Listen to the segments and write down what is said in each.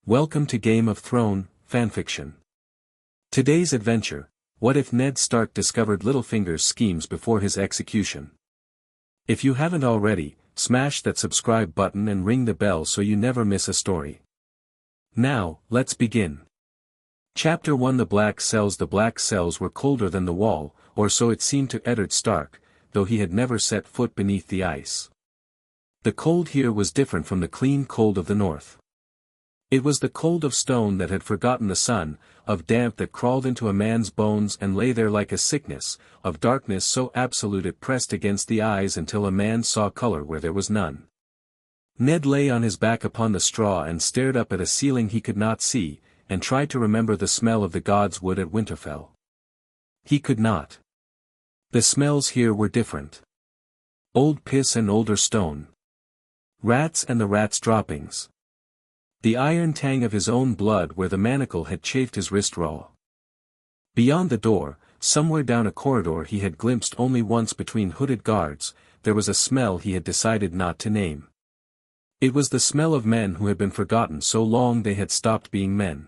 Welcome to Game of Thrones, fanfiction. Today's adventure, what if Ned Stark discovered Littlefinger's schemes before his execution? If you haven't already, smash that subscribe button and ring the bell so you never miss a story. Now, let's begin. Chapter 1. The black cells were colder than the wall, or so it seemed to Eddard Stark, though he had never set foot beneath the ice. The cold here was different from the clean cold of the north. It was the cold of stone that had forgotten the sun, of damp that crawled into a man's bones and lay there like a sickness, of darkness so absolute it pressed against the eyes until a man saw color where there was none. Ned lay on his back upon the straw and stared up at a ceiling he could not see, and tried to remember the smell of the gods' wood at Winterfell. He could not. The smells here were different. Old piss and older stone. Rats and the rats' droppings. The iron tang of his own blood where the manacle had chafed his wrist raw. Beyond the door, somewhere down a corridor he had glimpsed only once between hooded guards, there was a smell he had decided not to name. It was the smell of men who had been forgotten so long they had stopped being men.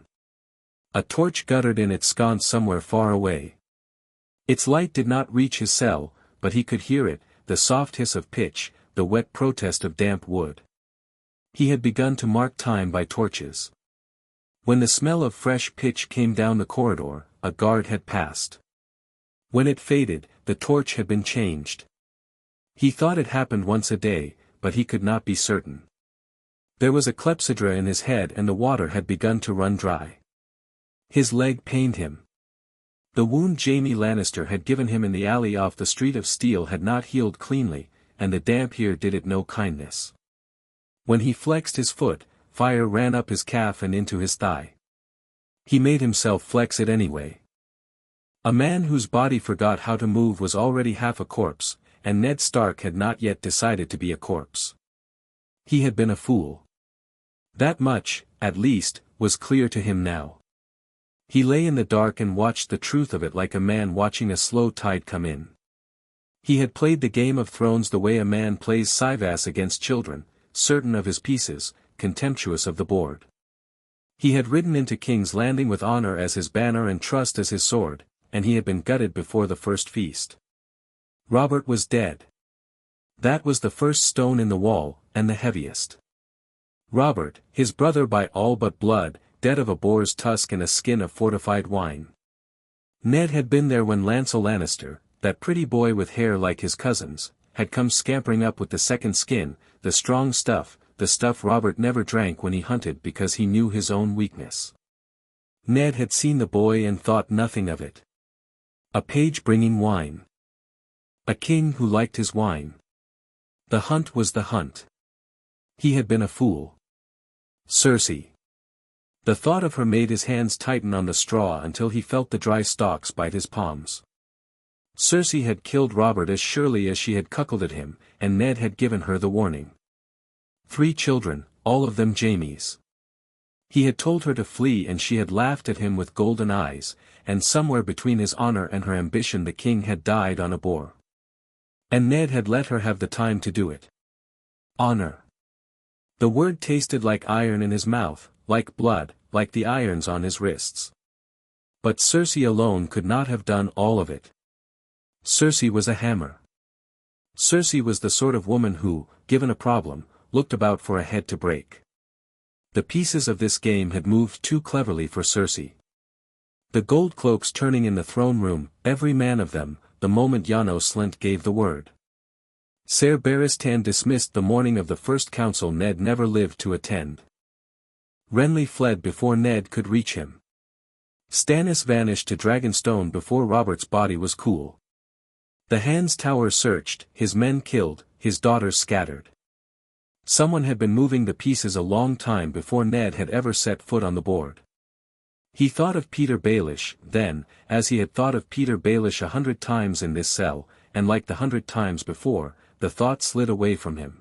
A torch guttered in its sconce somewhere far away. Its light did not reach his cell, but he could hear it, the soft hiss of pitch, the wet protest of damp wood. He had begun to mark time by torches. When the smell of fresh pitch came down the corridor, a guard had passed. When it faded, the torch had been changed. He thought it happened once a day, but he could not be certain. There was a clepsydra in his head and the water had begun to run dry. His leg pained him. The wound Jaime Lannister had given him in the alley off the Street of Steel had not healed cleanly, and the damp here did it no kindness. When he flexed his foot, fire ran up his calf and into his thigh. He made himself flex it anyway. A man whose body forgot how to move was already half a corpse, and Ned Stark had not yet decided to be a corpse. He had been a fool. That much, at least, was clear to him now. He lay in the dark and watched the truth of it like a man watching a slow tide come in. He had played the Game of Thrones the way a man plays Sivas against children, certain of his pieces, contemptuous of the board. He had ridden into King's Landing with honor as his banner and trust as his sword, and he had been gutted before the first feast. Robert was dead. That was the first stone in the wall, and the heaviest. Robert, his brother by all but blood, dead of a boar's tusk and a skin of fortified wine. Ned had been there when Lancel Lannister, that pretty boy with hair like his cousin's, had come scampering up with the second skin, the strong stuff, the stuff Robert never drank when he hunted because he knew his own weakness. Ned had seen the boy and thought nothing of it. A page bringing wine. A king who liked his wine. The hunt was the hunt. He had been a fool. Cersei. The thought of her made his hands tighten on the straw until he felt the dry stalks bite his palms. Cersei had killed Robert as surely as she had cuckolded him, and Ned had given her the warning. 3 children, all of them Jaime's. He had told her to flee and she had laughed at him with golden eyes, and somewhere between his honor and her ambition the king had died on a boar. And Ned had let her have the time to do it. Honor. The word tasted like iron in his mouth, like blood, like the irons on his wrists. But Cersei alone could not have done all of it. Cersei was a hammer. Cersei was the sort of woman who, given a problem, looked about for a head to break. The pieces of this game had moved too cleverly for Cersei. The gold cloaks turning in the throne room, every man of them, the moment Janos Slynt gave the word. Ser Barristan dismissed the morning of the first council Ned never lived to attend. Renly fled before Ned could reach him. Stannis vanished to Dragonstone before Robert's body was cool. The Hand's Tower searched, his men killed, his daughters scattered. Someone had been moving the pieces a long time before Ned had ever set foot on the board. He thought of Peter Baelish, then, as he had thought of Peter Baelish 100 times in this cell, and like the 100 times before, the thought slid away from him.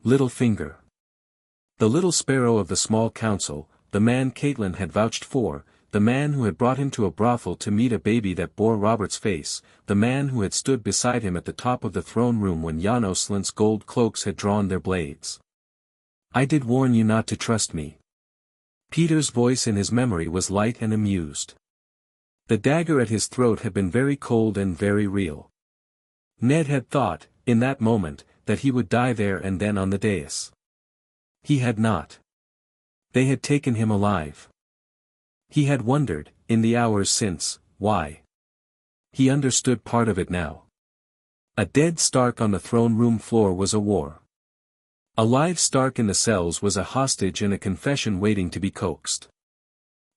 Littlefinger. The little sparrow of the small council, the man Catelyn had vouched for, the man who had brought him to a brothel to meet a baby that bore Robert's face, the man who had stood beside him at the top of the throne room when Janos Slynt's gold cloaks had drawn their blades. I did warn you not to trust me. Peter's voice in his memory was light and amused. The dagger at his throat had been very cold and very real. Ned had thought, in that moment, that he would die there and then on the dais. He had not. They had taken him alive. He had wondered, in the hours since, why. He understood part of it now. A dead Stark on the throne room floor was a war. A live Stark in the cells was a hostage and a confession waiting to be coaxed.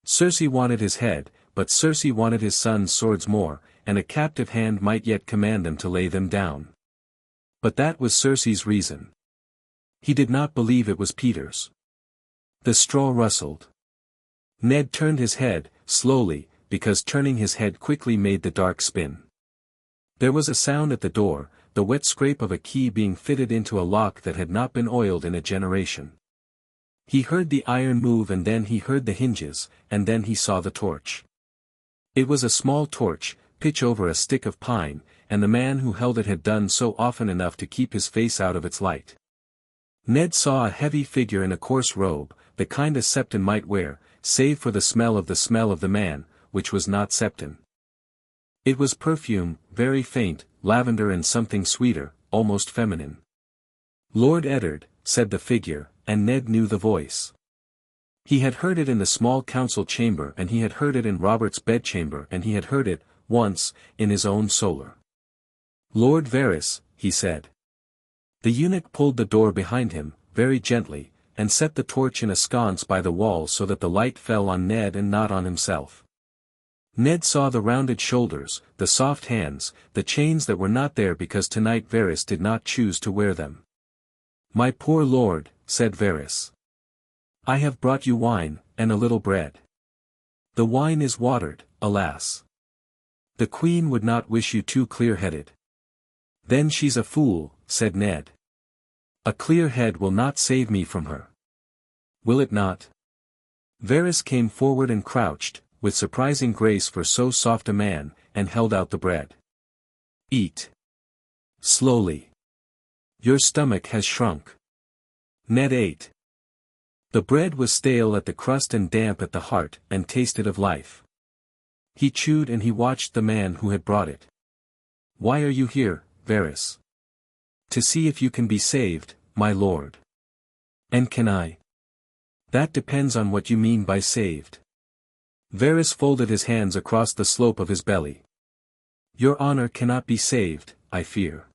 Cersei wanted his head, but Cersei wanted his son's swords more, and a captive hand might yet command them to lay them down. But that was Cersei's reason. He did not believe it was Peter's. The straw rustled. Ned turned his head, slowly, because turning his head quickly made the dark spin. There was a sound at the door, the wet scrape of a key being fitted into a lock that had not been oiled in a generation. He heard the iron move and then he heard the hinges, and then he saw the torch. It was a small torch, pitch over a stick of pine, and the man who held it had done so often enough to keep his face out of its light. Ned saw a heavy figure in a coarse robe, the kind a Septon might wear, save for the smell of the man, which was not Septon. It was perfume, very faint, lavender and something sweeter, almost feminine. "Lord Eddard," said the figure, and Ned knew the voice. He had heard it in the small council chamber and he had heard it in Robert's bedchamber and he had heard it, once, in his own solar. "Lord Varys," he said. The eunuch pulled the door behind him, very gently, and set the torch in a sconce by the wall so that the light fell on Ned and not on himself. Ned saw the rounded shoulders, the soft hands, the chains that were not there because tonight Varys did not choose to wear them. "My poor lord," said Varys. "I have brought you wine, and a little bread. The wine is watered, alas. The queen would not wish you too clear-headed." "Then she's a fool," said Ned. "A clear head will not save me from her." "Will it not?" Varys came forward and crouched, with surprising grace for so soft a man, and held out the bread. "Eat. Slowly. Your stomach has shrunk." Ned ate. The bread was stale at the crust and damp at the heart, and tasted of life. He chewed and he watched the man who had brought it. "Why are you here, Varys?" "To see if you can be saved, my lord." "And can I?" "That depends on what you mean by saved." Varys folded his hands across the slope of his belly. "Your honor cannot be saved, I fear.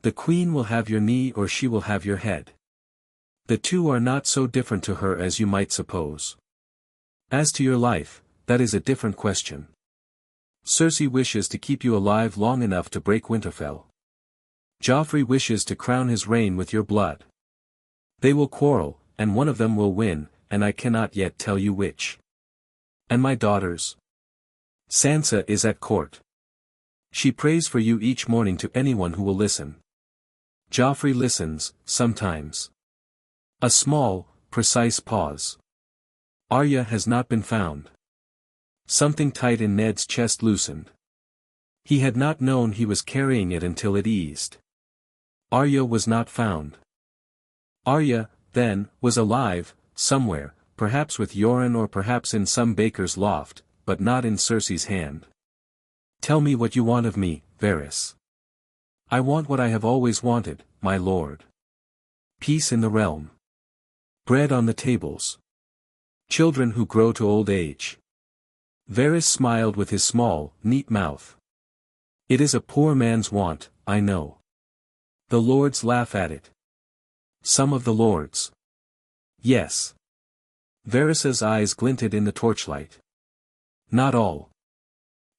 The queen will have your knee or she will have your head. The two are not so different to her as you might suppose. As to your life, that is a different question. Cersei wishes to keep you alive long enough to break Winterfell. Joffrey wishes to crown his reign with your blood. They will quarrel, and one of them will win, and I cannot yet tell you which. And my daughters? Sansa is at court. She prays for you each morning to anyone who will listen. Joffrey listens, sometimes. A small, precise pause. Arya has not been found. Something tight in Ned's chest loosened. He had not known he was carrying it until it eased. Arya was not found. Arya, then, was alive, somewhere, perhaps with Yoren or perhaps in some baker's loft, but not in Cersei's hand. "Tell me what you want of me, Varys." "I want what I have always wanted, my lord. Peace in the realm. Bread on the tables. Children who grow to old age." Varys smiled with his small, neat mouth. "It is a poor man's want, I know. The lords laugh at it." "Some of the lords." "Yes." Varys's eyes glinted in the torchlight. "Not all.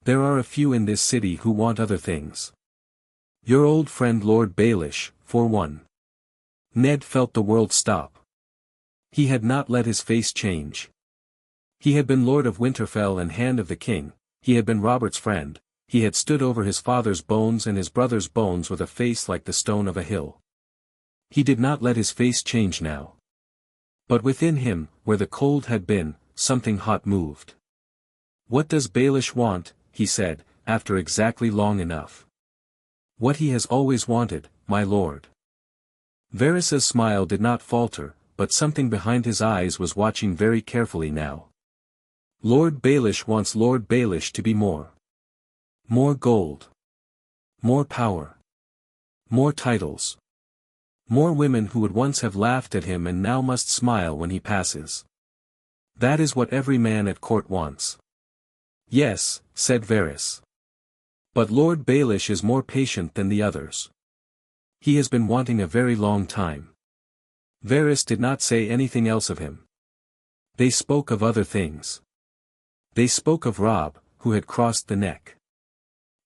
There are a few in this city who want other things. Your old friend Lord Baelish, for one." Ned felt the world stop. He had not let his face change. He had been Lord of Winterfell and Hand of the King, he had been Robert's friend, he had stood over his father's bones and his brother's bones with a face like the stone of a hill. He did not let his face change now. But within him, where the cold had been, something hot moved. "What does Baelish want?" he said, after exactly long enough. "What he has always wanted, my lord." Varys's smile did not falter, but something behind his eyes was watching very carefully now. Lord Baelish wants Lord Baelish to be more. More gold. More power. More titles. More women who would once have laughed at him and now must smile when he passes. That is what every man at court wants. Yes, said Varys. But Lord Baelish is more patient than the others. He has been wanting a very long time. Varys did not say anything else of him. They spoke of other things. They spoke of Robb, who had crossed the neck.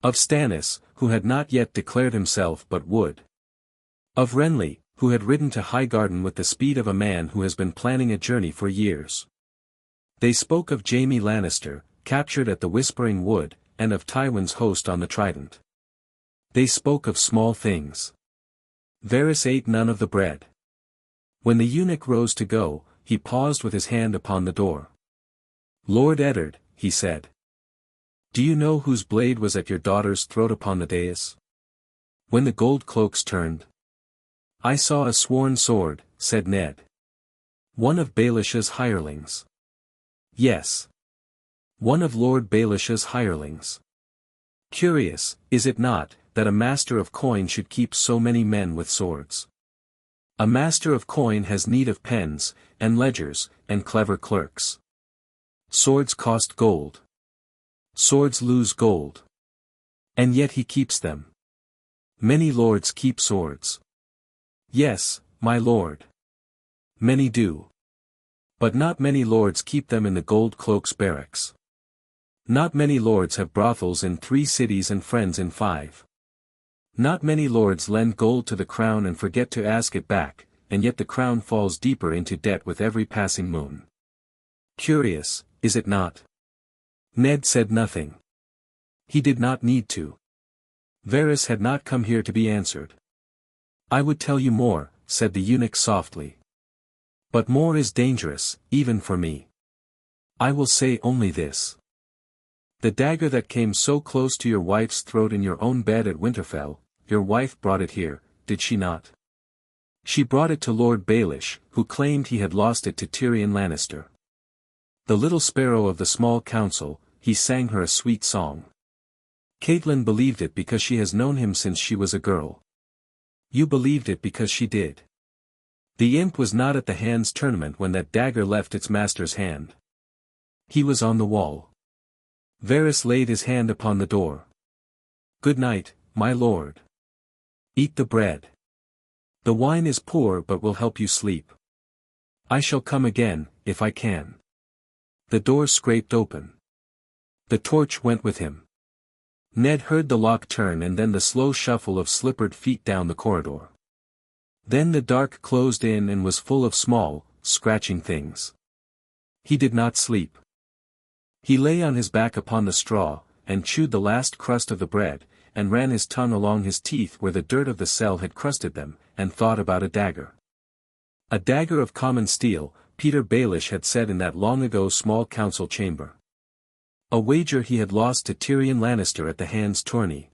Of Stannis, who had not yet declared himself but would. Of Renly, who had ridden to Highgarden with the speed of a man who has been planning a journey for years. They spoke of Jaime Lannister, captured at the Whispering Wood, and of Tywin's host on the Trident. They spoke of small things. Varys ate none of the bread. When the eunuch rose to go, he paused with his hand upon the door. Lord Eddard, he said. Do you know whose blade was at your daughter's throat upon the dais? When the gold cloaks turned. I saw a sworn sword, said Ned. One of Baelish's hirelings. Yes. One of Lord Baelish's hirelings. Curious, is it not, that a master of coin should keep so many men with swords? A master of coin has need of pens, and ledgers, and clever clerks. Swords cost gold. Swords lose gold. And yet he keeps them. Many lords keep swords. Yes, my lord. Many do. But not many lords keep them in the gold cloaks barracks. Not many lords have brothels in 3 cities and friends in 5. Not many lords lend gold to the crown and forget to ask it back, and yet the crown falls deeper into debt with every passing moon. Curious, is it not? Ned said nothing. He did not need to. Varys had not come here to be answered. I would tell you more, said the eunuch softly. But more is dangerous, even for me. I will say only this. The dagger that came so close to your wife's throat in your own bed at Winterfell, your wife brought it here, did she not? She brought it to Lord Baelish, who claimed he had lost it to Tyrion Lannister. The little sparrow of the small council, he sang her a sweet song. Catelyn believed it because she has known him since she was a girl. You believed it because she did. The imp was not at the hands tournament when that dagger left its master's hand. He was on the wall. Varys laid his hand upon the door. Good night, my lord. Eat the bread. The wine is poor but will help you sleep. I shall come again, if I can. The door scraped open. The torch went with him. Ned heard the lock turn and then the slow shuffle of slippered feet down the corridor. Then the dark closed in and was full of small, scratching things. He did not sleep. He lay on his back upon the straw, and chewed the last crust of the bread, and ran his tongue along his teeth where the dirt of the cell had crusted them, and thought about a dagger. A dagger of common steel, Peter Baelish had said in that long-ago small council chamber. A wager he had lost to Tyrion Lannister at the hands tourney.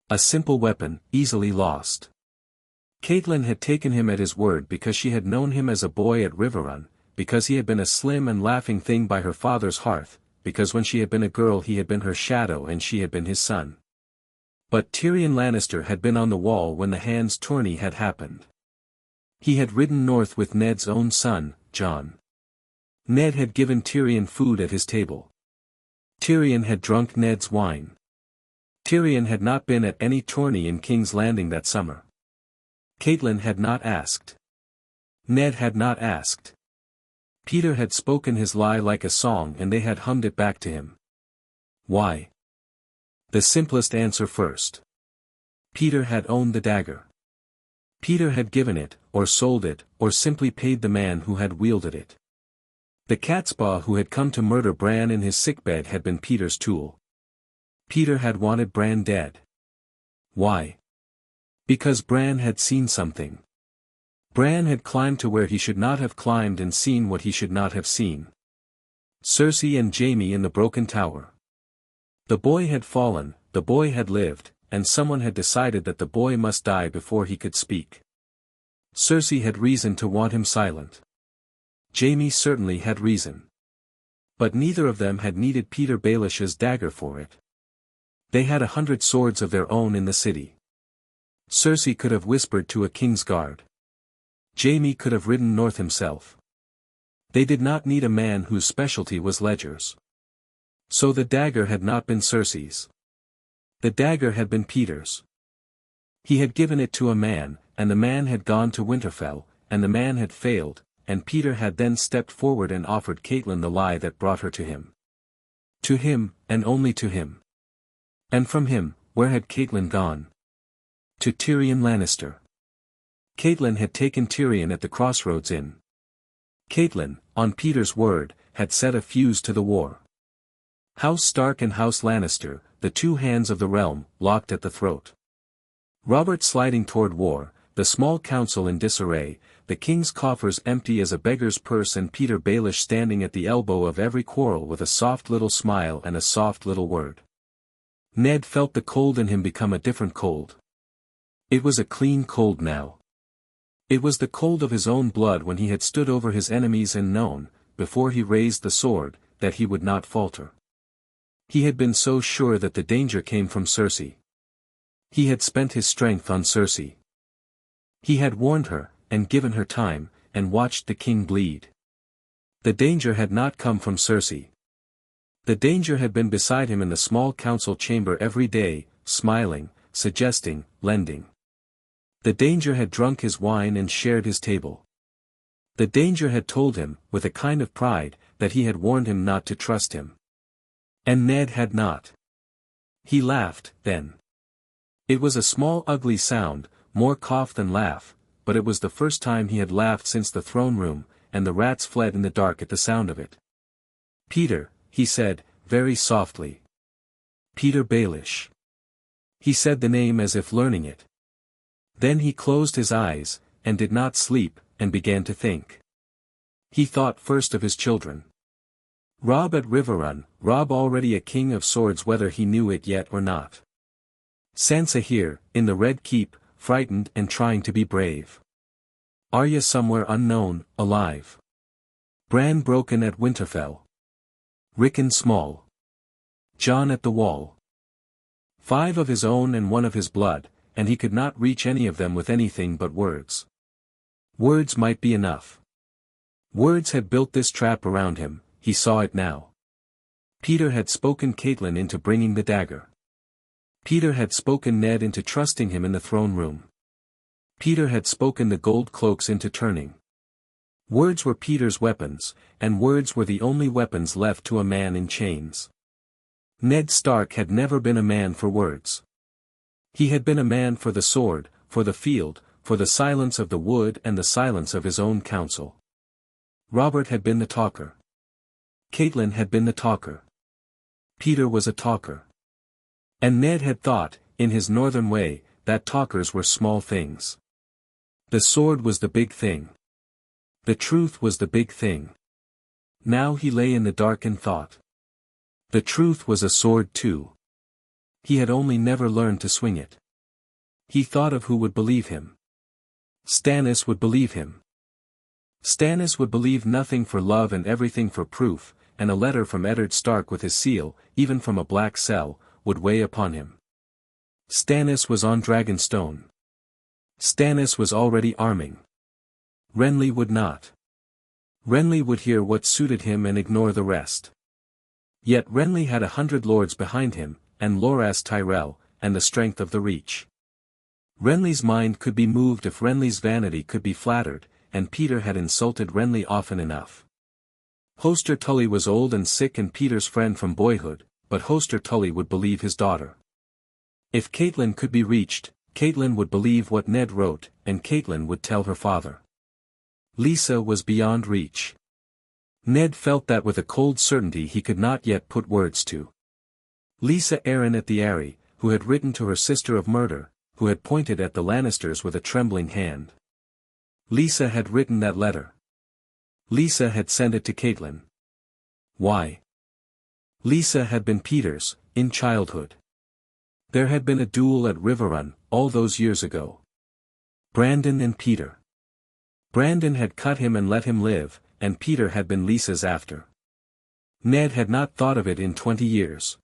A simple weapon, easily lost. Catelyn had taken him at his word because she had known him as a boy at Riverrun, because he had been a slim and laughing thing by her father's hearth, because when she had been a girl he had been her shadow and she had been his son. But Tyrion Lannister had been on the wall when the hands tourney had happened. He had ridden north with Ned's own son, Jon. Ned had given Tyrion food at his table. Tyrion had drunk Ned's wine. Tyrion had not been at any tourney in King's Landing that summer. Catelyn had not asked. Ned had not asked. Peter had spoken his lie like a song and they had hummed it back to him. Why? The simplest answer first. Peter had owned the dagger. Peter had given it, or sold it, or simply paid the man who had wielded it. The catspaw who had come to murder Bran in his sickbed had been Peter's tool. Peter had wanted Bran dead. Why? Because Bran had seen something. Bran had climbed to where he should not have climbed and seen what he should not have seen. Cersei and Jaime in the broken tower. The boy had fallen, the boy had lived, and someone had decided that the boy must die before he could speak. Cersei had reason to want him silent. Jaime certainly had reason. But neither of them had needed Petyr Baelish's dagger for it. They had 100 swords of their own in the city. Cersei could have whispered to a king's guard. Jaime could have ridden north himself. They did not need a man whose specialty was ledgers. So the dagger had not been Cersei's. The dagger had been Petyr's. He had given it to a man, and the man had gone to Winterfell, and the man had failed, and Petyr had then stepped forward and offered Catelyn the lie that brought her to him. To him, and only to him. And from him, where had Catelyn gone? To Tyrion Lannister. Catelyn had taken Tyrion at the Crossroads Inn. Catelyn, on Petyr's word, had set a fuse to the war. House Stark and House Lannister, the two hands of the realm, locked at the throat. Robert sliding toward war, the small council in disarray, the king's coffers empty as a beggar's purse, and Petyr Baelish standing at the elbow of every quarrel with a soft little smile and a soft little word. Ned felt the cold in him become a different cold. It was a clean cold now. It was the cold of his own blood when he had stood over his enemies and known, before he raised the sword, that he would not falter. He had been so sure that the danger came from Cersei. He had spent his strength on Cersei. He had warned her, and given her time, and watched the king bleed. The danger had not come from Cersei. The danger had been beside him in the small council chamber every day, smiling, suggesting, lending. The danger had drunk his wine and shared his table. The danger had told him, with a kind of pride, that he had warned him not to trust him. And Ned had not. He laughed, then. It was a small ugly sound, more cough than laugh, but it was the first time he had laughed since the throne room, and the rats fled in the dark at the sound of it. Petyr, he said, very softly. Petyr Baelish. He said the name as if learning it. Then he closed his eyes, and did not sleep, and began to think. He thought first of his children. Robb at Riverrun, Robb already a king of swords whether he knew it yet or not. Sansa here, in the Red Keep, frightened and trying to be brave. Arya somewhere unknown, alive. Bran broken at Winterfell. Rickon small. Jon at the wall. 5 of his own and 1 of his blood, and he could not reach any of them with anything but words. Words might be enough. Words had built this trap around him, he saw it now. Petyr had spoken Catelyn into bringing the dagger. Petyr had spoken Ned into trusting him in the throne room. Petyr had spoken the gold cloaks into turning. Words were Petyr's weapons, and words were the only weapons left to a man in chains. Ned Stark had never been a man for words. He had been a man for the sword, for the field, for the silence of the wood and the silence of his own council. Robert had been the talker. Catelyn had been the talker. Petyr was a talker. And Ned had thought, in his northern way, that talkers were small things. The sword was the big thing. The truth was the big thing. Now he lay in the dark and thought. The truth was a sword too. He had only never learned to swing it. He thought of who would believe him. Stannis would believe him. Stannis would believe nothing for love and everything for proof, and a letter from Eddard Stark with his seal, even from a black cell, would weigh upon him. Stannis was on Dragonstone. Stannis was already arming. Renly would not. Renly would hear what suited him and ignore the rest. Yet Renly had 100 lords behind him, and Loras Tyrell, and the strength of the Reach. Renly's mind could be moved if Renly's vanity could be flattered, and Petyr had insulted Renly often enough. Hoster Tully was old and sick and Petyr's friend from boyhood, but Hoster Tully would believe his daughter. If Catelyn could be reached, Catelyn would believe what Ned wrote, and Catelyn would tell her father. Lysa was beyond reach. Ned felt that with a cold certainty he could not yet put words to. Lysa Arryn at the Eyrie, who had written to her sister of murder, who had pointed at the Lannisters with a trembling hand. Lysa had written that letter. Lysa had sent it to Catelyn. Why? Lysa had been Petyr's, in childhood. There had been a duel at Riverrun, all those years ago. Brandon and Petyr. Brandon had cut him and let him live, and Peter had been Lisa's after. Ned had not thought of it in 20 years.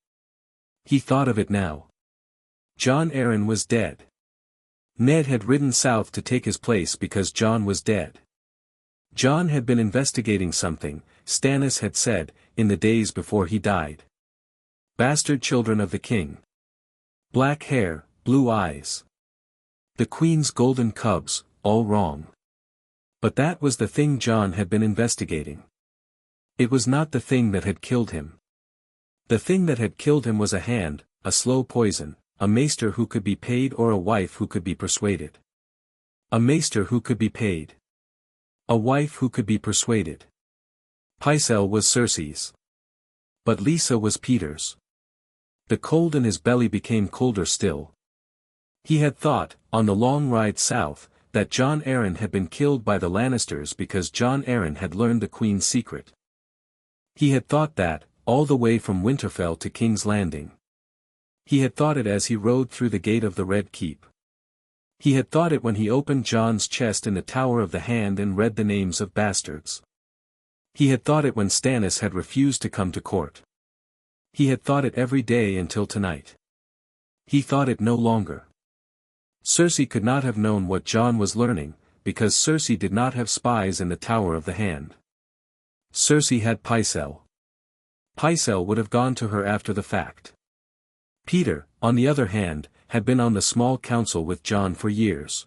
He thought of it now. John Aaron was dead. Ned had ridden south to take his place because John was dead. John had been investigating something, Stannis had said, in the days before he died. Bastard children of the king. Black hair, blue eyes. The queen's golden cubs, all wrong. But that was the thing John had been investigating. It was not the thing that had killed him. The thing that had killed him was a hand, a slow poison, a maester who could be paid or a wife who could be persuaded. A maester who could be paid. A wife who could be persuaded. Pycelle was Cersei's. But Lisa was Peter's. The cold in his belly became colder still. He had thought, on the long ride south, that John Arryn had been killed by the Lannisters because John Arryn had learned the Queen's secret. He had thought that, all the way from Winterfell to King's Landing. He had thought it as he rode through the gate of the Red Keep. He had thought it when he opened John's chest in the Tower of the Hand and read the names of bastards. He had thought it when Stannis had refused to come to court. He had thought it every day until tonight. He thought it no longer. Cersei could not have known what John was learning, because Cersei did not have spies in the Tower of the Hand. Cersei had Pycelle. Pycelle would have gone to her after the fact. Peter, on the other hand, had been on the small council with John for years.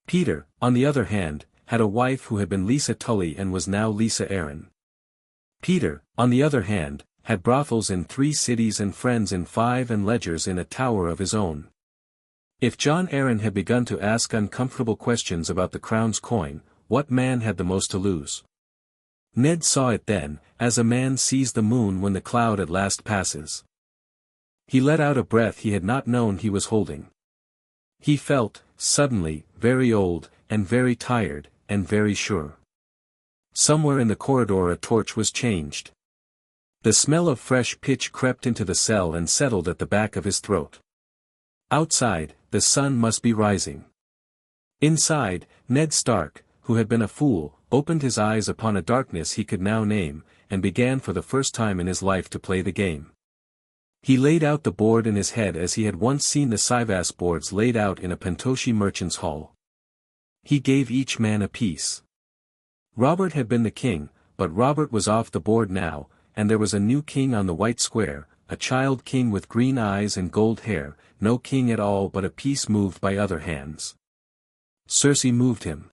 Peter, on the other hand, had a wife who had been Lisa Tully and was now Lisa Arryn. Peter, on the other hand, had brothels in 3 cities and friends in 5 and ledgers in a tower of his own. If John Arryn had begun to ask uncomfortable questions about the crown's coin, what man had the most to lose? Ned saw it then, as a man sees the moon when the cloud at last passes. He let out a breath he had not known he was holding. He felt, suddenly, very old, and very tired, and very sure. Somewhere in the corridor a torch was changed. The smell of fresh pitch crept into the cell and settled at the back of his throat. Outside, the sun must be rising. Inside, Ned Stark, who had been a fool, opened his eyes upon a darkness he could now name, and began for the first time in his life to play the game. He laid out the board in his head as he had once seen the Sivas boards laid out in a Pentoshi merchant's hall. He gave each man a piece. Robert had been the king, but Robert was off the board now, and there was a new king on the white square, a child king with green eyes and gold hair, no king at all but a piece moved by other hands. Cersei moved him.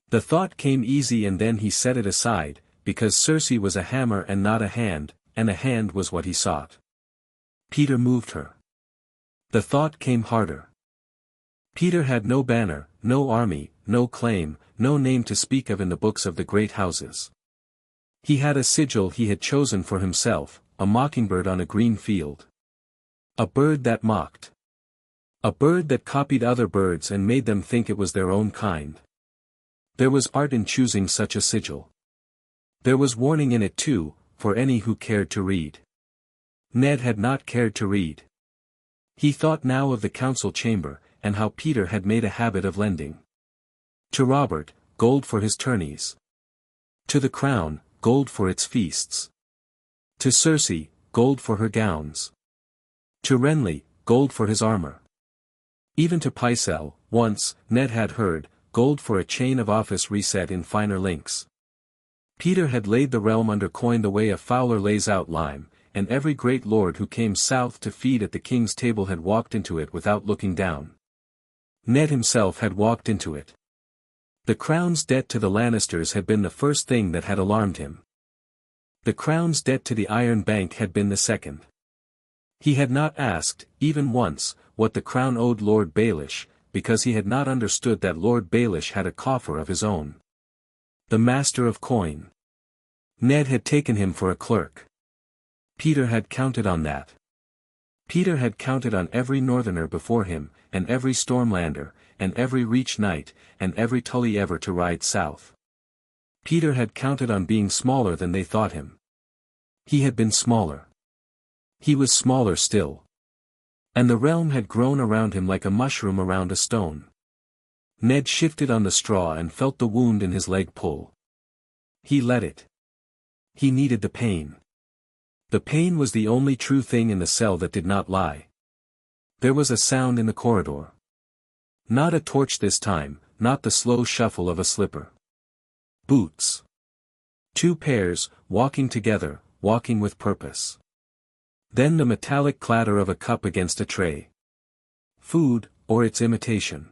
The thought came easy and then he set it aside, because Cersei was a hammer and not a hand, and a hand was what he sought. Peter moved her. The thought came harder. Peter had no banner, no army, no claim, no name to speak of in the books of the great houses. He had a sigil he had chosen for himself, a mockingbird on a green field. A bird that mocked. A bird that copied other birds and made them think it was their own kind. There was art in choosing such a sigil. There was warning in it too, for any who cared to read. Ned had not cared to read. He thought now of the council chamber, and how Peter had made a habit of lending. To Robert, gold for his tourneys. To the crown, gold for its feasts. To Cersei, gold for her gowns. To Renly, gold for his armor. Even to Pycelle, once, Ned had heard, gold for a chain of office reset in finer links. Peter had laid the realm under coin the way a fowler lays out lime, and every great lord who came south to feed at the king's table had walked into it without looking down. Ned himself had walked into it. The crown's debt to the Lannisters had been the first thing that had alarmed him. The crown's debt to the Iron Bank had been the second. He had not asked, even once, what the crown owed Lord Baelish, because he had not understood that Lord Baelish had a coffer of his own. The master of coin. Ned had taken him for a clerk. Peter had counted on that. Peter had counted on every northerner before him, and every Stormlander, and every Reach Knight, and every Tully ever to ride south. Peter had counted on being smaller than they thought him. He had been smaller. He was smaller still. And the realm had grown around him like a mushroom around a stone. Ned shifted on the straw and felt the wound in his leg pull. He let it. He needed the pain. The pain was the only true thing in the cell that did not lie. There was a sound in the corridor. Not a torch this time, not the slow shuffle of a slipper. Boots. Two pairs, walking together, walking with purpose. Then the metallic clatter of a cup against a tray. Food, or its imitation.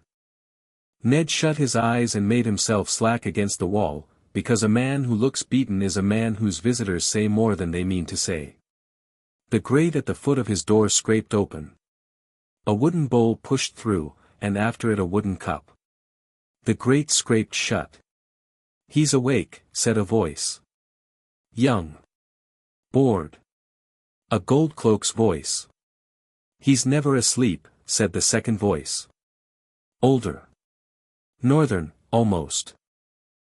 Ned shut his eyes and made himself slack against the wall, because a man who looks beaten is a man whose visitors say more than they mean to say. The grate at the foot of his door scraped open. A wooden bowl pushed through, and after it a wooden cup. The grate scraped shut. "He's awake," said a voice. "Young." "Bored." A Goldcloak's voice. "He's never asleep," said the second voice. "Older." "Northern, almost.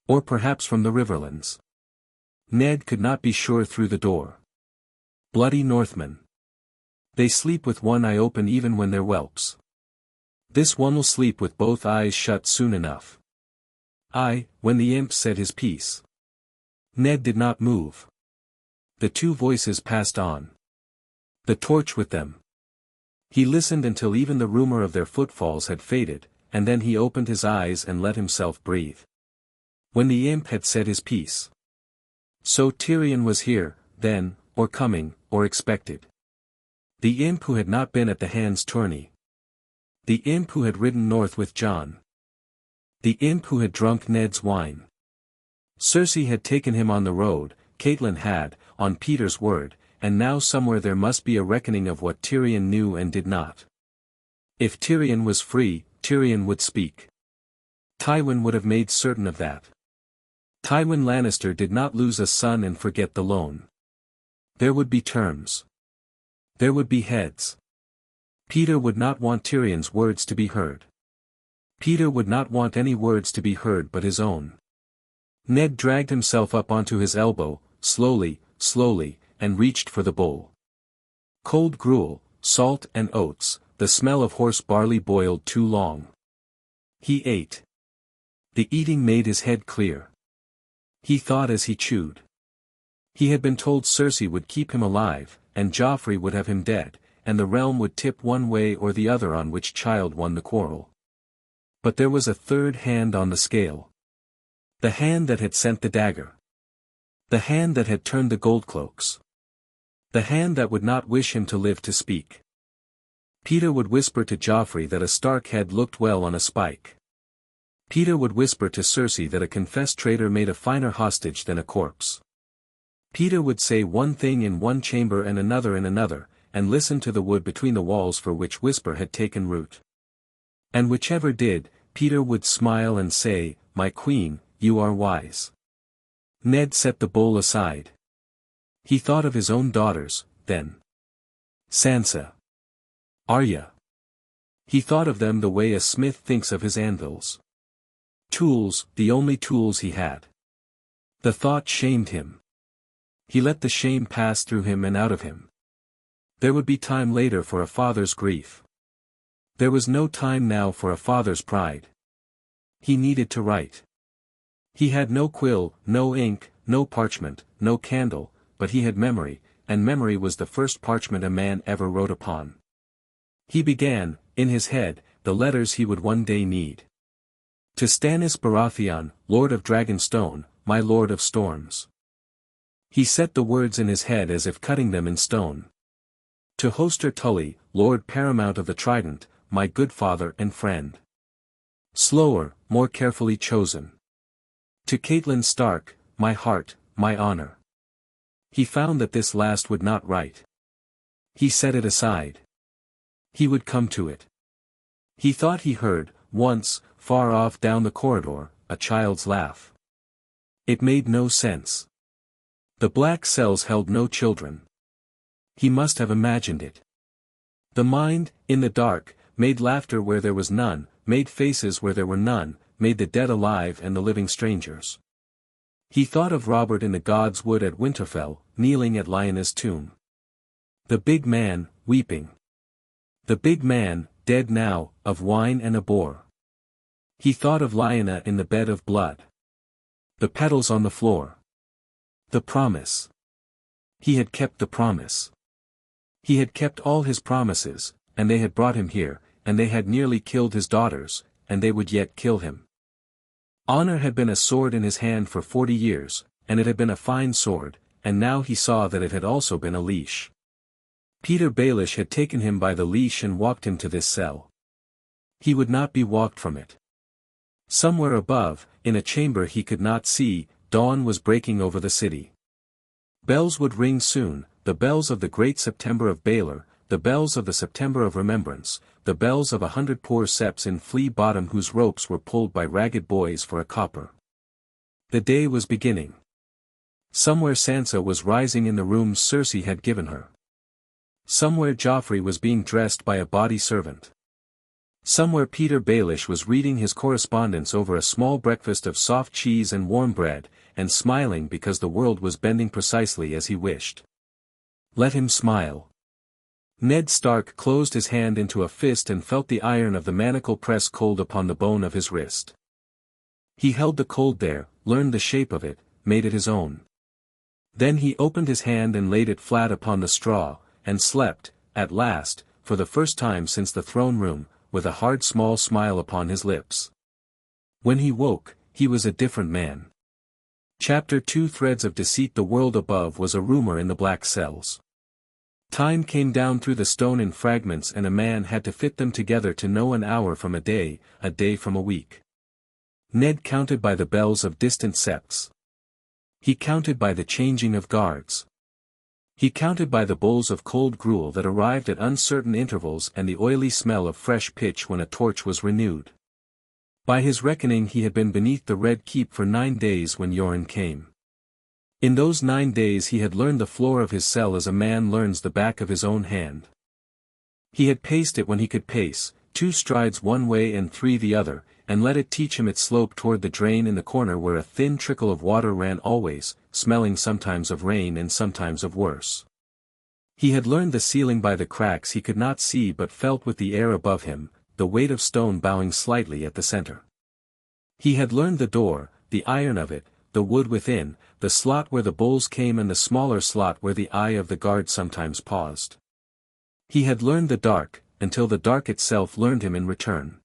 Or perhaps from the Riverlands." Ned could not be sure through the door. "Bloody Northmen. They sleep with one eye open even when they're whelps. This one will sleep with both eyes shut soon enough." "Aye," when the imp said his piece. Ned did not move. The two voices passed on. The torch with them. He listened until even the rumor of their footfalls had faded, and then he opened his eyes and let himself breathe. When the imp had said his piece. So Tyrion was here, then, or coming, or expected. The imp who had not been at the hand's tourney. The imp who had ridden north with Jon. The imp who had drunk Ned's wine. Cersei had taken him on the road, Catelyn had, on Peter's word, and now somewhere there must be a reckoning of what Tyrion knew and did not. If Tyrion was free, Tyrion would speak. Tywin would have made certain of that. Tywin Lannister did not lose a son and forget the loan. There would be terms. There would be heads. Peter would not want Tyrion's words to be heard. Peter would not want any words to be heard but his own. Ned dragged himself up onto his elbow, slowly, and reached for the bowl. Cold gruel, salt and oats, the smell of horse barley boiled too long. He ate. The eating made his head clear. He thought as he chewed. He had been told Cersei would keep him alive, and Joffrey would have him dead, and the realm would tip one way or the other on which child won the quarrel. But there was a third hand on the scale. The hand that had sent the dagger. The hand that had turned the Goldcloaks. The hand that would not wish him to live to speak. Peter would whisper to Joffrey that a Stark head looked well on a spike. Peter would whisper to Cersei that a confessed traitor made a finer hostage than a corpse. Peter would say one thing in one chamber and another in another, and listen to the wood between the walls for which whisper had taken root. And whichever did, Peter would smile and say, "My queen, you are wise." Ned set the bowl aside. He thought of his own daughters, then. Sansa. Arya. He thought of them the way a smith thinks of his anvils. Tools, the only tools he had. The thought shamed him. He let the shame pass through him and out of him. There would be time later for a father's grief. There was no time now for a father's pride. He needed to write. He had no quill, no ink, no parchment, no candle, but he had memory, and memory was the first parchment a man ever wrote upon. He began, in his head, the letters he would one day need. To Stannis Baratheon, Lord of Dragonstone, my Lord of Storms. He set the words in his head as if cutting them in stone. To Hoster Tully, Lord Paramount of the Trident, my good father and friend. Slower, more carefully chosen. To Catelyn Stark, my heart, my honor. He found that this last would not write. He set it aside. He would come to it. He thought he heard, once, far off down the corridor, a child's laugh. It made no sense. The black cells held no children. He must have imagined it. The mind, in the dark, made laughter where there was none, made faces where there were none, made the dead alive and the living strangers. He thought of Robert in the God's Wood at Winterfell, kneeling at Lyanna's tomb. The big man, weeping. The big man, dead now, of wine and a boar. He thought of Lyanna in the bed of blood. The petals on the floor. The promise. He had kept the promise. He had kept all his promises, and they had brought him here, and they had nearly killed his daughters, and they would yet kill him. Honor had been a sword in his hand for 40 years, and it had been a fine sword, and now he saw that it had also been a leash. Peter Baelish had taken him by the leash and walked him to this cell. He would not be walked from it. Somewhere above, in a chamber he could not see, dawn was breaking over the city. Bells would ring soon, the bells of the great September of Baelor, the bells of the September of Remembrance, the bells of 100 poor seps in Flea Bottom whose ropes were pulled by ragged boys for a copper. The day was beginning. Somewhere Sansa was rising in the rooms Cersei had given her. Somewhere Joffrey was being dressed by a body servant. Somewhere Peter Baelish was reading his correspondence over a small breakfast of soft cheese and warm bread, and smiling because the world was bending precisely as he wished. Let him smile. Ned Stark closed his hand into a fist and felt the iron of the manacle press cold upon the bone of his wrist. He held the cold there, learned the shape of it, made it his own. Then he opened his hand and laid it flat upon the straw, and slept, at last, for the first time since the throne room, with a hard small smile upon his lips. When he woke, he was a different man. Chapter 2 Threads of Deceit. The world above was a rumor in the black cells. Time came down through the stone in fragments and a man had to fit them together to know an hour from a day from a week. Ned counted by the bells of distant septs. He counted by the changing of guards. He counted by the bowls of cold gruel that arrived at uncertain intervals and the oily smell of fresh pitch when a torch was renewed. By his reckoning he had been beneath the Red Keep for 9 days when Yoren came. In those 9 days he had learned the floor of his cell as a man learns the back of his own hand. He had paced it when he could pace, 2 strides one way and 3 the other, and let it teach him its slope toward the drain in the corner where a thin trickle of water ran always, smelling sometimes of rain and sometimes of worse. He had learned the ceiling by the cracks he could not see but felt with the air above him, the weight of stone bowing slightly at the center. He had learned the door, the iron of it, the wood within, the slot where the bowls came and the smaller slot where the eye of the guard sometimes paused. He had learned the dark, until the dark itself learned him in return.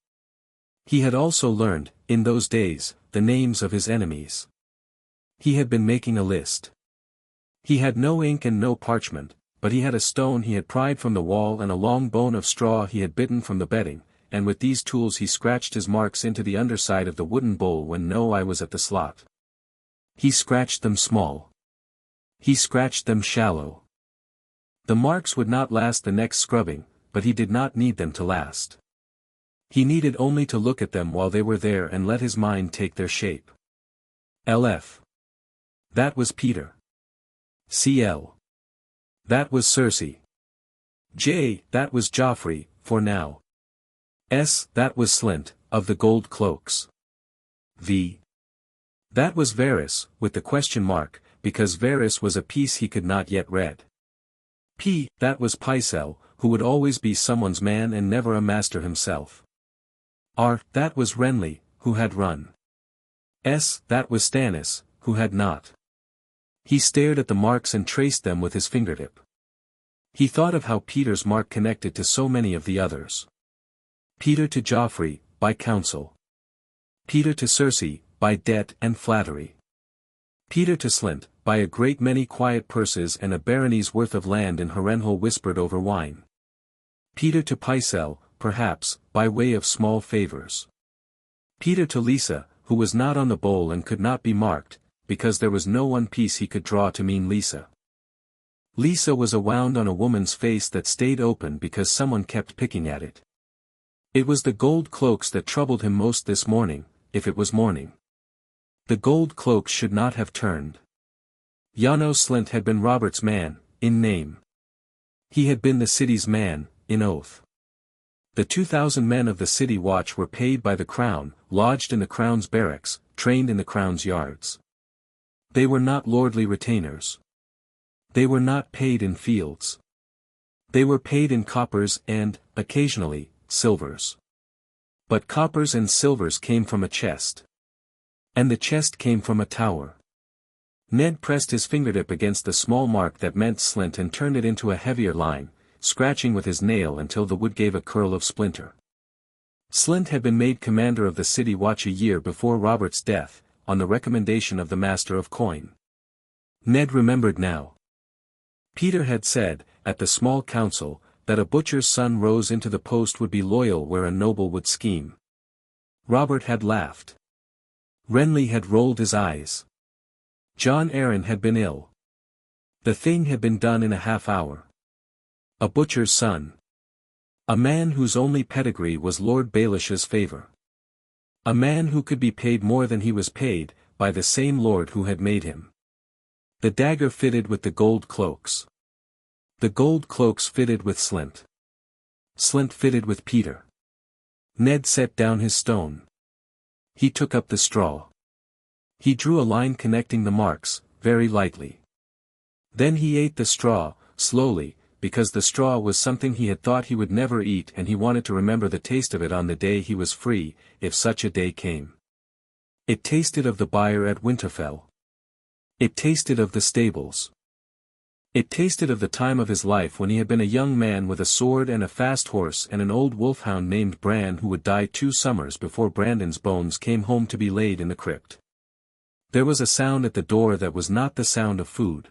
He had also learned, in those days, the names of his enemies. He had been making a list. He had no ink and no parchment, but he had a stone he had pried from the wall and a long bone of straw he had bitten from the bedding, and with these tools he scratched his marks into the underside of the wooden bowl when no eye was at the slot. He scratched them small. He scratched them shallow. The marks would not last the next scrubbing, but he did not need them to last. He needed only to look at them while they were there and let his mind take their shape. LF. That was Peter. CL. That was Cersei. J. That was Joffrey, for now. S. That was Slint, of the gold cloaks. V. That was Varys, with the question mark, because Varys was a piece he could not yet read. P. That was Pycelle, who would always be someone's man and never a master himself. R. That was Renly, who had run. S. That was Stannis, who had not. He stared at the marks and traced them with his fingertip. He thought of how Peter's mark connected to so many of the others. Peter to Joffrey, by counsel. Peter to Cersei, by debt and flattery. Peter to Slint, by a great many quiet purses and a barony's worth of land in Harrenhal whispered over wine. Peter to Pycelle, perhaps, by way of small favors. Peter to Lysa, who was not on the bowl and could not be marked, because there was no one piece he could draw to mean Lysa. Lysa was a wound on a woman's face that stayed open because someone kept picking at it. It was the gold cloaks that troubled him most this morning, if it was morning. The gold cloaks should not have turned. Janos Slint had been Robert's man, in name. He had been the city's man, in oath. The 2,000 men of the city watch were paid by the crown, lodged in the crown's barracks, trained in the crown's yards. They were not lordly retainers. They were not paid in fields. They were paid in coppers and, occasionally, silvers. But coppers and silvers came from a chest. And the chest came from a tower. Ned pressed his fingertip against the small mark that meant Slint and turned it into a heavier line, scratching with his nail until the wood gave a curl of splinter. Slint had been made commander of the city watch a year before Robert's death, on the recommendation of the master of coin. Ned remembered now. Peter had said, at the small council, that a butcher's son rose into the post would be loyal where a noble would scheme. Robert had laughed. Renly had rolled his eyes. John Arryn had been ill. The thing had been done in a half-hour. A butcher's son. A man whose only pedigree was Lord Baelish's favour. A man who could be paid more than he was paid, by the same lord who had made him. The dagger fitted with the gold cloaks. The gold cloaks fitted with Slint. Slint fitted with Peter. Ned set down his stone. He took up the straw. He drew a line connecting the marks, very lightly. Then he ate the straw, slowly, because the straw was something he had thought he would never eat and he wanted to remember the taste of it on the day he was free, if such a day came. It tasted of the byre at Winterfell. It tasted of the stables. It tasted of the time of his life when he had been a young man with a sword and a fast horse and an old wolfhound named Bran who would die 2 summers before Brandon's bones came home to be laid in the crypt. There was a sound at the door that was not the sound of food.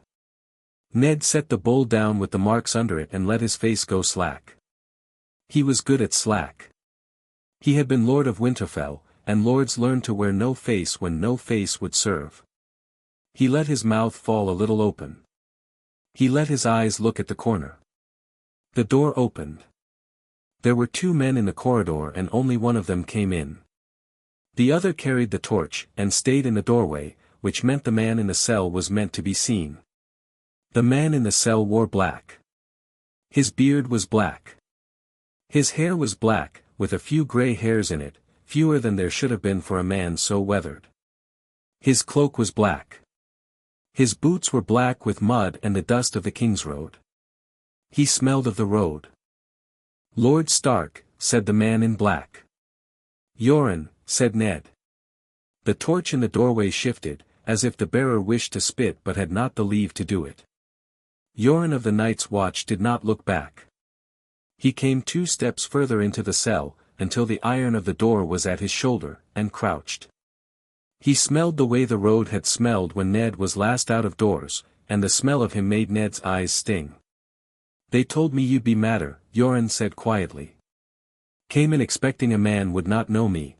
Ned set the bowl down with the marks under it and let his face go slack. He was good at slack. He had been Lord of Winterfell, and lords learned to wear no face when no face would serve. He let his mouth fall a little open. He let his eyes look at the corner. The door opened. There were 2 men in the corridor and only one of them came in. The other carried the torch and stayed in the doorway, which meant the man in the cell was meant to be seen. The man in the cell wore black. His beard was black. His hair was black, with a few grey hairs in it, fewer than there should have been for a man so weathered. His cloak was black. His boots were black with mud and the dust of the King's Road. He smelled of the road. "Lord Stark," said the man in black. "Yoren," said Ned. The torch in the doorway shifted, as if the bearer wished to spit but had not the leave to do it. Yoren of the Night's Watch did not look back. He came 2 steps further into the cell, until the iron of the door was at his shoulder, and crouched. He smelled the way the road had smelled when Ned was last out of doors, and the smell of him made Ned's eyes sting. "They told me you'd be madder," Yoren said quietly. "Came in expecting a man would not know me.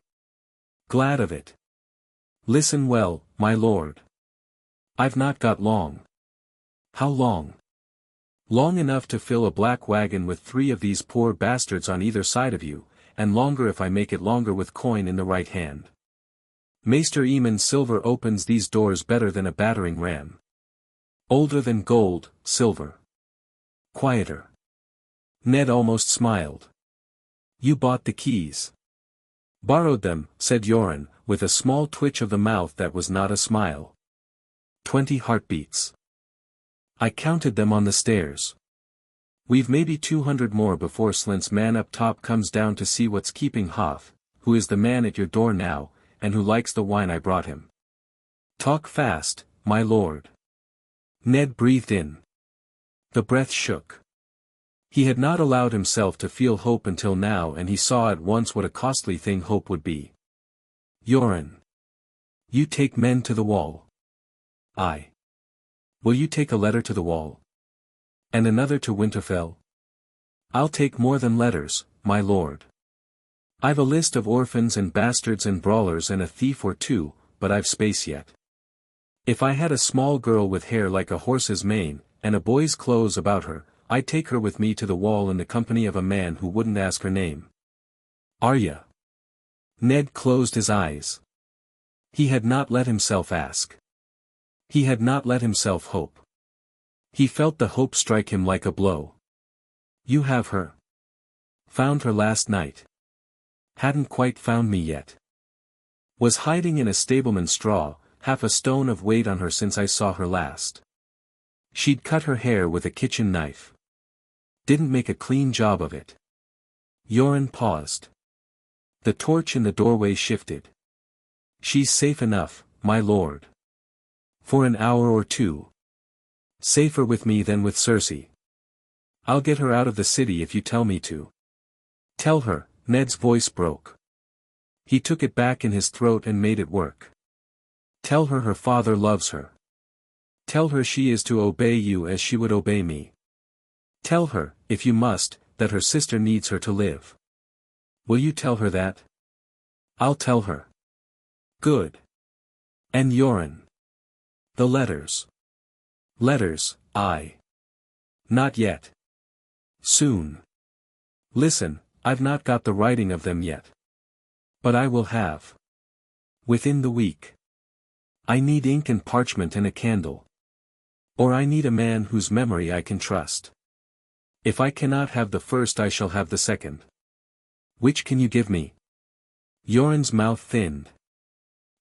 Glad of it. Listen well, my lord. I've not got long." "How long?" "Long enough to fill a black wagon with 3 of these poor bastards on either side of you, and longer if I make it longer with coin in the right hand. Maester Eamon's silver opens these doors better than a battering ram. Older than gold, silver. Quieter." Ned almost smiled. "You bought the keys." "Borrowed them," said Yoren, with a small twitch of the mouth that was not a smile. 20 heartbeats. "I counted them on the stairs. We've maybe 200 more before Slint's man up top comes down to see what's keeping Hoth, who is the man at your door now, and who likes the wine I brought him. Talk fast, my lord." Ned breathed in. The breath shook. He had not allowed himself to feel hope until now and he saw at once what a costly thing hope would be. "Yoren. You take men to the wall." "Aye. Will you take a letter to the wall? And another to Winterfell?" "I'll take more than letters, my lord. I've a list of orphans and bastards and brawlers and a thief or 2, but I've space yet. If I had a small girl with hair like a horse's mane, and a boy's clothes about her, I'd take her with me to the wall in the company of a man who wouldn't ask her name." "Arya?" Ned closed his eyes. He had not let himself ask. He had not let himself hope. He felt the hope strike him like a blow. "You have her?" "Found her last night. Hadn't quite found me yet. Was hiding in a stableman's straw, half a stone of weight on her since I saw her last. She'd cut her hair with a kitchen knife. Didn't make a clean job of it." Yoren paused. The torch in the doorway shifted. She's safe enough, my lord. For an hour or two. Safer with me than with Cersei. I'll get her out of the city if you tell me to. Tell her, Ned's voice broke. He took it back in his throat and made it work. Tell her her father loves her. Tell her she is to obey you as she would obey me. Tell her, if you must, that her sister needs her to live. Will you tell her that? I'll tell her. Good. And Yoren. The letters. Letters, aye. Not yet. Soon. Listen, I've not got the writing of them yet. But I will have. Within the week. I need ink and parchment and a candle. Or I need a man whose memory I can trust. If I cannot have the first I shall have the second. Which can you give me? Yoren's mouth thinned.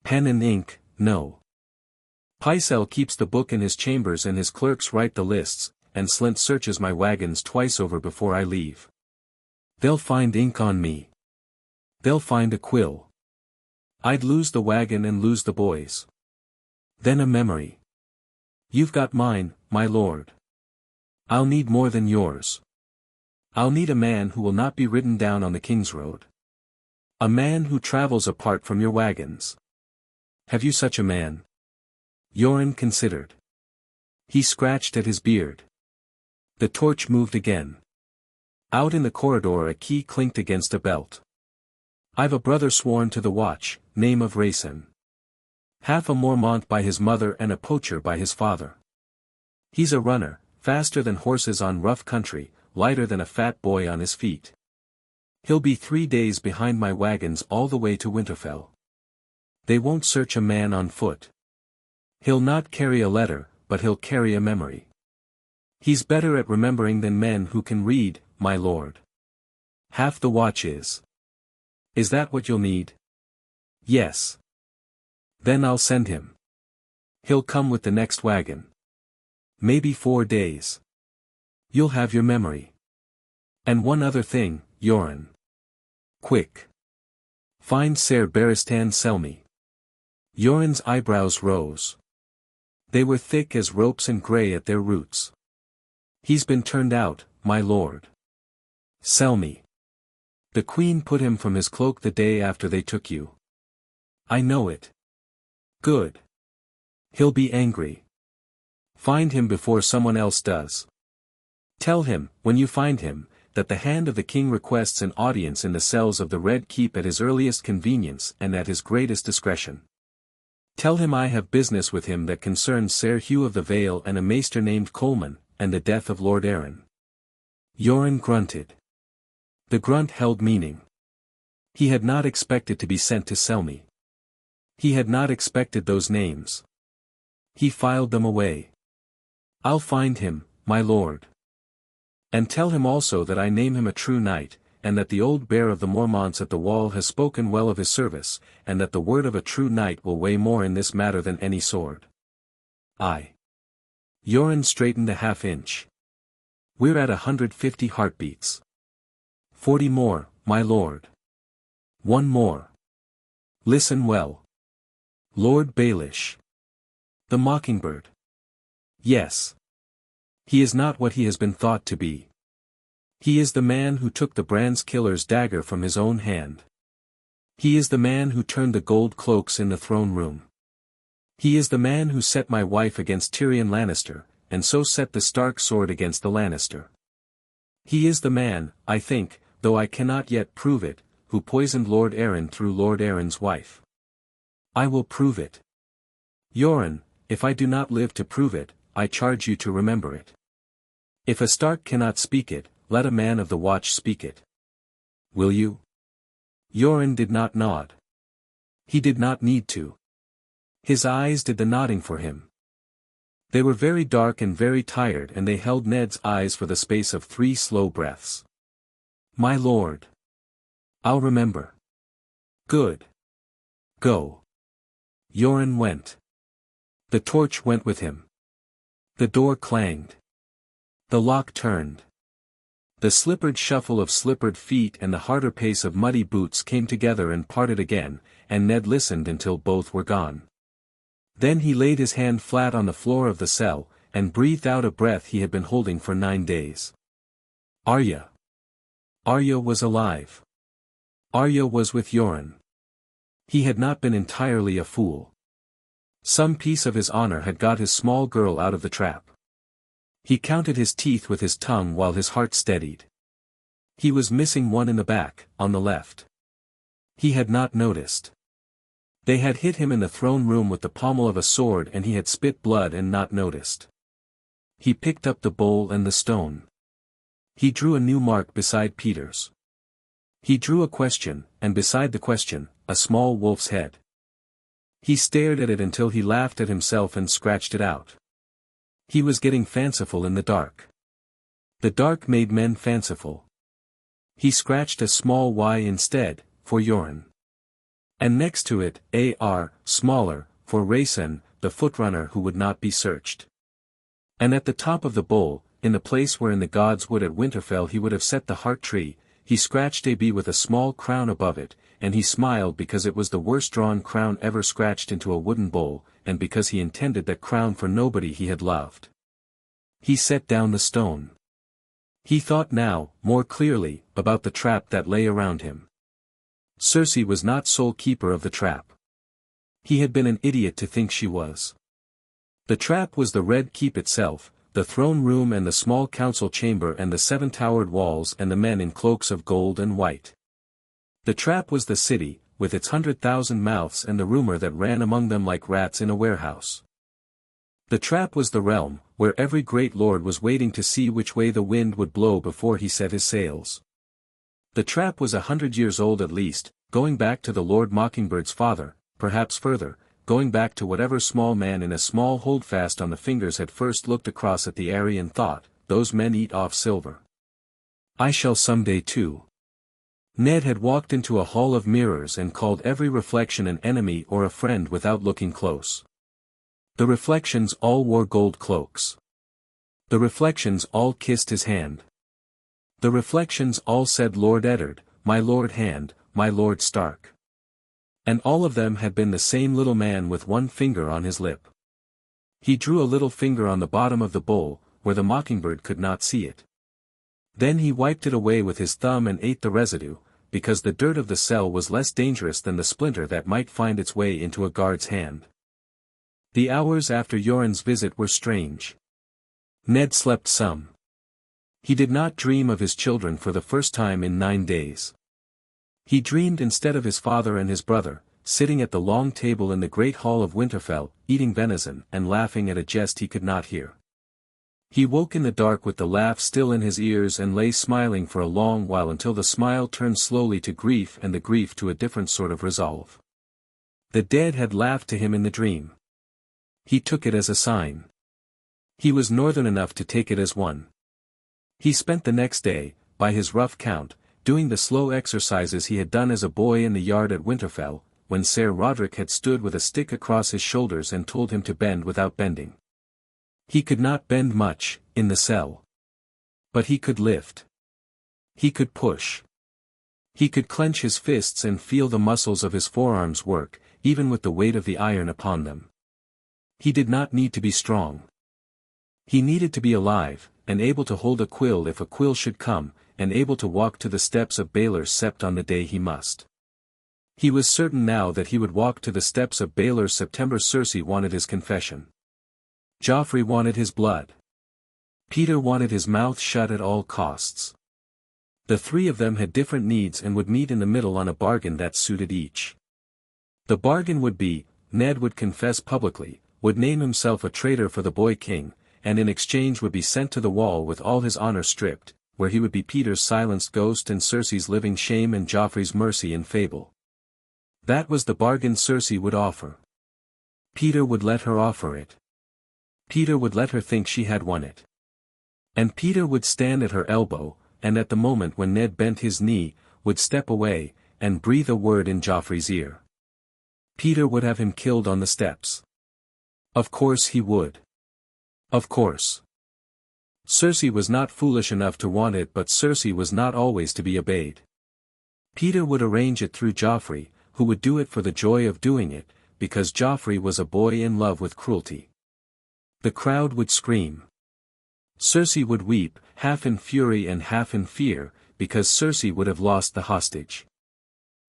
Pen and ink, no. Pycelle keeps the book in his chambers and his clerks write the lists, and Slint searches my wagons twice over before I leave. They'll find ink on me. They'll find a quill. I'd lose the wagon and lose the boys. Then a memory. You've got mine, my lord. I'll need more than yours. I'll need a man who will not be ridden down on the King's Road. A man who travels apart from your wagons. Have you such a man? Yoren considered. He scratched at his beard. The torch moved again. Out in the corridor a key clinked against a belt. I've a brother sworn to the watch, name of Rayson. Half a Mormont by his mother and a poacher by his father. He's a runner, faster than horses on rough country, lighter than a fat boy on his feet. He'll be 3 days behind my wagons all the way to Winterfell. They won't search a man on foot. He'll not carry a letter, but he'll carry a memory. He's better at remembering than men who can read, my lord. Half the watch is. Is that what you'll need? Yes. Then I'll send him. He'll come with the next wagon. Maybe 4 days. You'll have your memory. And one other thing, Yoren. Quick. Find Ser Barristan Selmy. Yoren's eyebrows rose. They were thick as ropes and grey at their roots. He's been turned out, my lord. Selmy. The Queen put him from his cloak the day after they took you. I know it. Good. He'll be angry. Find him before someone else does. Tell him, when you find him, that the hand of the king requests an audience in the cells of the Red Keep at his earliest convenience and at his greatest discretion. Tell him I have business with him that concerns Ser Hugh of the Vale and a maester named Coleman, and the death of Lord Arryn. Yoren grunted. The grunt held meaning. He had not expected to be sent to Selmy. He had not expected those names. He filed them away. I'll find him, my lord. And tell him also that I name him a true knight, and that the old bear of the Mormonts at the wall has spoken well of his service, and that the word of a true knight will weigh more in this matter than any sword. Aye. Yoren straightened a half-inch. We're at 150 heartbeats. 40 more, my lord. 1 more. Listen well. Lord Baelish. The Mockingbird. Yes. He is not what he has been thought to be. He is the man who took the Brand's killer's dagger from his own hand. He is the man who turned the gold cloaks in the throne room. He is the man who set my wife against Tyrion Lannister, and so set the Stark sword against the Lannister. He is the man, I think, though I cannot yet prove it, who poisoned Lord Arryn through Lord Arryn's wife. I will prove it. Yoren, if I do not live to prove it, I charge you to remember it. If a Stark cannot speak it, let a man of the watch speak it. Will you? Yoren did not nod. He did not need to. His eyes did the nodding for him. They were very dark and very tired, and they held Ned's eyes for the space of 3 slow breaths. My lord. I'll remember. Good. Go. Yoren went. The torch went with him. The door clanged. The lock turned. The slippered shuffle of slippered feet and the harder pace of muddy boots came together and parted again, and Ned listened until both were gone. Then he laid his hand flat on the floor of the cell, and breathed out a breath he had been holding for 9 days. Arya. Arya was alive. Arya was with Yoren. He had not been entirely a fool. Some piece of his honor had got his small girl out of the trap. He counted his teeth with his tongue while his heart steadied. He was missing one in the back, on the left. He had not noticed. They had hit him in the throne room with the pommel of a sword and he had spit blood and not noticed. He picked up the bowl and the stone. He drew a new mark beside Peter's. He drew a question, and beside the question, a small wolf's head. He stared at it until he laughed at himself and scratched it out. He was getting fanciful in the dark. The dark made men fanciful. He scratched a small Y instead, for Yoren. And next to it, AR, smaller, for Rayson, the footrunner who would not be searched. And at the top of the bowl, in the place where in the gods would at Winterfell he would have set the heart tree, he scratched AB with a small crown above it, and he smiled because it was the worst drawn crown ever scratched into a wooden bowl, and because he intended that crown for nobody he had loved. He set down the stone. He thought now, more clearly, about the trap that lay around him. Cersei was not sole keeper of the trap. He had been an idiot to think she was. The trap was the Red Keep itself, the throne room and the small council chamber and the 7-towered walls and the men in cloaks of gold and white. The trap was the city, with its 100,000 mouths and the rumor that ran among them like rats in a warehouse. The trap was the realm, where every great lord was waiting to see which way the wind would blow before he set his sails. The trap was 100 years old at least, going back to the Lord Mockingbird's father, perhaps further, going back to whatever small man in a small holdfast on the fingers had first looked across at the area and thought, those men eat off silver. I shall someday too. Ned had walked into a hall of mirrors and called every reflection an enemy or a friend without looking close. The reflections all wore gold cloaks. The reflections all kissed his hand. The reflections all said Lord Eddard, my Lord Hand, my Lord Stark. And all of them had been the same little man with one finger on his lip. He drew a little finger on the bottom of the bowl, where the mockingbird could not see it. Then he wiped it away with his thumb and ate the residue, because the dirt of the cell was less dangerous than the splinter that might find its way into a guard's hand. The hours after Yoren's visit were strange. Ned slept some. He did not dream of his children for the first time in 9 days. He dreamed instead of his father and his brother, sitting at the long table in the great hall of Winterfell, eating venison and laughing at a jest he could not hear. He woke in the dark with the laugh still in his ears and lay smiling for a long while until the smile turned slowly to grief and the grief to a different sort of resolve. The dead had laughed to him in the dream. He took it as a sign. He was northern enough to take it as one. He spent the next day, by his rough count, doing the slow exercises he had done as a boy in the yard at Winterfell, when Ser Roderick had stood with a stick across his shoulders and told him to bend without bending. He could not bend much, in the cell. But he could lift. He could push. He could clench his fists and feel the muscles of his forearms work, even with the weight of the iron upon them. He did not need to be strong. He needed to be alive, and able to hold a quill if a quill should come, and able to walk to the steps of Baelor Sept on the day he must. He was certain now that he would walk to the steps of Baelor September. Cersei wanted his confession. Joffrey wanted his blood. Peter wanted his mouth shut at all costs. The three of them had different needs and would meet in the middle on a bargain that suited each. The bargain would be, Ned would confess publicly, would name himself a traitor for the boy king, and in exchange would be sent to the wall with all his honor stripped, where he would be Peter's silenced ghost and Cersei's living shame and Joffrey's mercy and fable. That was the bargain Cersei would offer. Peter would let her offer it. Peter would let her think she had won it. And Peter would stand at her elbow, and at the moment when Ned bent his knee, would step away, and breathe a word in Joffrey's ear. Peter would have him killed on the steps. Of course he would. Of course. Cersei was not foolish enough to want it, but Cersei was not always to be obeyed. Peter would arrange it through Joffrey, who would do it for the joy of doing it, because Joffrey was a boy in love with cruelty. The crowd would scream. Cersei would weep, half in fury and half in fear, because Cersei would have lost the hostage.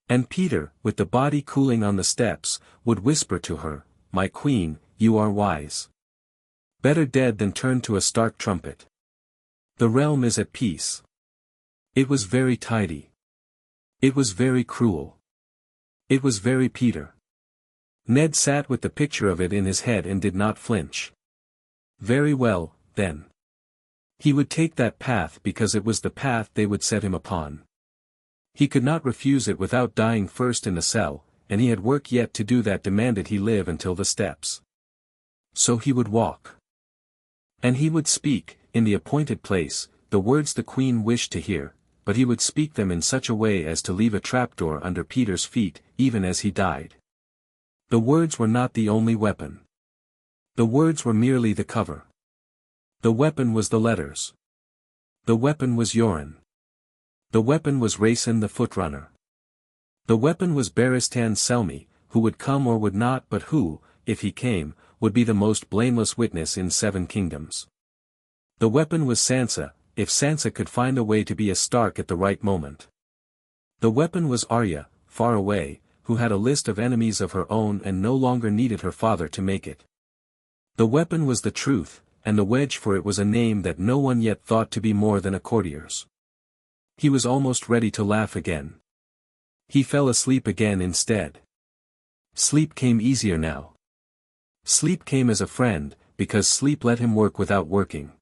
And Peter, with the body cooling on the steps, would whisper to her, "My queen, you are wise. Better dead than turned to a Stark trumpet. The realm is at peace." It was very tidy. It was very cruel. It was very Peter. Ned sat with the picture of it in his head and did not flinch. Very well, then. He would take that path because it was the path they would set him upon. He could not refuse it without dying first in the cell, and he had work yet to do that demanded he live until the steps. So he would walk. And he would speak, in the appointed place, the words the queen wished to hear, but he would speak them in such a way as to leave a trapdoor under Peter's feet, even as he died. The words were not the only weapon. The words were merely the cover. The weapon was the letters. The weapon was Yoren. The weapon was Rayson the Footrunner. The weapon was Barristan Selmy, who would come or would not, but who, if he came, would be the most blameless witness in 7 kingdoms. The weapon was Sansa, if Sansa could find a way to be a Stark at the right moment. The weapon was Arya, far away, who had a list of enemies of her own and no longer needed her father to make it. The weapon was the truth, and the wedge for it was a name that no one yet thought to be more than a courtier's. He was almost ready to laugh again. He fell asleep again instead. Sleep came easier now. Sleep came as a friend, because sleep let him work without working.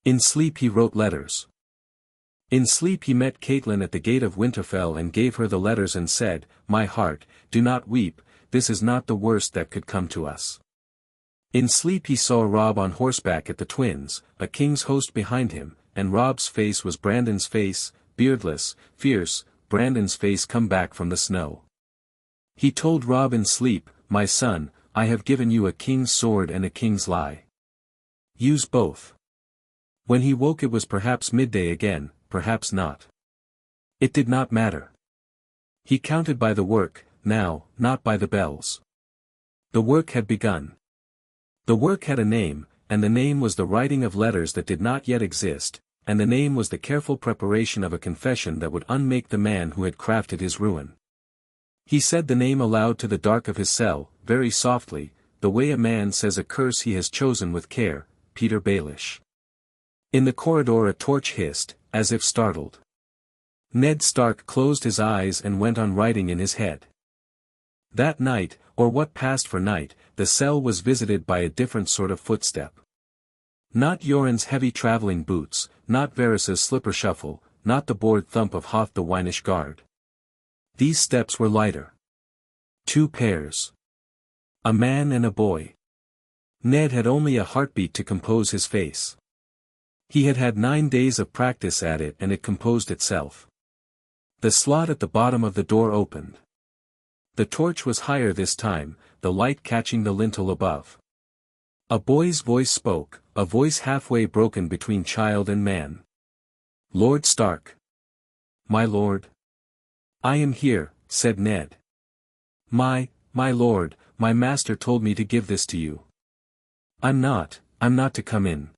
In sleep he wrote letters. In sleep he met Catelyn at the gate of Winterfell and gave her the letters and said, "My heart, do not weep, this is not the worst that could come to us." In sleep he saw Robb on horseback at the Twins, a king's host behind him, and Robb's face was Brandon's face, beardless, fierce, Brandon's face come back from the snow. He told Robb in sleep, "My son, I have given you a king's sword and a king's lie. Use both." When he woke it was perhaps midday again, perhaps not. It did not matter. He counted by the work, now, not by the bells. The work had begun. The work had a name, and the name was the writing of letters that did not yet exist, and the name was the careful preparation of a confession that would unmake the man who had crafted his ruin. He said the name aloud to the dark of his cell, very softly, the way a man says a curse he has chosen with care, Peter Baelish. In the corridor a torch hissed, as if startled. Ned Stark closed his eyes and went on writing in his head. That night, or what passed for night, the cell was visited by a different sort of footstep. Not Yoren's heavy traveling boots, not Varys's slipper shuffle, not the bored thump of Hoth the Wynish guard. These steps were lighter. 2 pairs. A man and a boy. Ned had only a heartbeat to compose his face. He had had 9 days of practice at it and it composed itself. The slot at the bottom of the door opened. The torch was higher this time, the light catching the lintel above. A boy's voice spoke, a voice halfway broken between child and man. "Lord Stark." "My lord." "I am here," said Ned. My lord, my master told me to give this to you." I'm not to come in."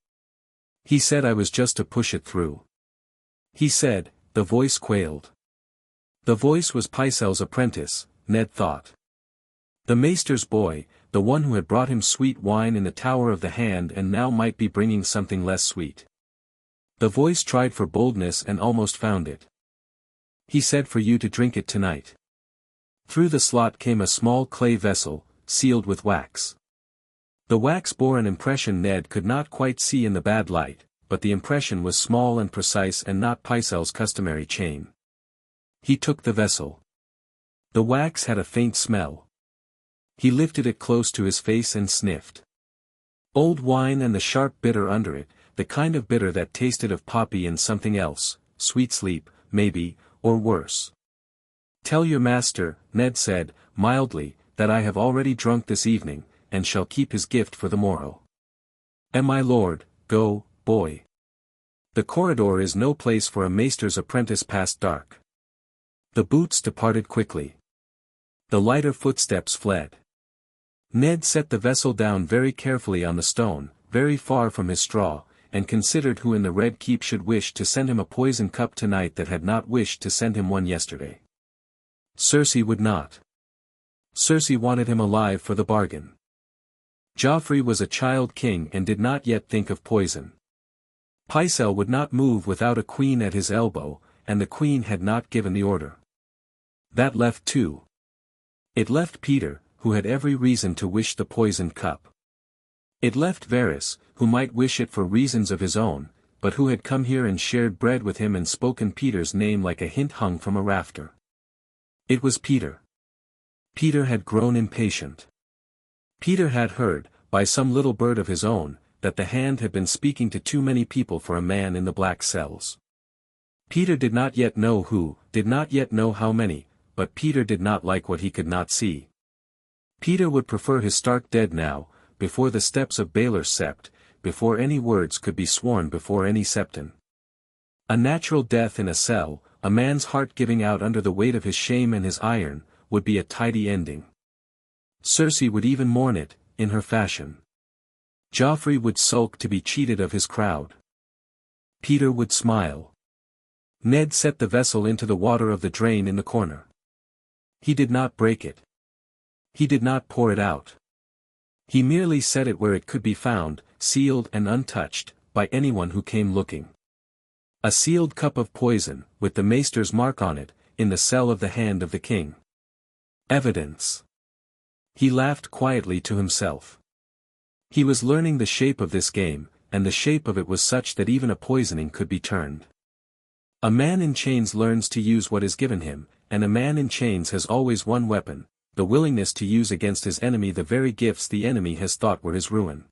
"He said I was just to push it through." "He said," the voice quailed. The voice was Pycelle's apprentice, Ned thought. The maester's boy, the one who had brought him sweet wine in the Tower of the Hand and now might be bringing something less sweet. The voice tried for boldness and almost found it. "He said for you to drink it tonight." Through the slot came a small clay vessel, sealed with wax. The wax bore an impression Ned could not quite see in the bad light, but the impression was small and precise and not Pycelle's customary chain. He took the vessel. The wax had a faint smell. He lifted it close to his face and sniffed. Old wine and the sharp bitter under it, the kind of bitter that tasted of poppy and something else, sweet sleep, maybe, or worse. "Tell your master," Ned said, mildly, "that I have already drunk this evening, and shall keep his gift for the morrow." "And my lord, go, boy." The corridor is no place for a maester's apprentice past dark. The boots departed quickly. The lighter footsteps fled. Ned set the vessel down very carefully on the stone, very far from his straw, and considered who in the Red Keep should wish to send him a poison cup tonight that had not wished to send him one yesterday. Cersei would not. Cersei wanted him alive for the bargain. Joffrey was a child king and did not yet think of poison. Pycelle would not move without a queen at his elbow, and the queen had not given the order. That left two. It left Peter, who had every reason to wish the poisoned cup. It left Varys, who might wish it for reasons of his own, but who had come here and shared bread with him and spoken Peter's name like a hint hung from a rafter. It was Peter. Peter had grown impatient. Peter had heard, by some little bird of his own, that the Hand had been speaking to too many people for a man in the black cells. Peter did not yet know who, did not yet know how many, but Peter did not like what he could not see. Peter would prefer his Stark dead now, before the steps of Baelor's sept, before any words could be sworn before any septon. A natural death in a cell, a man's heart giving out under the weight of his shame and his iron, would be a tidy ending. Cersei would even mourn it, in her fashion. Joffrey would sulk to be cheated of his crowd. Peter would smile. Ned set the vessel into the water of the drain in the corner. He did not break it. He did not pour it out. He merely set it where it could be found, sealed and untouched, by anyone who came looking. A sealed cup of poison, with the maester's mark on it, in the cell of the Hand of the king. Evidence. He laughed quietly to himself. He was learning the shape of this game, and the shape of it was such that even a poisoning could be turned. A man in chains learns to use what is given him, and a man in chains has always one weapon, the willingness to use against his enemy the very gifts the enemy has thought were his ruin.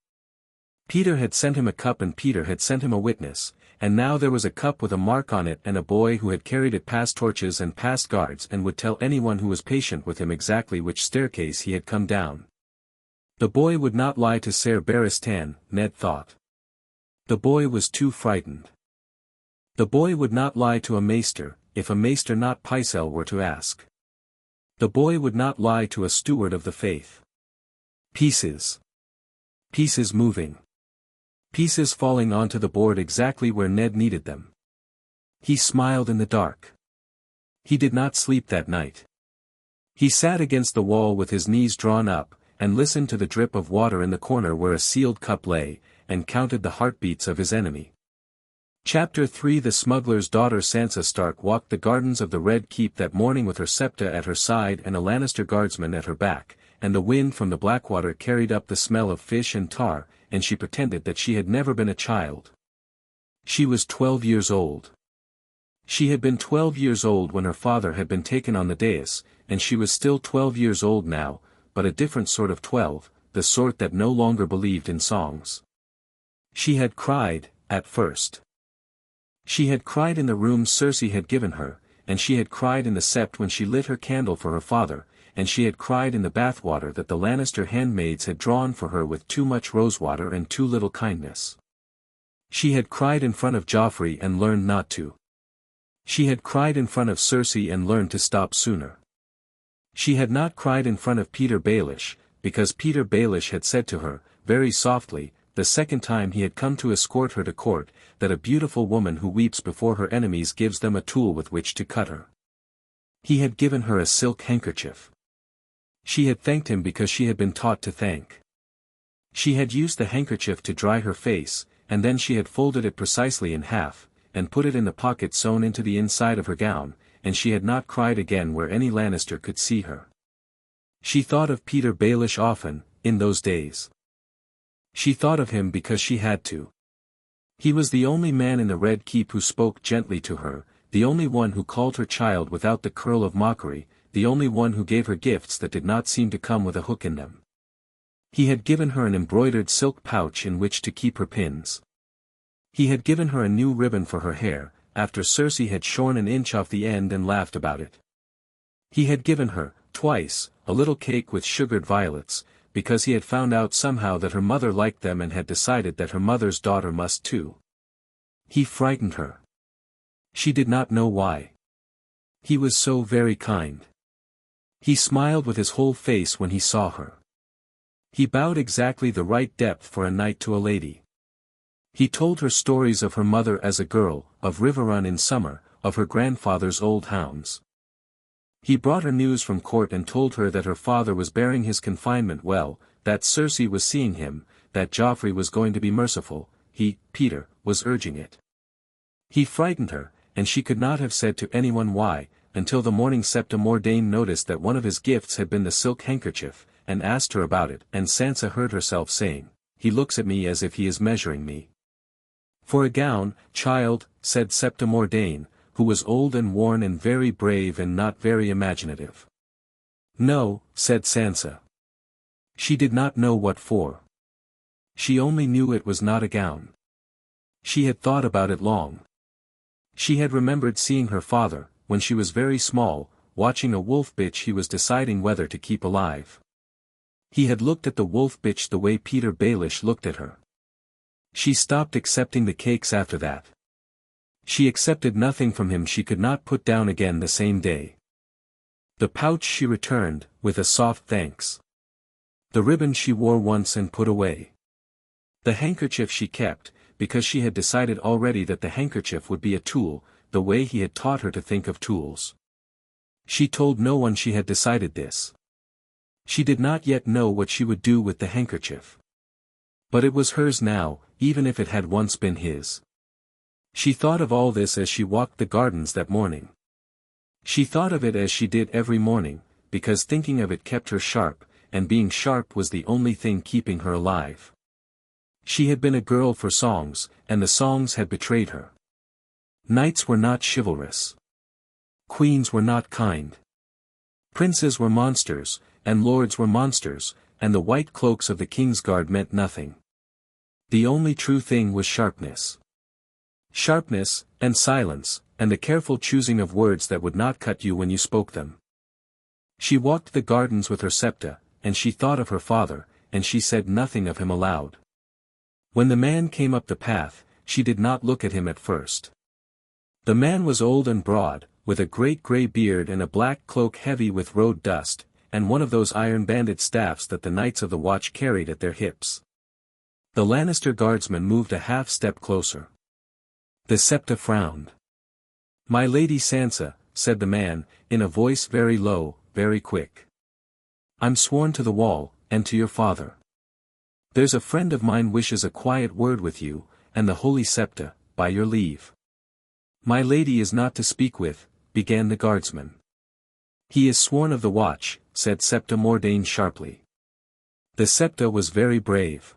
Peter had sent him a cup and Peter had sent him a witness, and now there was a cup with a mark on it and a boy who had carried it past torches and past guards and would tell anyone who was patient with him exactly which staircase he had come down. The boy would not lie to Ser Barristan, Ned thought. The boy was too frightened. The boy would not lie to a maester, if a maester not Pycelle were to ask. The boy would not lie to a steward of the faith. Pieces. Pieces moving. Pieces falling onto the board exactly where Ned needed them. He smiled in the dark. He did not sleep that night. He sat against the wall with his knees drawn up, and listened to the drip of water in the corner where a sealed cup lay, and counted the heartbeats of his enemy. Chapter 3 The smuggler's daughter Sansa Stark walked the gardens of the Red Keep that morning with her septa at her side and a Lannister guardsman at her back, and the wind from the Blackwater carried up the smell of fish and tar, and she pretended that she had never been a child. She was 12 years old. She had been 12 years old when her father had been taken on the dais, and she was still 12 years old now, but a different sort of 12, the sort that no longer believed in songs. She had cried, at first. She had cried in the room Cersei had given her, and she had cried in the sept when she lit her candle for her father, and she had cried in the bathwater that the Lannister handmaids had drawn for her with too much rosewater and too little kindness. She had cried in front of Joffrey and learned not to. She had cried in front of Cersei and learned to stop sooner. She had not cried in front of Peter Baelish, because Peter Baelish had said to her, very softly, the second time he had come to escort her to court, that a beautiful woman who weeps before her enemies gives them a tool with which to cut her. He had given her a silk handkerchief. She had thanked him because she had been taught to thank. She had used the handkerchief to dry her face, and then she had folded it precisely in half, and put it in the pocket sewn into the inside of her gown, and she had not cried again where any Lannister could see her. She thought of Peter Baelish often, in those days. She thought of him because she had to. He was the only man in the Red Keep who spoke gently to her, the only one who called her child without the curl of mockery, the only one who gave her gifts that did not seem to come with a hook in them. He had given her an embroidered silk pouch in which to keep her pins. He had given her a new ribbon for her hair, after Cersei had shorn an inch off the end and laughed about it. He had given her, twice, a little cake with sugared violets, because he had found out somehow that her mother liked them and had decided that her mother's daughter must too. He frightened her. She did not know why. He was so very kind. He smiled with his whole face when he saw her. He bowed exactly the right depth for a knight to a lady. He told her stories of her mother as a girl, of Riverrun in summer, of her grandfather's old hounds. He brought her news from court and told her that her father was bearing his confinement well, that Cersei was seeing him, that Joffrey was going to be merciful, he, Peter, was urging it. He frightened her, and she could not have said to anyone why, until the morning Septa Mordane noticed that one of his gifts had been the silk handkerchief, and asked her about it, and Sansa heard herself saying, "He looks at me as if he is measuring me." "For a gown, child," said Septa Mordane, who was old and worn and very brave and not very imaginative. "No," said Sansa. She did not know what for. She only knew it was not a gown. She had thought about it long. She had remembered seeing her father, when she was very small, watching a wolf bitch he was deciding whether to keep alive. He had looked at the wolf bitch the way Peter Baelish looked at her. She stopped accepting the cakes after that. She accepted nothing from him she could not put down again the same day. The pouch she returned, with a soft thanks. The ribbon she wore once and put away. The handkerchief she kept, because she had decided already that the handkerchief would be a tool, the way he had taught her to think of tools. She told no one she had decided this. She did not yet know what she would do with the handkerchief. But it was hers now, even if it had once been his. She thought of all this as she walked the gardens that morning. She thought of it as she did every morning, because thinking of it kept her sharp, and being sharp was the only thing keeping her alive. She had been a girl for songs, and the songs had betrayed her. Knights were not chivalrous. Queens were not kind. Princes were monsters, and lords were monsters, and the white cloaks of the King's Guard meant nothing. The only true thing was sharpness. Sharpness, and silence, and the careful choosing of words that would not cut you when you spoke them. She walked the gardens with her Septa, and she thought of her father, and she said nothing of him aloud. When the man came up the path, she did not look at him at first. The man was old and broad, with a great grey beard and a black cloak heavy with road dust, and one of those iron-banded staffs that the Knights of the Watch carried at their hips. The Lannister guardsman moved a half-step closer. The Septa frowned. "My Lady Sansa," said the man, in a voice very low, very quick. "I'm sworn to the wall, and to your father. There's a friend of mine wishes a quiet word with you, and the Holy Septa, by your leave." "My lady is not to speak with," began the guardsman. "He is sworn of the Watch," said Septa Mordane sharply. The Septa was very brave.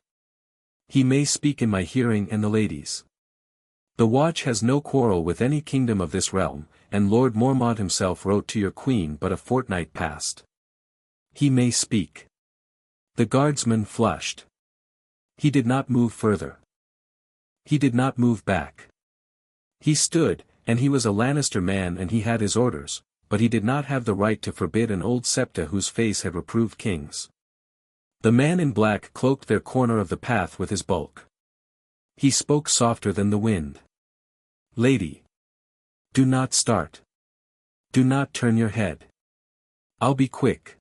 "He may speak in my hearing and the lady's. The Watch has no quarrel with any kingdom of this realm, and Lord Mormont himself wrote to your queen but a fortnight past. He may speak." The guardsman flushed. He did not move further. He did not move back. He stood, and he was a Lannister man and he had his orders, but he did not have the right to forbid an old Septa whose face had reproved kings. The man in black cloaked their corner of the path with his bulk. He spoke softer than the wind. "Lady. Do not start. Do not turn your head. I'll be quick.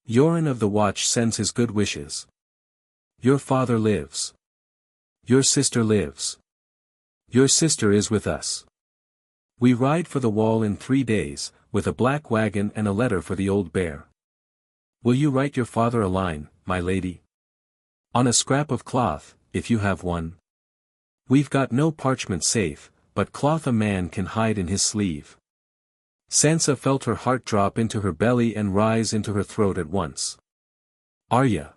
Yoren of the Watch sends his good wishes. Your father lives. Your sister lives. Your sister is with us. We ride for the wall in 3 days, with a black wagon and a letter for the old bear. Will you write your father a line, my lady? On a scrap of cloth, if you have one. We've got no parchment safe, but cloth a man can hide in his sleeve." Sansa felt her heart drop into her belly and rise into her throat at once. Arya.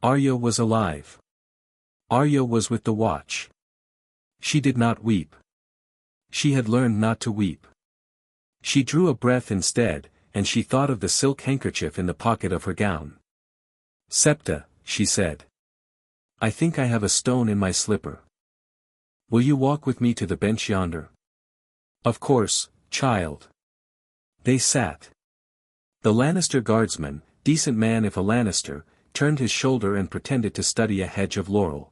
Arya was alive. Arya was with the Watch. She did not weep. She had learned not to weep. She drew a breath instead, and she thought of the silk handkerchief in the pocket of her gown. "Septa," she said. "I think I have a stone in my slipper. Will you walk with me to the bench yonder?" "Of course, child." They sat. The Lannister guardsman, decent man if a Lannister, turned his shoulder and pretended to study a hedge of laurel.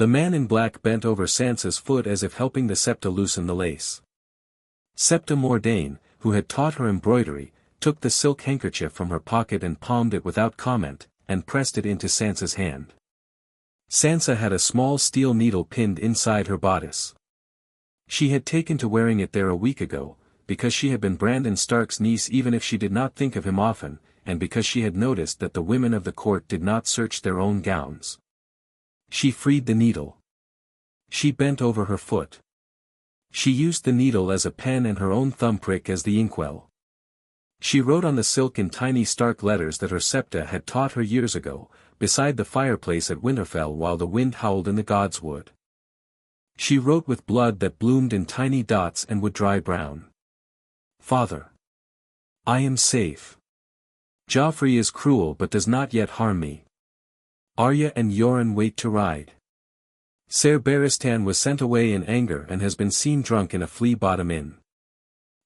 The man in black bent over Sansa's foot as if helping the Septa loosen the lace. Septa Mordain, who had taught her embroidery, took the silk handkerchief from her pocket and palmed it without comment, and pressed it into Sansa's hand. Sansa had a small steel needle pinned inside her bodice. She had taken to wearing it there a week ago, because she had been Brandon Stark's niece even if she did not think of him often, and because she had noticed that the women of the court did not search their own gowns. She freed the needle. She bent over her foot. She used the needle as a pen and her own thumbprick as the inkwell. She wrote on the silk in tiny Stark letters that her Septa had taught her years ago, beside the fireplace at Winterfell while the wind howled in the Godswood. She wrote with blood that bloomed in tiny dots and would dry brown. Father. I am safe. Joffrey is cruel but does not yet harm me. Arya and Yoren wait to ride. Ser Barristan was sent away in anger and has been seen drunk in a flea-bottom inn.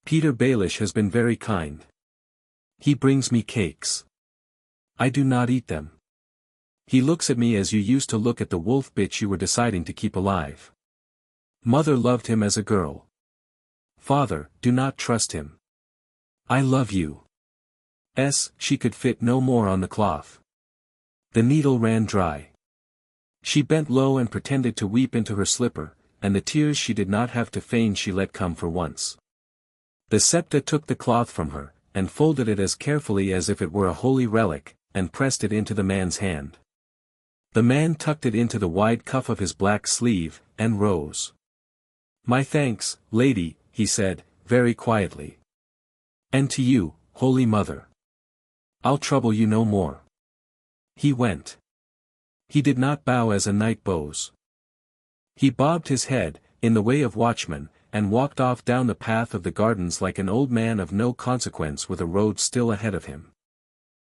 Peter Baelish has been very kind. He brings me cakes. I do not eat them. He looks at me as you used to look at the wolf bitch you were deciding to keep alive. Mother loved him as a girl. Father, do not trust him. I love you. She could fit no more on the cloth. The needle ran dry. She bent low and pretended to weep into her slipper, and the tears she did not have to feign she let come for once. The Septa took the cloth from her, and folded it as carefully as if it were a holy relic, and pressed it into the man's hand. The man tucked it into the wide cuff of his black sleeve, and rose. My thanks, lady, he said, very quietly. And to you, Holy Mother. I'll trouble you no more. He went. He did not bow as a knight bows. He bobbed his head, in the way of watchmen, and walked off down the path of the gardens like an old man of no consequence with a road still ahead of him.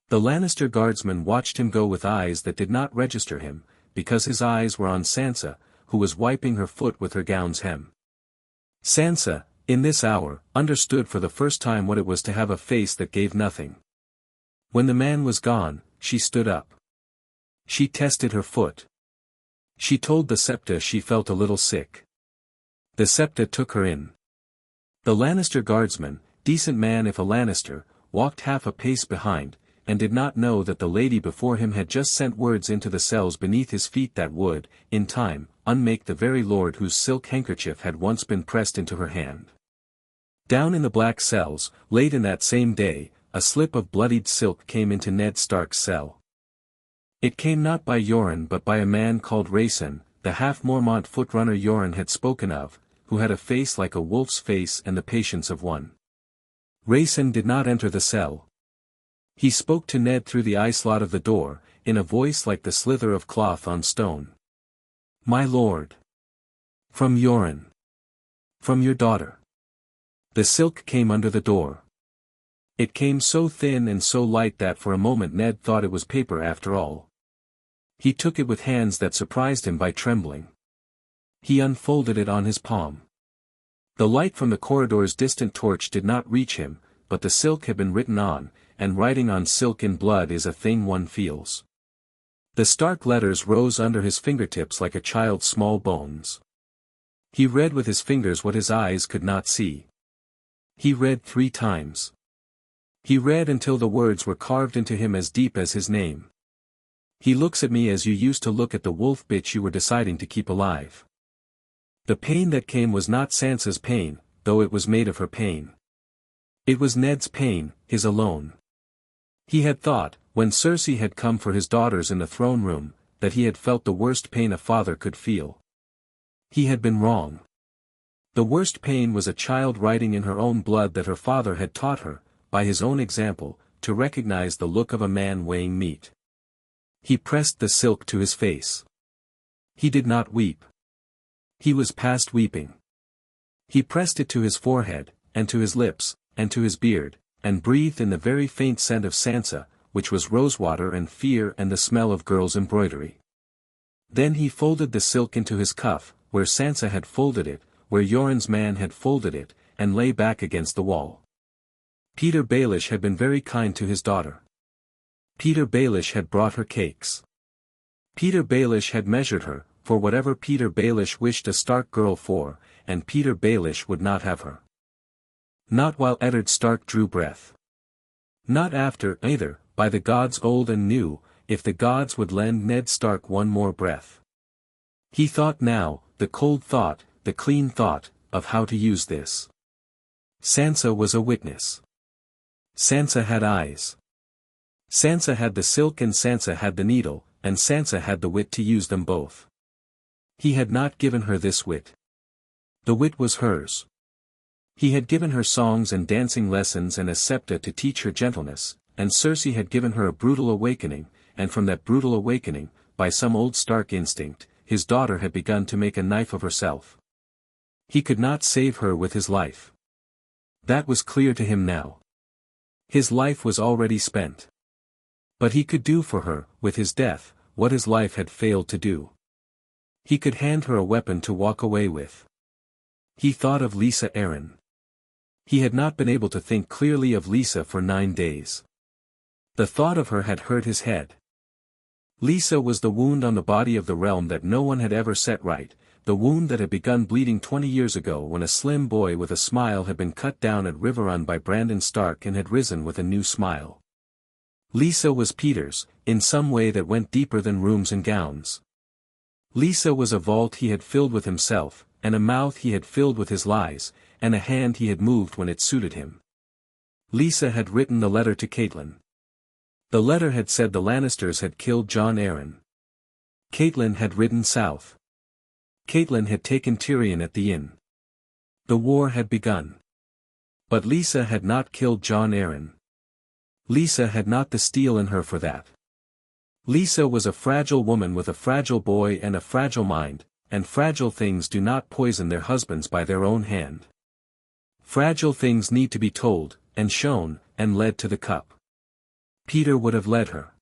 The Lannister guardsmen watched him go with eyes that did not register him, because his eyes were on Sansa, who was wiping her foot with her gown's hem. Sansa, in this hour, understood for the first time what it was to have a face that gave nothing. When the man was gone, she stood up. She tested her foot. She told the Septa she felt a little sick. The Septa took her in. The Lannister guardsman, decent man if a Lannister, walked half a pace behind, and did not know that the lady before him had just sent words into the cells beneath his feet that would, in time, unmake the very lord whose silk handkerchief had once been pressed into her hand. Down in the black cells, late in that same day, a slip of bloodied silk came into Ned Stark's cell. It came not by Yoren but by a man called Rayson, the half-Mormont footrunner Yoren had spoken of, who had a face like a wolf's face and the patience of one. Rayson did not enter the cell. He spoke to Ned through the eye-slot of the door, in a voice like the slither of cloth on stone. My lord. From Yoren. From your daughter. The silk came under the door. It came so thin and so light that for a moment Ned thought it was paper after all. He took it with hands that surprised him by trembling. He unfolded it on his palm. The light from the corridor's distant torch did not reach him, but the silk had been written on, and writing on silk in blood is a thing one feels. The Stark letters rose under his fingertips like a child's small bones. He read with his fingers what his eyes could not see. He read 3 times. He read until the words were carved into him as deep as his name. He looks at me as you used to look at the wolf bitch you were deciding to keep alive. The pain that came was not Sansa's pain, though it was made of her pain. It was Ned's pain, his alone. He had thought, when Cersei had come for his daughters in the throne room, that he had felt the worst pain a father could feel. He had been wrong. The worst pain was a child writing in her own blood that her father had taught her, by his own example, to recognize the look of a man weighing meat. He pressed the silk to his face. He did not weep. He was past weeping. He pressed it to his forehead, and to his lips, and to his beard, and breathed in the very faint scent of Sansa, which was rosewater and fear and the smell of girls' embroidery. Then he folded the silk into his cuff, where Sansa had folded it, where Yoren's man had folded it, and lay back against the wall. Peter Baelish had been very kind to his daughter. Peter Baelish had brought her cakes. Peter Baelish had measured her, for whatever Peter Baelish wished a Stark girl for, and Peter Baelish would not have her. Not while Eddard Stark drew breath. Not after, either, by the gods old and new, if the gods would lend Ned Stark one more breath. He thought now, the cold thought, the clean thought, of how to use this. Sansa was a witness. Sansa had eyes. Sansa had the silk and Sansa had the needle, and Sansa had the wit to use them both. He had not given her this wit. The wit was hers. He had given her songs and dancing lessons and a scepter to teach her gentleness, and Cersei had given her a brutal awakening, and from that brutal awakening, by some old Stark instinct, his daughter had begun to make a knife of herself. He could not save her with his life. That was clear to him now. His life was already spent. But he could do for her, with his death, what his life had failed to do. He could hand her a weapon to walk away with. He thought of Lysa Arryn. He had not been able to think clearly of Lysa for 9 days. The thought of her had hurt his head. Lysa was the wound on the body of the realm that no one had ever set right, the wound that had begun bleeding 20 years ago when a slim boy with a smile had been cut down at Riverrun by Brandon Stark and had risen with a new smile. Lysa was Peter's, in some way that went deeper than rooms and gowns. Lysa was a vault he had filled with himself, and a mouth he had filled with his lies, and a hand he had moved when it suited him. Lysa had written the letter to Catelyn. The letter had said the Lannisters had killed Jon Arryn. Catelyn had ridden south. Catelyn had taken Tyrion at the inn. The war had begun. But Lysa had not killed Jon Arryn. Lysa had not the steel in her for that. Lysa was a fragile woman with a fragile boy and a fragile mind, and fragile things do not poison their husbands by their own hand. Fragile things need to be told, and shown, and led to the cup. Peter would have led her.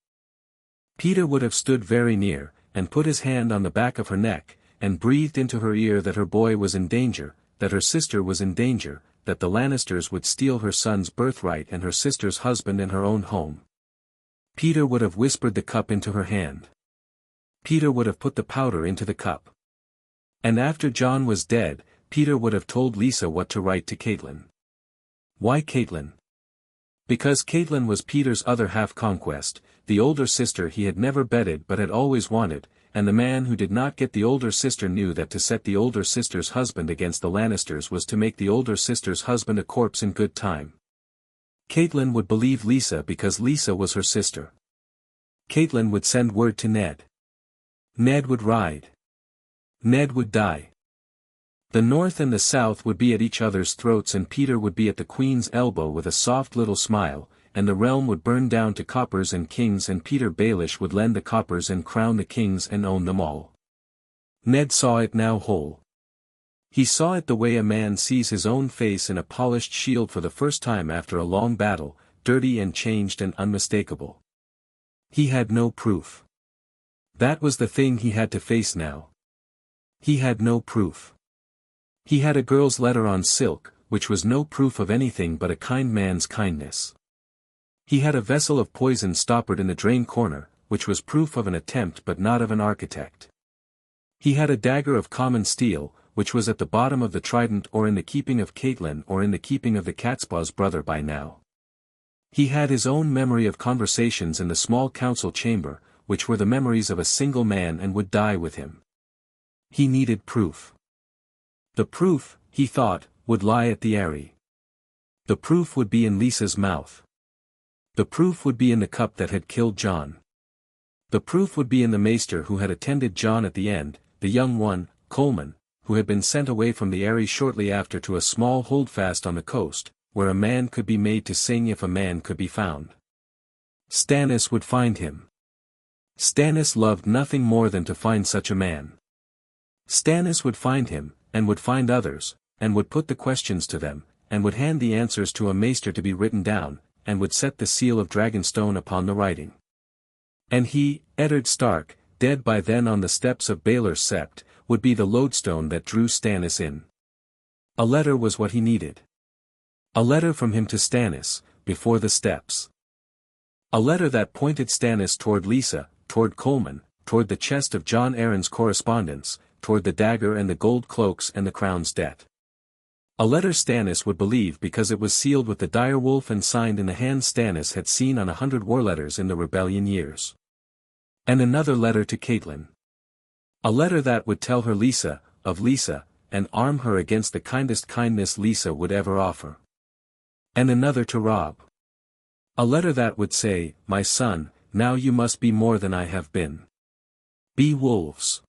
Peter would have stood very near, and put his hand on the back of her neck, and breathed into her ear that her boy was in danger, that her sister was in danger, that the Lannisters would steal her son's birthright and her sister's husband and her own home. Peter would have whispered the cup into her hand. Peter would have put the powder into the cup. And after Jon was dead, Peter would have told Lysa what to write to Catelyn. Why Catelyn? Because Catelyn was Peter's other half-conquest, the older sister he had never bedded but had always wanted, and the man who did not get the older sister knew that to set the older sister's husband against the Lannisters was to make the older sister's husband a corpse in good time. Catelyn would believe Lysa because Lysa was her sister. Catelyn would send word to Ned. Ned would ride. Ned would die. The North and the South would be at each other's throats and Peter would be at the Queen's elbow with a soft little smile, and the realm would burn down to coppers and kings and Peter Baelish would lend the coppers and crown the kings and own them all. Ned saw it now whole. He saw it the way a man sees his own face in a polished shield for the first time after a long battle, dirty and changed and unmistakable. He had no proof. That was the thing he had to face now. He had no proof. He had a girl's letter on silk, which was no proof of anything but a kind man's kindness. He had a vessel of poison stoppered in the drain corner, which was proof of an attempt but not of an architect. He had a dagger of common steel, which was at the bottom of the trident or in the keeping of Catelyn or in the keeping of the Catspaw's brother by now. He had his own memory of conversations in the small council chamber, which were the memories of a single man and would die with him. He needed proof. The proof, he thought, would lie at the Eyrie. The proof would be in Lysa's mouth. The proof would be in the cup that had killed Jon. The proof would be in the maester who had attended Jon at the end, the young one, Coleman, who had been sent away from the Eyrie shortly after to a small holdfast on the coast, where a man could be made to sing if a man could be found. Stannis would find him. Stannis loved nothing more than to find such a man. Stannis would find him, and would find others, and would put the questions to them, and would hand the answers to a maester to be written down, and would set the seal of Dragonstone upon the writing. And he, Eddard Stark, dead by then on the steps of Baelor's Sept, would be the lodestone that drew Stannis in. A letter was what he needed. A letter from him to Stannis, before the steps. A letter that pointed Stannis toward Lysa, toward Coleman, toward the chest of John Aaron's correspondence, toward the dagger and the gold cloaks and the crown's debt. A letter Stannis would believe because it was sealed with the dire wolf and signed in the hand Stannis had seen on 100 war letters in the rebellion years. And another letter to Catelyn. A letter that would tell her of Lisa, and arm her against the kindest kindness Lisa would ever offer. And another to Robb. A letter that would say, "My son, now you must be more than I have been. Be wolves.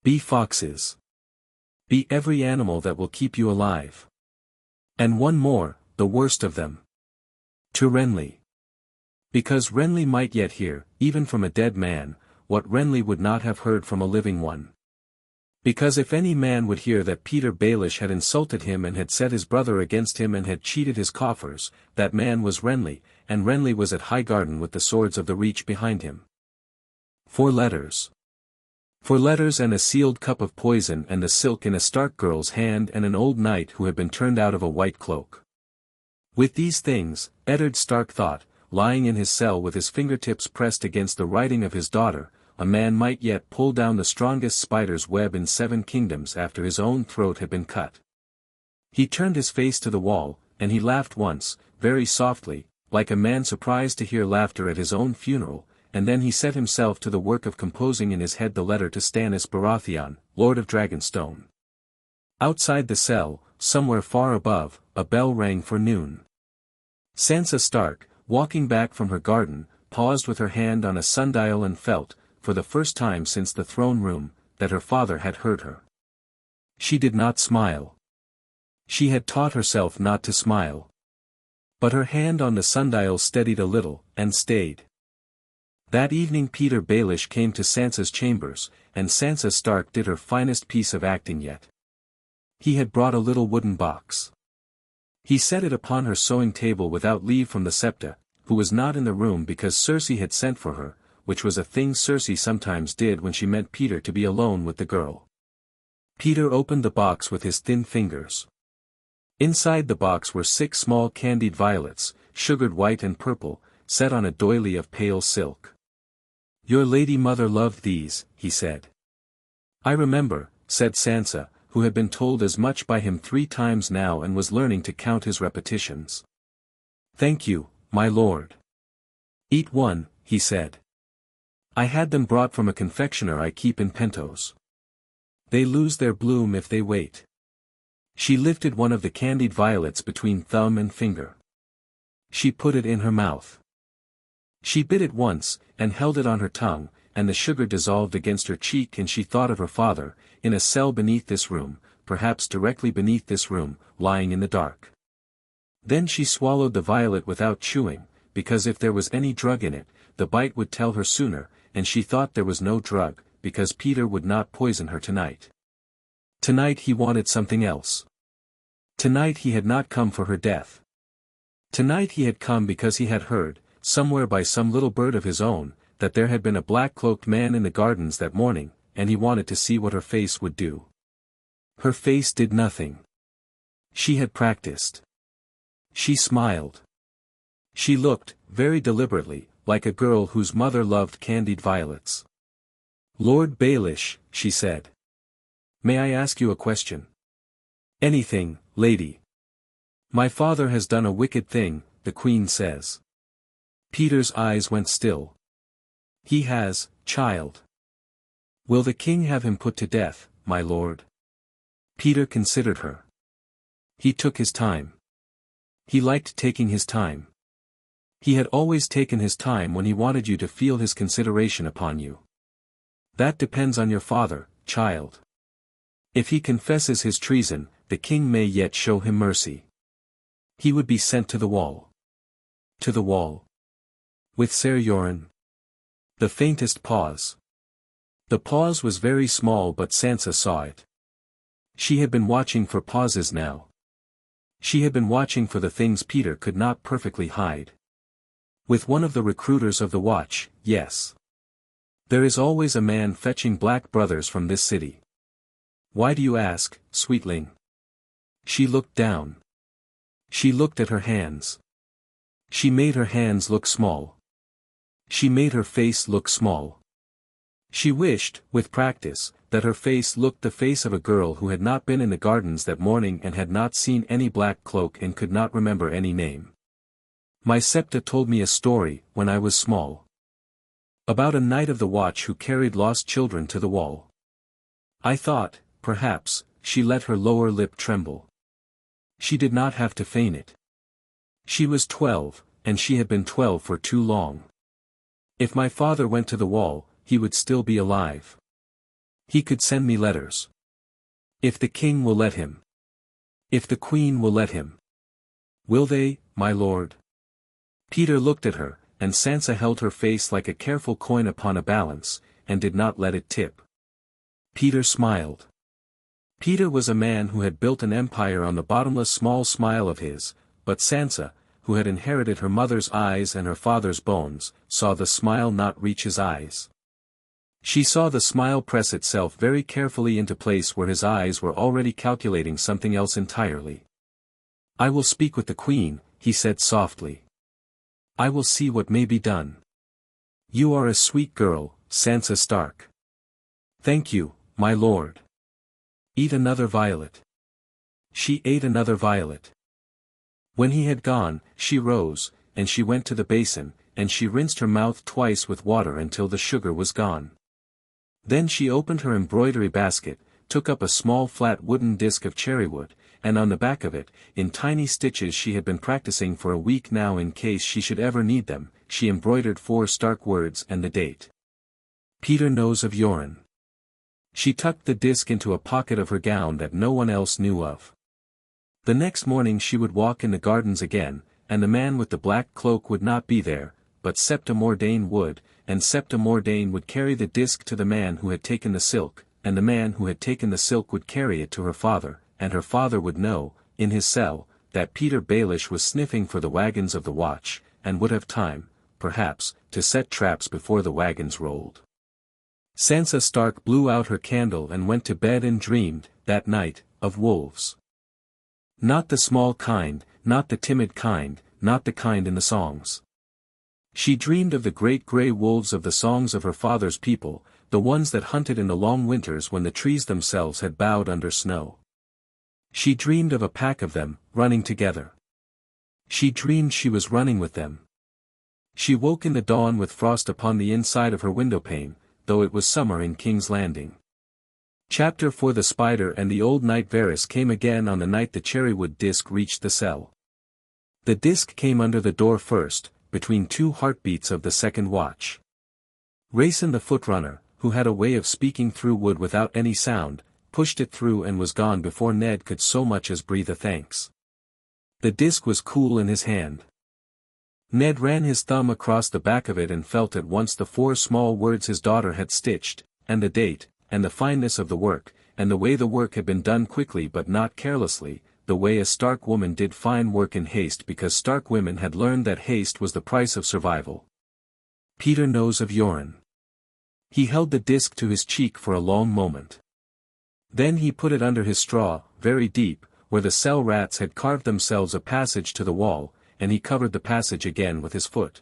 Be foxes. Be every animal that will keep you alive." And one more, the worst of them. To Renly. Because Renly might yet hear, even from a dead man, what Renly would not have heard from a living one. Because if any man would hear that Peter Baelish had insulted him and had set his brother against him and had cheated his coffers, that man was Renly, and Renly was at Highgarden with the swords of the Reach behind him. 4 letters. 4 letters and a sealed cup of poison and the silk in a Stark girl's hand and an old knight who had been turned out of a white cloak. With these things, Eddard Stark thought, lying in his cell with his fingertips pressed against the writing of his daughter, a man might yet pull down the strongest spider's web in 7 kingdoms after his own throat had been cut. He turned his face to the wall, and he laughed once, very softly, like a man surprised to hear laughter at his own funeral, and then he set himself to the work of composing in his head the letter to Stannis Baratheon, Lord of Dragonstone. Outside the cell, somewhere far above, a bell rang for noon. Sansa Stark, walking back from her garden, paused with her hand on a sundial and felt, for the first time since the throne room, that her father had heard her. She did not smile. She had taught herself not to smile. But her hand on the sundial steadied a little, and stayed. That evening Peter Baelish came to Sansa's chambers, and Sansa Stark did her finest piece of acting yet. He had brought a little wooden box. He set it upon her sewing table without leave from the Septa, who was not in the room because Cersei had sent for her, which was a thing Cersei sometimes did when she meant Peter to be alone with the girl. Peter opened the box with his thin fingers. Inside the box were 6 small candied violets, sugared white and purple, set on a doily of pale silk. "Your lady mother loved these," he said. "I remember," said Sansa, who had been told as much by him 3 times now and was learning to count his repetitions. "Thank you, my lord." "Eat one," he said. "I had them brought from a confectioner I keep in Pentos. They lose their bloom if they wait." She lifted one of the candied violets between thumb and finger. She put it in her mouth. She bit it once, and held it on her tongue, and the sugar dissolved against her cheek and she thought of her father, in a cell beneath this room, perhaps directly beneath this room, lying in the dark. Then she swallowed the violet without chewing, because if there was any drug in it, the bite would tell her sooner, and she thought there was no drug, because Peter would not poison her tonight. Tonight he wanted something else. Tonight he had not come for her death. Tonight he had come because he had heard, somewhere by some little bird of his own, that there had been a black-cloaked man in the gardens that morning, and he wanted to see what her face would do. Her face did nothing. She had practiced. She smiled. She looked, very deliberately, like a girl whose mother loved candied violets. "Lord Baelish," she said. "May I ask you a question?" "Anything, lady." "My father has done a wicked thing," the queen says. Peter's eyes went still. "He has, child." "Will the king have him put to death, my lord?" Peter considered her. He took his time. He liked taking his time. He had always taken his time when he wanted you to feel his consideration upon you. "That depends on your father, child. If he confesses his treason, the king may yet show him mercy. He would be sent to the wall." "To the wall? With Ser Yoren?" The faintest pause. The pause was very small but Sansa saw it. She had been watching for pauses now. She had been watching for the things Peter could not perfectly hide. With one of the recruiters of the watch, yes. There is always a man fetching black brothers from this city. "Why do you ask, sweetling?" She looked down. She looked at her hands. She made her hands look small. She made her face look small. She wished, with practice, that her face looked the face of a girl who had not been in the gardens that morning and had not seen any black cloak and could not remember any name. My septa told me a story, when I was small. About a knight of the watch who carried lost children to the wall. I thought, perhaps, she let her lower lip tremble. She did not have to feign it. She was 12, and she had been 12 for too long. If my father went to the wall, he would still be alive. He could send me letters. If the king will let him. If the queen will let him. Will they, my lord? Peter looked at her, and Sansa held her face like a careful coin upon a balance, and did not let it tip. Peter smiled. Peter was a man who had built an empire on the bottomless small smile of his, but Sansa, who had inherited her mother's eyes and her father's bones, saw the smile not reach his eyes. She saw the smile press itself very carefully into place where his eyes were already calculating something else entirely. I will speak with the queen, he said softly. I will see what may be done. You are a sweet girl, Sansa Stark. Thank you, my lord. Eat another violet. She ate another violet. When he had gone, she rose, and she went to the basin, and she rinsed her mouth twice with water until the sugar was gone. Then she opened her embroidery basket, took up a small flat wooden disc of cherrywood, and on the back of it, in tiny stitches she had been practicing for a week now in case she should ever need them, she embroidered 4 Stark words and the date. Peter knows of Yoren. She tucked the disc into a pocket of her gown that no one else knew of. The next morning she would walk in the gardens again, and the man with the black cloak would not be there, but Septa Mordane would, and Septa Mordane would carry the disc to the man who had taken the silk, and the man who had taken the silk would carry it to her father, and her father would know, in his cell, that Peter Baelish was sniffing for the wagons of the watch, and would have time, perhaps, to set traps before the wagons rolled. Sansa Stark blew out her candle and went to bed and dreamed, that night, of wolves. Not the small kind, not the timid kind, not the kind in the songs. She dreamed of the great grey wolves of the songs of her father's people, the ones that hunted in the long winters when the trees themselves had bowed under snow. She dreamed of a pack of them, running together. She dreamed she was running with them. She woke in the dawn with frost upon the inside of her windowpane, though it was summer in King's Landing. Chapter 4. The spider and the old knight Varys came again on the night the cherrywood disc reached the cell. The disc came under the door first, between 2 heartbeats of the second watch. Rayson the footrunner, who had a way of speaking through wood without any sound, pushed it through and was gone before Ned could so much as breathe a thanks. The disc was cool in his hand. Ned ran his thumb across the back of it and felt at once the 4 small words his daughter had stitched, and the date, and the fineness of the work, and the way the work had been done quickly but not carelessly, the way a Stark woman did fine work in haste because Stark women had learned that haste was the price of survival. Peter knows of Yoren. He held the disc to his cheek for a long moment. Then he put it under his straw, very deep, where the cell rats had carved themselves a passage to the wall, and he covered the passage again with his foot.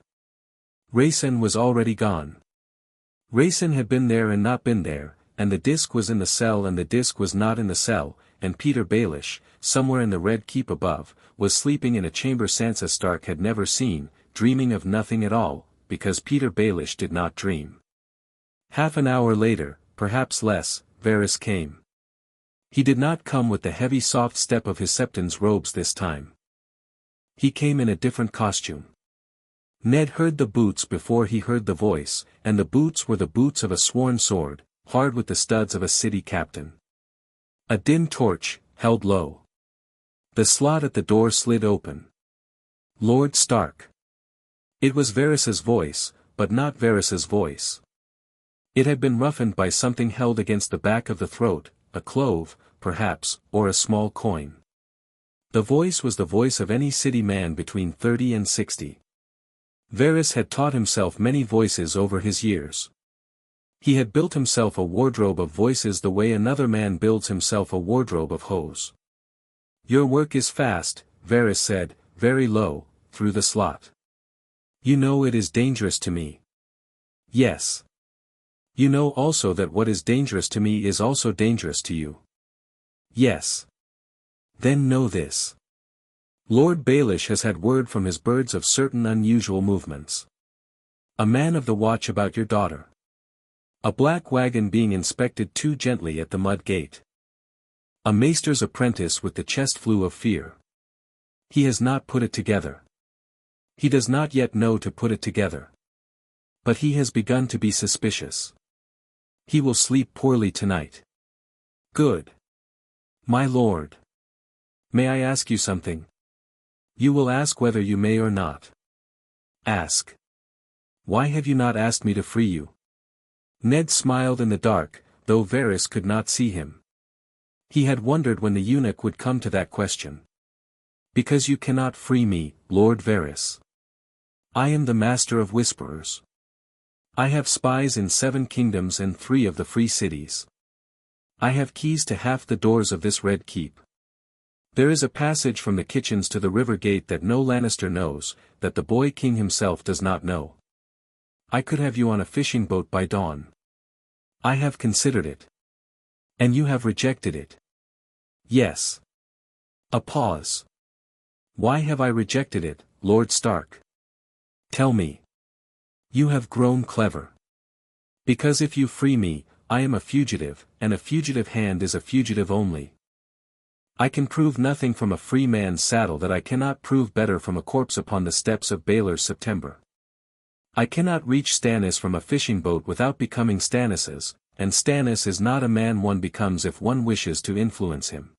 Rayson was already gone. Rayson had been there and not been there, and the disc was in the cell and the disc was not in the cell, and Peter Baelish, somewhere in the Red Keep above, was sleeping in a chamber Sansa Stark had never seen, dreaming of nothing at all, because Peter Baelish did not dream. Half an hour later, perhaps less, Varys came. He did not come with the heavy soft step of his Septon's robes this time. He came in a different costume. Ned heard the boots before he heard the voice, and the boots were the boots of a sworn sword, hard with the studs of a city captain. A dim torch, held low. The slot at the door slid open. Lord Stark. It was Varys's voice, but not Varys's voice. It had been roughened by something held against the back of the throat, a clove, perhaps, or a small coin. The voice was the voice of any city man between 30 and 60. Varys had taught himself many voices over his years. He had built himself a wardrobe of voices the way another man builds himself a wardrobe of hose. Your work is fast, Varys said, very low, through the slot. You know it is dangerous to me. Yes. You know also that what is dangerous to me is also dangerous to you. Yes. Then know this. Lord Baelish has had word from his birds of certain unusual movements. A man of the watch about your daughter. A black wagon being inspected too gently at the mud gate. A maester's apprentice with the chest flu of fear. He has not put it together. He does not yet know to put it together. But he has begun to be suspicious. He will sleep poorly tonight. Good. My lord. May I ask you something? You will ask whether you may or not. Ask. Why have you not asked me to free you? Ned smiled in the dark, though Varys could not see him. He had wondered when the eunuch would come to that question. Because you cannot free me, Lord Varys. I am the master of whisperers. I have spies in 7 kingdoms and 3 of the free cities. I have keys to half the doors of this red keep. There is a passage from the kitchens to the river gate that no Lannister knows, that the boy king himself does not know. I could have you on a fishing boat by dawn. I have considered it. And you have rejected it. Yes. A pause. Why have I rejected it, Lord Stark? Tell me. You have grown clever. Because if you free me, I am a fugitive, and a fugitive hand is a fugitive only. I can prove nothing from a free man's saddle that I cannot prove better from a corpse upon the steps of Baelor's September. I cannot reach Stannis from a fishing boat without becoming Stannis's, and Stannis is not a man one becomes if one wishes to influence him.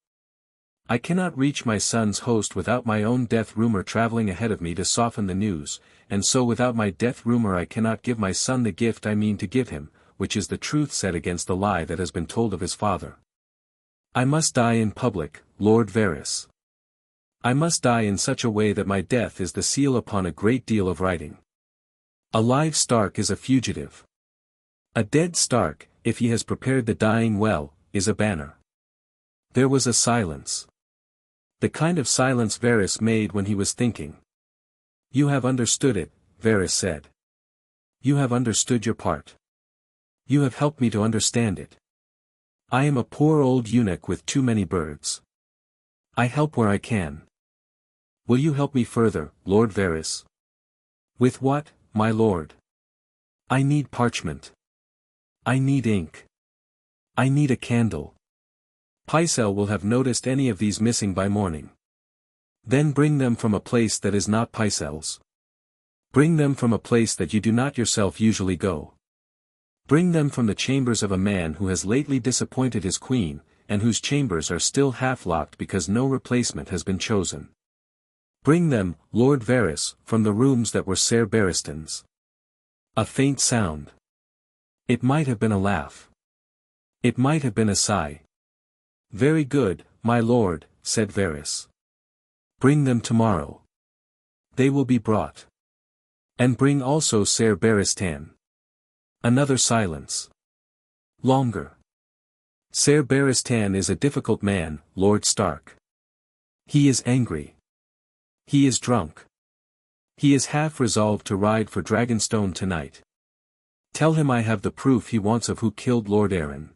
I cannot reach my son's host without my own death rumor traveling ahead of me to soften the news, and so without my death rumor I cannot give my son the gift I mean to give him, which is the truth set against the lie that has been told of his father. I must die in public, Lord Varys. I must die in such a way that my death is the seal upon a great deal of writing. A live Stark is a fugitive. A dead Stark, if he has prepared the dying well, is a banner. There was a silence. The kind of silence Varys made when he was thinking. You have understood it, Varys said. You have understood your part. You have helped me to understand it. I am a poor old eunuch with too many birds. I help where I can. Will you help me further, Lord Varys? With what, my lord? I need parchment. I need ink. I need a candle. Pycelle will have noticed any of these missing by morning. Then bring them from a place that is not Pycelle's. Bring them from a place that you do not yourself usually go. Bring them from the chambers of a man who has lately disappointed his queen, and whose chambers are still half-locked because no replacement has been chosen. Bring them, Lord Varys, from the rooms that were Ser Barristan's. A faint sound. It might have been a laugh. It might have been a sigh. Very good, my lord, said Varys. Bring them tomorrow. They will be brought. And bring also Ser Barristan. Another silence. Longer. Ser Barristan is a difficult man, Lord Stark. He is angry. He is drunk. He is half resolved to ride for Dragonstone tonight. Tell him I have the proof he wants of who killed Lord Aaron.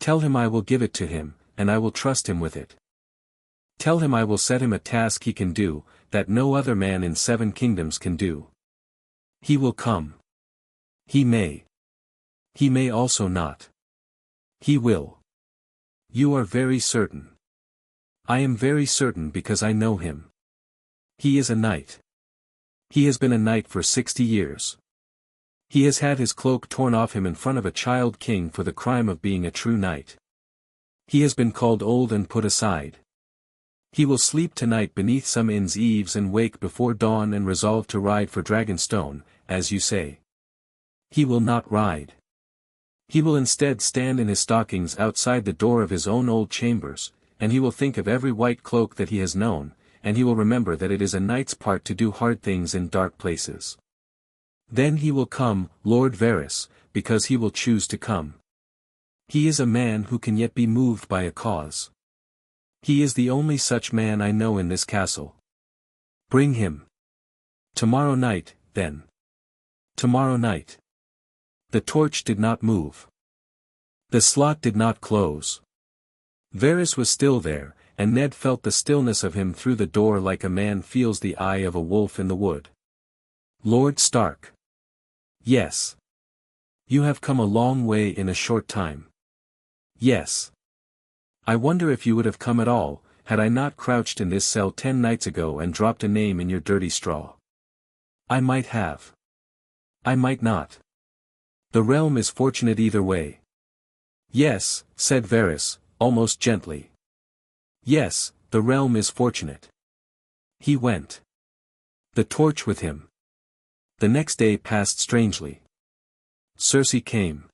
Tell him I will give it to him, and I will trust him with it. Tell him I will set him a task he can do, that no other man in 7 kingdoms can do. He will come. He may. He may also not. He will. You are very certain. I am very certain because I know him. He is a knight. He has been a knight for 60 years. He has had his cloak torn off him in front of a child king for the crime of being a true knight. He has been called old and put aside. He will sleep tonight beneath some inn's eaves and wake before dawn and resolve to ride for Dragonstone, as you say. He will not ride. He will instead stand in his stockings outside the door of his own old chambers, and he will think of every white cloak that he has known, and he will remember that it is a knight's part to do hard things in dark places. Then he will come, Lord Varys, because he will choose to come. He is a man who can yet be moved by a cause. He is the only such man I know in this castle. Bring him. Tomorrow night, then. Tomorrow night. The torch did not move. The slot did not close. Varys was still there, and Ned felt the stillness of him through the door like a man feels the eye of a wolf in the wood. Lord Stark. Yes. You have come a long way in a short time. Yes. I wonder if you would have come at all, had I not crouched in this cell 10 nights ago and dropped a name in your dirty straw. I might have. I might not. The realm is fortunate either way. Yes, said Varys, almost gently. Yes, the realm is fortunate. He went. The torch with him. The next day passed strangely. Cersei came.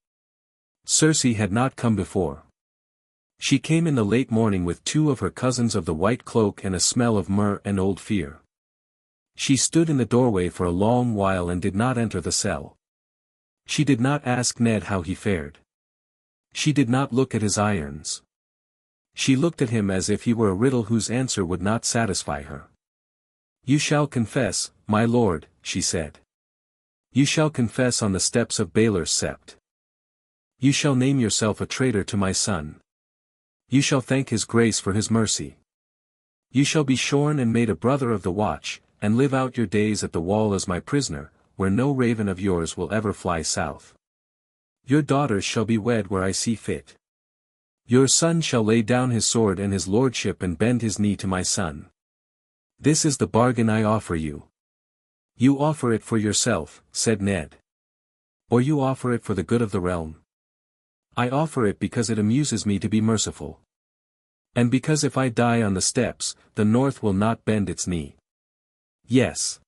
Cersei had not come before. She came in the late morning with 2 of her cousins of the White Cloak and a smell of myrrh and old fear. She stood in the doorway for a long while and did not enter the cell. She did not ask Ned how he fared. She did not look at his irons. She looked at him as if he were a riddle whose answer would not satisfy her. You shall confess, my lord, she said. You shall confess on the steps of Baelor's sept. You shall name yourself a traitor to my son. You shall thank his grace for his mercy. You shall be shorn and made a brother of the watch, and live out your days at the wall as my prisoner, where no raven of yours will ever fly south. Your daughters shall be wed where I see fit. Your son shall lay down his sword and his lordship and bend his knee to my son. This is the bargain I offer you. You offer it for yourself, said Ned. Or you offer it for the good of the realm. I offer it because it amuses me to be merciful. And because if I die on the steps, the North will not bend its knee. Yes.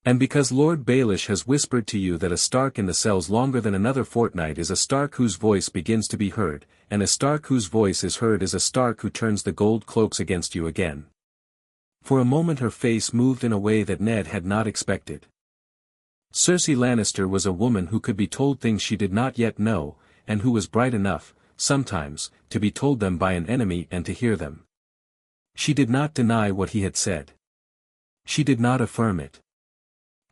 And because Lord Baelish has whispered to you that a Stark in the cells longer than another fortnight is a Stark whose voice begins to be heard, and a Stark whose voice is heard is a Stark who turns the gold cloaks against you again. For a moment her face moved in a way that Ned had not expected. Cersei Lannister was a woman who could be told things she did not yet know, and who was bright enough, sometimes, to be told them by an enemy and to hear them. She did not deny what he had said. She did not affirm it.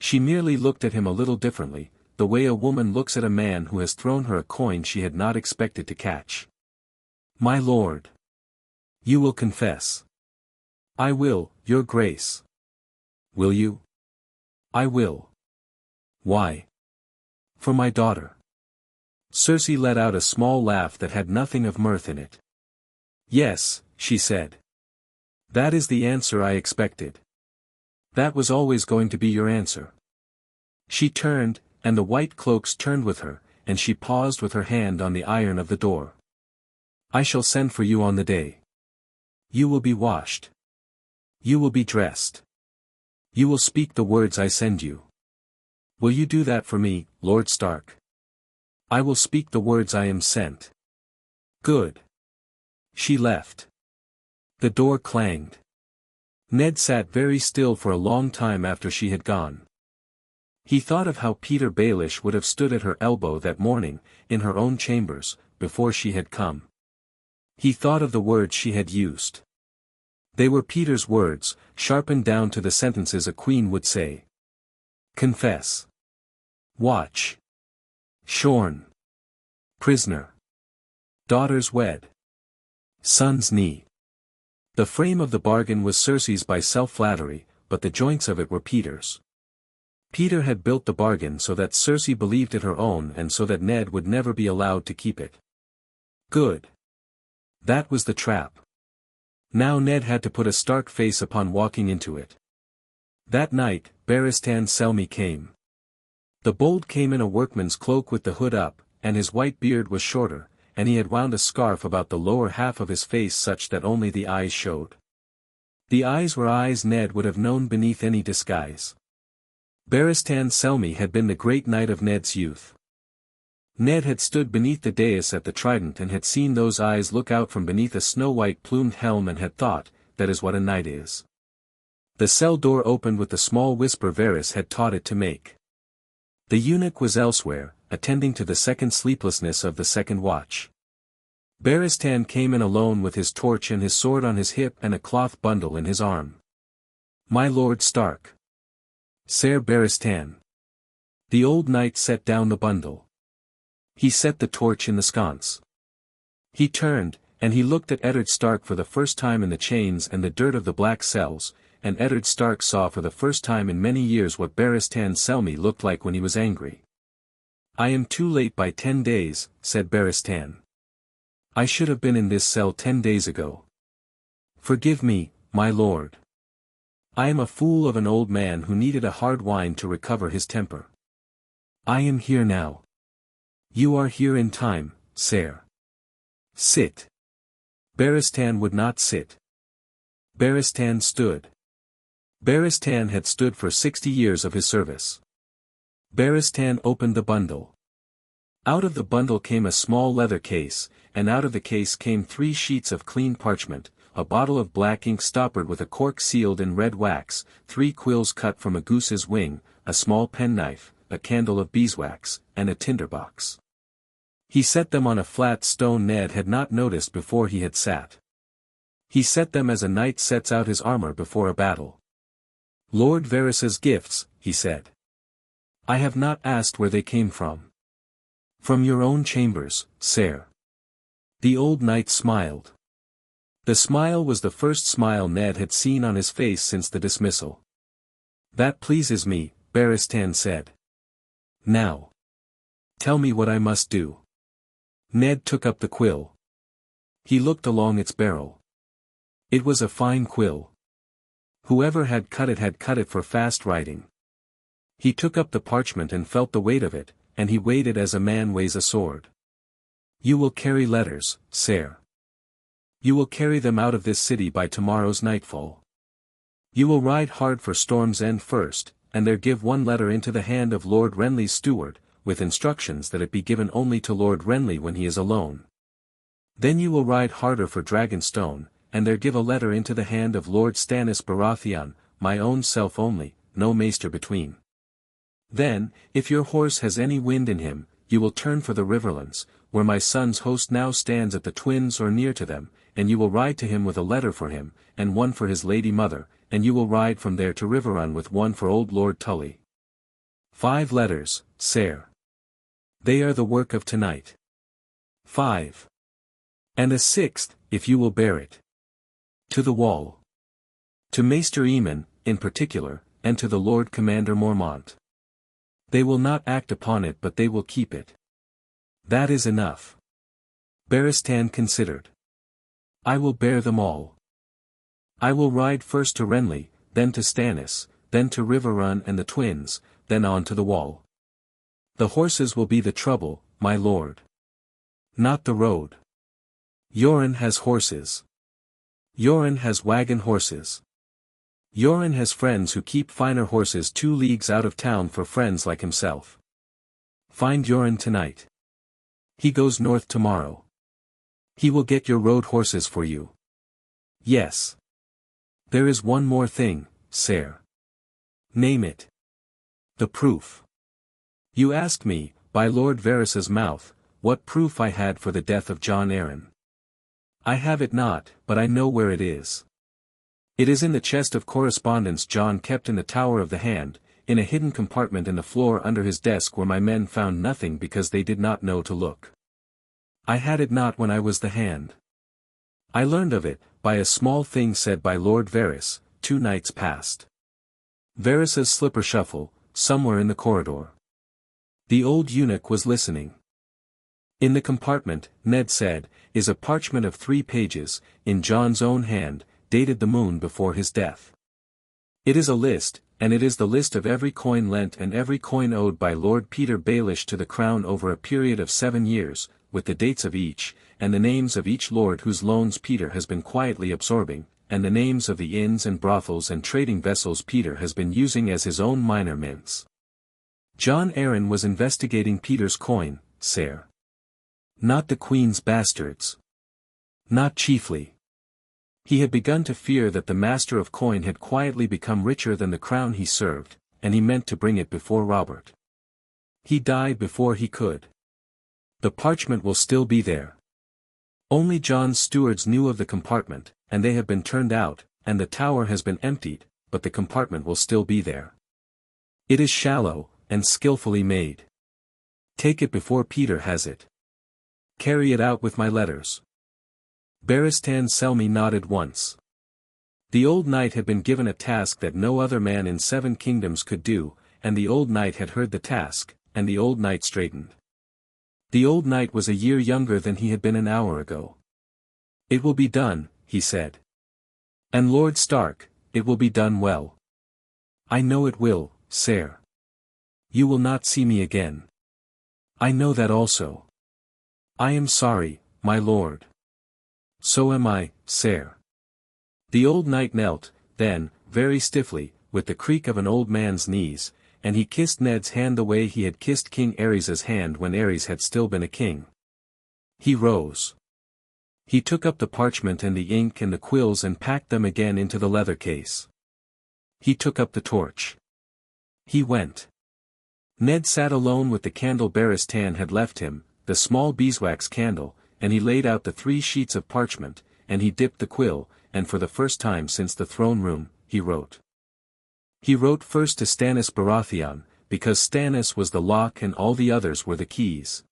She merely looked at him a little differently, the way a woman looks at a man who has thrown her a coin she had not expected to catch. My lord. You will confess. I will, your grace. Will you? I will. Why? For my daughter. Cersei let out a small laugh that had nothing of mirth in it. Yes, she said. That is the answer I expected. That was always going to be your answer. She turned, and the white cloaks turned with her, and she paused with her hand on the iron of the door. I shall send for you on the day. You will be washed. You will be dressed. You will speak the words I send you. Will you do that for me, Lord Stark? I will speak the words I am sent. Good. She left. The door clanged. Ned sat very still for a long time after she had gone. He thought of how Peter Baelish would have stood at her elbow that morning, in her own chambers, before she had come. He thought of the words she had used. They were Peter's words, sharpened down to the sentences a queen would say. Confess. Watch. Shorn. Prisoner. Daughters wed. Son's knee. The frame of the bargain was Cersei's by self-flattery, but the joints of it were Peter's. Peter had built the bargain so that Cersei believed it her own and so that Ned would never be allowed to keep it. Good. That was the trap. Now Ned had to put a Stark face upon walking into it. That night, Barristan Selmy came. The bold came in a workman's cloak with the hood up, and his white beard was shorter, and he had wound a scarf about the lower half of his face such that only the eyes showed. The eyes were eyes Ned would have known beneath any disguise. Barristan Selmy had been the great knight of Ned's youth. Ned had stood beneath the dais at the Trident and had seen those eyes look out from beneath a snow-white plumed helm and had thought, that is what a knight is. The cell door opened with the small whisper Varys had taught it to make. The eunuch was elsewhere, attending to the second sleeplessness of the second watch. Barristan came in alone with his torch and his sword on his hip and a cloth bundle in his arm. My Lord Stark. Ser Barristan. The old knight set down the bundle. He set the torch in the sconce. He turned, and he looked at Eddard Stark for the first time in the chains and the dirt of the black cells, and Eddard Stark saw for the first time in many years what Barristan Selmy looked like when he was angry. "I am too late by 10 days, said Barristan. "I should have been in this cell 10 days ago. Forgive me, my lord. I am a fool of an old man who needed a hard wine to recover his temper. I am here now. You are here in time, sire. Sit." Barristan would not sit. Barristan stood. Barristan had stood for 60 years of his service. Barristan opened the bundle. Out of the bundle came a small leather case, and out of the case came 3 sheets of clean parchment, a bottle of black ink stoppered with a cork sealed in red wax, 3 quills cut from a goose's wing, a small penknife, a candle of beeswax, and a tinderbox. He set them on a flat stone Ned had not noticed before he had sat. He set them as a knight sets out his armor before a battle. "Lord Varys's gifts," he said. "I have not asked where they came from." "From your own chambers, sire." The old knight smiled. The smile was the first smile Ned had seen on his face since the dismissal. "That pleases me," Barristan said. "Now, tell me what I must do." Ned took up the quill. He looked along its barrel. It was a fine quill. Whoever had cut it for fast writing. He took up the parchment and felt the weight of it, and he weighed it as a man weighs a sword. "You will carry letters, sire. You will carry them out of this city by tomorrow's nightfall. You will ride hard for Storm's End first, and there give one letter into the hand of Lord Renly's steward, with instructions that it be given only to Lord Renly when he is alone. Then you will ride harder for Dragonstone, and there give a letter into the hand of Lord Stannis Baratheon, my own self only, no maester between. Then, if your horse has any wind in him, you will turn for the Riverlands, where my son's host now stands at the Twins or near to them, and you will ride to him with a letter for him, and one for his lady mother, and you will ride from there to Riverrun with one for old Lord Tully. 5 letters, sire. They are the work of tonight. 5. And a 6th, if you will bear it. To the wall. To Maester Aemon, in particular, and to the Lord Commander Mormont. They will not act upon it but they will keep it. That is enough. Barristan considered. I will bear them all. I will ride first to Renly, then to Stannis, then to Riverrun and the Twins, then on to the wall. The horses will be the trouble, my lord. Not the road. Yoren has horses. Yoren has wagon horses. Yoren has friends who keep finer horses 2 leagues out of town for friends like himself. Find Yoren tonight. He goes north tomorrow. He will get your road horses for you. Yes. There is one more thing, sire. Name it. The proof. You asked me, by Lord Varys's mouth, what proof I had for the death of Jon Arryn. I have it not, but I know where it is. It is in the chest of correspondence Jon kept in the Tower of the Hand, in a hidden compartment in the floor under his desk where my men found nothing because they did not know to look. I had it not when I was the Hand. I learned of it, by a small thing said by Lord Varys, 2 nights past. Varys's slipper shuffle, somewhere in the corridor. The old eunuch was listening. In the compartment, Ned said, is a parchment of 3 pages, in Jon's own hand, dated the moon before his death. It is a list, and it is the list of every coin lent and every coin owed by Lord Peter Baelish to the crown over a period of 7 years, with the dates of each, and the names of each lord whose loans Peter has been quietly absorbing, and the names of the inns and brothels and trading vessels Peter has been using as his own minor mints. Jon Arryn was investigating Peter's coin, sire. Not the Queen's bastards. Not chiefly. He had begun to fear that the master of coin had quietly become richer than the crown he served, and he meant to bring it before Robert. He died before he could. The parchment will still be there. Only Jon's stewards knew of the compartment, and they have been turned out, and the tower has been emptied, but the compartment will still be there. It is shallow, and skillfully made. Take it before Peter has it. Carry it out with my letters. Barristan Selmy nodded once. The old knight had been given a task that no other man in 7 kingdoms could do, and the old knight had heard the task, and the old knight straightened. The old knight was a year younger than he had been an hour ago. It will be done, he said. And Lord Stark, it will be done well. I know it will, sire. You will not see me again. I know that also. I am sorry, my lord. So am I, sire. The old knight knelt, then, very stiffly, with the creak of an old man's knees, and he kissed Ned's hand the way he had kissed King Ares's hand when Ares had still been a king. He rose. He took up the parchment and the ink and the quills and packed them again into the leather case. He took up the torch. He went. Ned sat alone with the candle Barristan had left him, the small beeswax candle, and he laid out the 3 sheets of parchment, and he dipped the quill, and for the first time since the throne room, he wrote. He wrote first to Stannis Baratheon, because Stannis was the lock and all the others were the keys.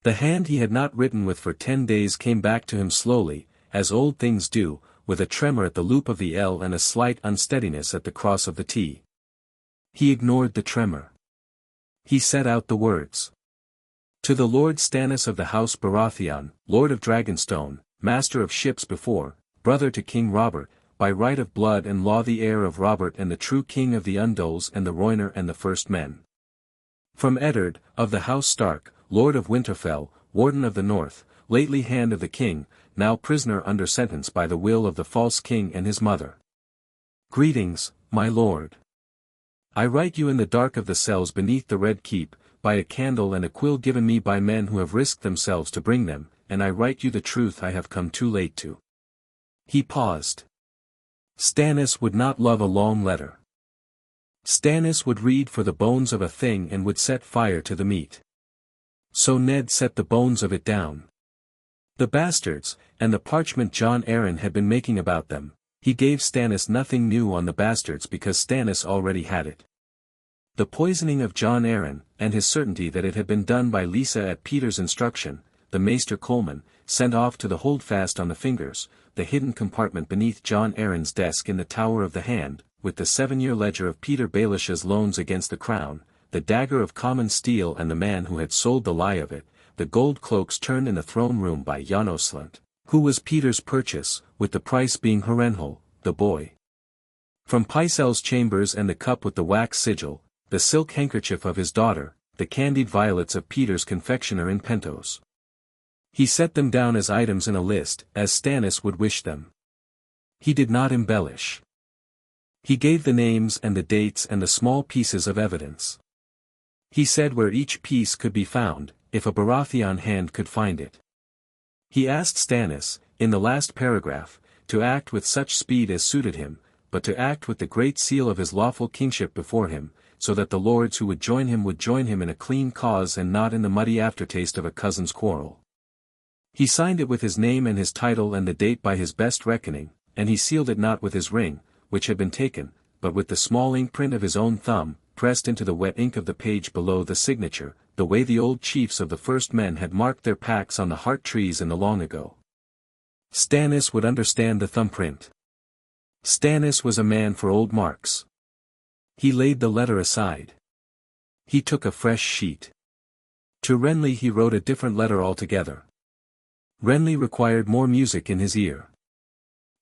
The hand he had not written with for 10 days came back to him slowly, as old things do, with a tremor at the loop of the L and a slight unsteadiness at the cross of the T. He ignored the tremor. He set out the words. To the Lord Stannis of the House Baratheon, Lord of Dragonstone, Master of Ships before, brother to King Robert, by right of blood and law the heir of Robert and the true king of the Undols and the Royner and the first men. From Eddard, of the House Stark, Lord of Winterfell, Warden of the North, lately hand of the king, now prisoner under sentence by the will of the false king and his mother. Greetings, my lord. I write you in the dark of the cells beneath the Red Keep, by a candle and a quill given me by men who have risked themselves to bring them, and I write you the truth I have come too late to. He paused. Stannis would not love a long letter. Stannis would read for the bones of a thing and would set fire to the meat. So Ned set the bones of it down. The bastards, and the parchment Jon Arryn had been making about them, he gave Stannis nothing new on the bastards because Stannis already had it. The poisoning of Jon Arryn, and his certainty that it had been done by Lysa at Peter's instruction, the Maester Coleman, sent off to the holdfast on the fingers, the hidden compartment beneath Jon Arryn's desk in the Tower of the Hand, with the 7-year ledger of Peter Baelish's loans against the crown, the dagger of common steel and the man who had sold the lie of it, the gold cloaks turned in the throne room by Janoslant, who was Peter's purchase, with the price being Harrenhal, the boy. From Pycelle's chambers and the cup with the wax sigil, the silk handkerchief of his daughter, the candied violets of Peter's confectioner in Pentos. He set them down as items in a list, as Stannis would wish them. He did not embellish. He gave the names and the dates and the small pieces of evidence. He said where each piece could be found, if a Baratheon hand could find it. He asked Stannis, in the last paragraph, to act with such speed as suited him, but to act with the great seal of his lawful kingship before him, so that the lords who would join him in a clean cause and not in the muddy aftertaste of a cousin's quarrel. He signed it with his name and his title and the date by his best reckoning, and he sealed it not with his ring, which had been taken, but with the small ink print of his own thumb, pressed into the wet ink of the page below the signature, the way the old chiefs of the first men had marked their packs on the heart trees in the long ago. Stannis would understand the thumbprint. Stannis was a man for old marks. He laid the letter aside. He took a fresh sheet. To Renly he wrote a different letter altogether. Renly required more music in his ear.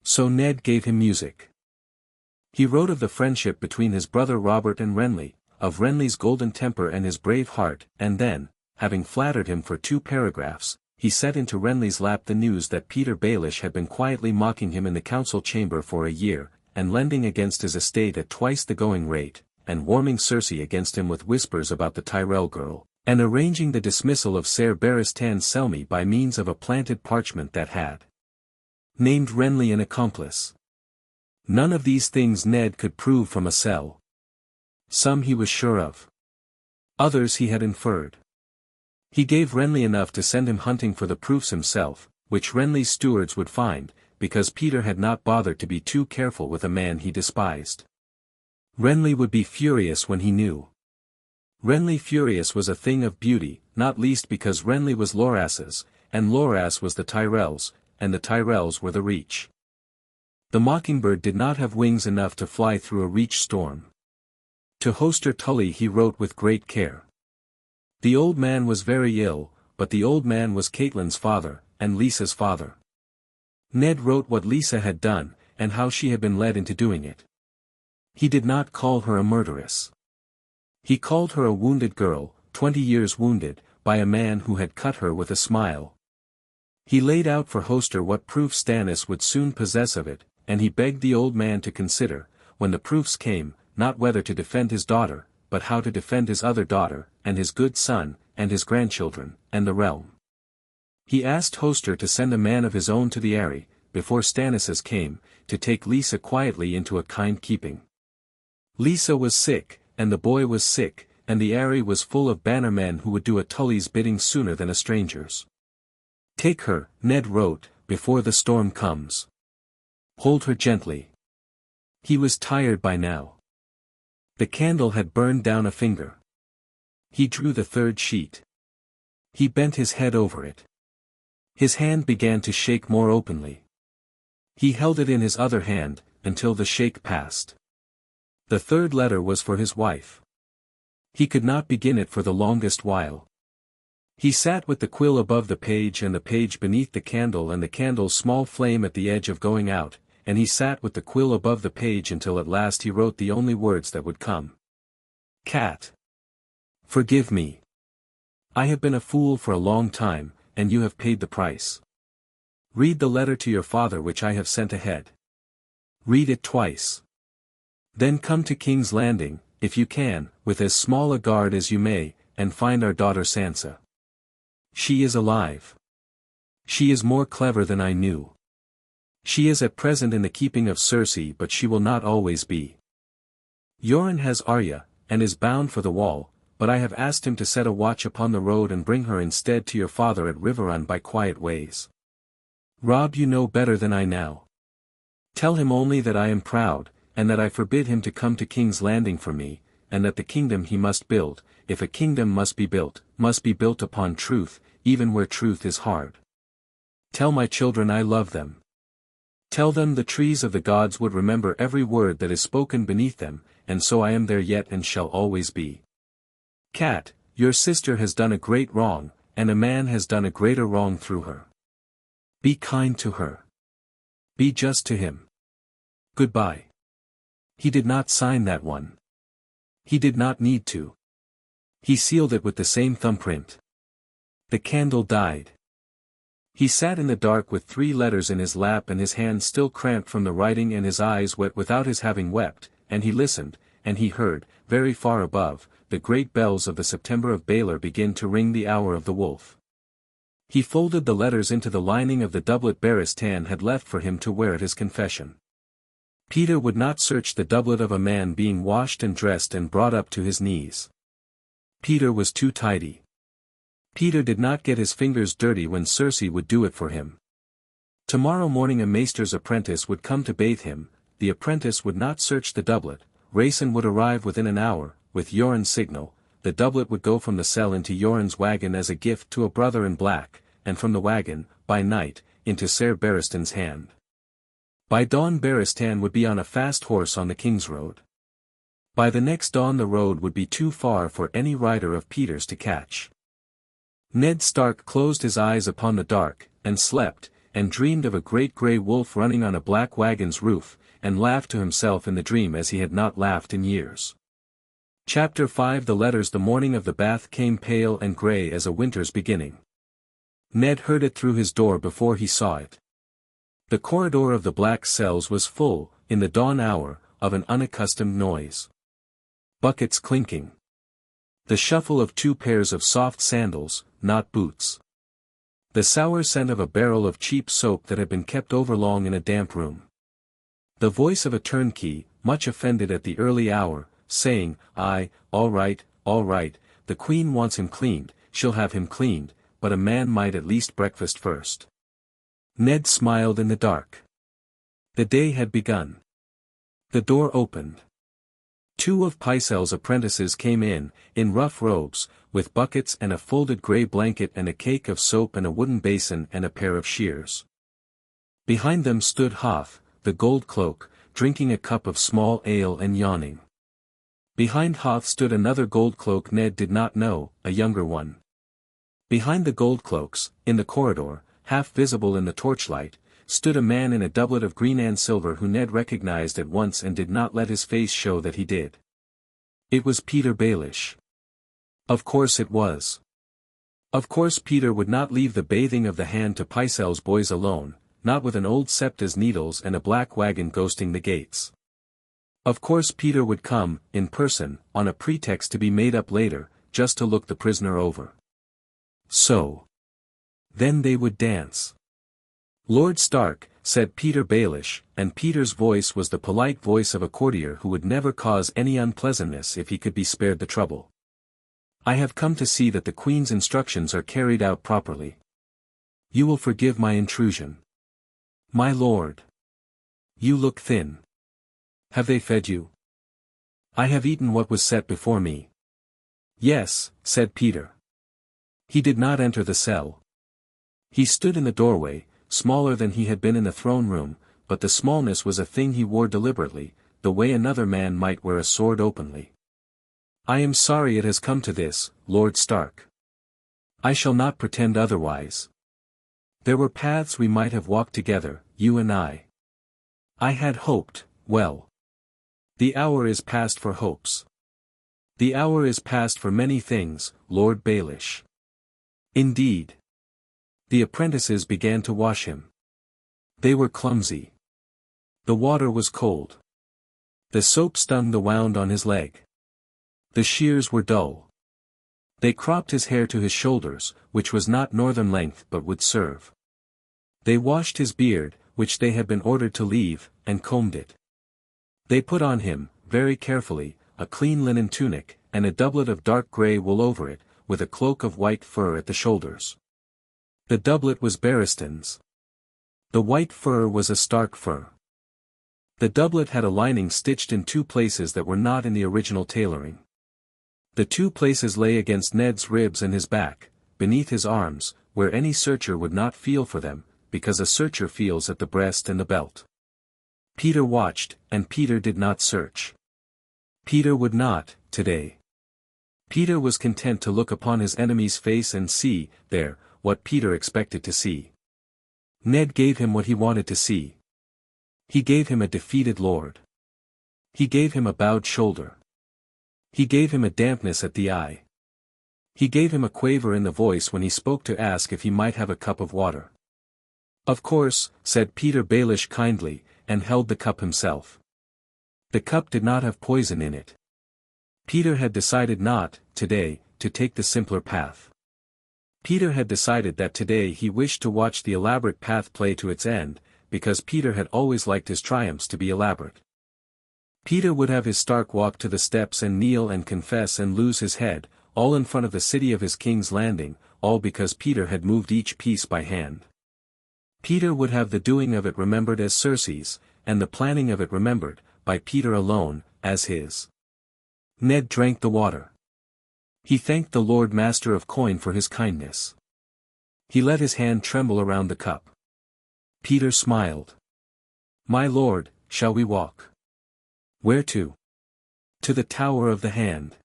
So Ned gave him music. He wrote of the friendship between his brother Robert and Renly, of Renly's golden temper and his brave heart, and then, having flattered him for 2 paragraphs, he set into Renly's lap the news that Peter Baelish had been quietly mocking him in the council chamber for a year, and lending against his estate at twice the going rate, and warming Cersei against him with whispers about the Tyrell girl, and arranging the dismissal of Ser Barristan Selmy by means of a planted parchment that had named Renly an accomplice. None of these things Ned could prove from a cell. Some he was sure of. Others he had inferred. He gave Renly enough to send him hunting for the proofs himself, which Renly's stewards would find, because Peter had not bothered to be too careful with a man he despised. Renly would be furious when he knew. Renly Furious was a thing of beauty, not least because Renly was Loras's, and Loras was the Tyrell's, and the Tyrells were the Reach. The mockingbird did not have wings enough to fly through a Reach storm. To Hoster Tully he wrote with great care. The old man was very ill, but the old man was Caitlyn's father, and Lisa's father. Ned wrote what Lisa had done, and how she had been led into doing it. He did not call her a murderess. He called her a wounded girl, 20 years wounded, by a man who had cut her with a smile. He laid out for Hoster what proof Stannis would soon possess of it, and he begged the old man to consider, when the proofs came, not whether to defend his daughter, but how to defend his other daughter, and his good son, and his grandchildren, and the realm. He asked Hoster to send a man of his own to the Eyrie, before Stannis's came, to take Lisa quietly into a kind keeping. Lisa was sick, and the boy was sick, and the Eyrie was full of bannermen who would do a Tully's bidding sooner than a stranger's. Take her, Ned wrote, before the storm comes. Hold her gently. He was tired by now. The candle had burned down a finger. He drew the third sheet. He bent his head over it. His hand began to shake more openly. He held it in his other hand, until the shake passed. The third letter was for his wife. He could not begin it for the longest while. He sat with the quill above the page and the page beneath the candle and the candle's small flame at the edge of going out, and he sat with the quill above the page until at last he wrote the only words that would come. Cat. Forgive me. I have been a fool for a long time, and you have paid the price. Read the letter to your father which I have sent ahead. Read it twice. Then come to King's Landing, if you can, with as small a guard as you may, and find our daughter Sansa. She is alive. She is more clever than I knew. She is at present in the keeping of Cersei, but she will not always be. Yoren has Arya, and is bound for the Wall, but I have asked him to set a watch upon the road and bring her instead to your father at Riverrun by quiet ways. Robb, you know better than I now. Tell him only that I am proud, and that I forbid him to come to King's Landing for me, and that the kingdom he must build, if a kingdom must be built upon truth, even where truth is hard. Tell my children I love them. Tell them the trees of the gods would remember every word that is spoken beneath them, and so I am there yet and shall always be. Cat, your sister has done a great wrong, and a man has done a greater wrong through her. Be kind to her. Be just to him. Goodbye. He did not sign that one. He did not need to. He sealed it with the same thumbprint. The candle died. He sat in the dark with 3 letters in his lap and his hand still cramped from the writing and his eyes wet without his having wept, and he listened, and he heard, very far above, the great bells of the September of Baelor begin to ring the hour of the wolf. He folded the letters into the lining of the doublet Barristan had left for him to wear at his confession. Peter would not search the doublet of a man being washed and dressed and brought up to his knees. Peter was too tidy. Peter did not get his fingers dirty when Cersei would do it for him. Tomorrow morning a maester's apprentice would come to bathe him, the apprentice would not search the doublet, Rayson would arrive within an hour, with Yoren's signal, the doublet would go from the cell into Yoren's wagon as a gift to a brother in black, and from the wagon, by night, into Ser Barristan's hand. By dawn Barristan would be on a fast horse on the King's Road. By the next dawn the road would be too far for any rider of Peter's to catch. Ned Stark closed his eyes upon the dark, and slept, and dreamed of a great grey wolf running on a black wagon's roof, and laughed to himself in the dream as he had not laughed in years. Chapter 5 The letters. The morning of the bath came pale and grey as a winter's beginning. Ned heard it through his door before he saw it. The corridor of the black cells was full, in the dawn hour, of an unaccustomed noise. Buckets clinking. The shuffle of 2 pairs of soft sandals, not boots. The sour scent of a barrel of cheap soap that had been kept overlong in a damp room. The voice of a turnkey, much offended at the early hour, saying, "Aye, all right, the Queen wants him cleaned, she'll have him cleaned, but a man might at least breakfast first." Ned smiled in the dark. The day had begun. The door opened. 2 of Pycelle's apprentices came in rough robes, with buckets and a folded grey blanket and a cake of soap and a wooden basin and a pair of shears. Behind them stood Hoth, the gold cloak, drinking a cup of small ale and yawning. Behind Hoth stood another gold cloak Ned did not know, a younger one. Behind the gold cloaks, in the corridor, half visible in the torchlight, stood a man in a doublet of green and silver who Ned recognized at once and did not let his face show that he did. It was Peter Baelish. Of course it was. Of course Peter would not leave the bathing of the hand to Pycelle's boys alone, not with an old Septa's needles and a black wagon ghosting the gates. Of course Peter would come, in person, on a pretext to be made up later, just to look the prisoner over. So. Then they would dance. Lord Stark, said Peter Baelish, and Peter's voice was the polite voice of a courtier who would never cause any unpleasantness if he could be spared the trouble. I have come to see that the Queen's instructions are carried out properly. You will forgive my intrusion. My lord. You look thin. Have they fed you? I have eaten what was set before me. Yes, said Peter. He did not enter the cell. He stood in the doorway, smaller than he had been in the throne room, but the smallness was a thing he wore deliberately, the way another man might wear a sword openly. I am sorry it has come to this, Lord Stark. I shall not pretend otherwise. There were paths we might have walked together, you and I. I had hoped, well. The hour is past for hopes. The hour is past for many things, Lord Baelish. Indeed. The apprentices began to wash him. They were clumsy. The water was cold. The soap stung the wound on his leg. The shears were dull. They cropped his hair to his shoulders, which was not northern length but would serve. They washed his beard, which they had been ordered to leave, and combed it. They put on him, very carefully, a clean linen tunic, and a doublet of dark grey wool over it, with a cloak of white fur at the shoulders. The doublet was Barristan's. The white fur was a Stark fur. The doublet had a lining stitched in 2 places that were not in the original tailoring. The 2 places lay against Ned's ribs and his back, beneath his arms, where any searcher would not feel for them, because a searcher feels at the breast and the belt. Peter watched, and Peter did not search. Peter would not, today. Peter was content to look upon his enemy's face and see, there, what Peter expected to see. Ned gave him what he wanted to see. He gave him a defeated lord. He gave him a bowed shoulder. He gave him a dampness at the eye. He gave him a quaver in the voice when he spoke to ask if he might have a cup of water. Of course, said Peter Baelish kindly, and held the cup himself. The cup did not have poison in it. Peter had decided not, today, to take the simpler path. Peter had decided that today he wished to watch the elaborate path play to its end, because Peter had always liked his triumphs to be elaborate. Peter would have his Stark walk to the steps and kneel and confess and lose his head, all in front of the city of his King's Landing, all because Peter had moved each piece by hand. Peter would have the doing of it remembered as Circe's, and the planning of it remembered, by Peter alone, as his. Ned drank the water. He thanked the Lord Master of Coin for his kindness. He let his hand tremble around the cup. Peter smiled. My lord, shall we walk? Where to? To the Tower of the Hand.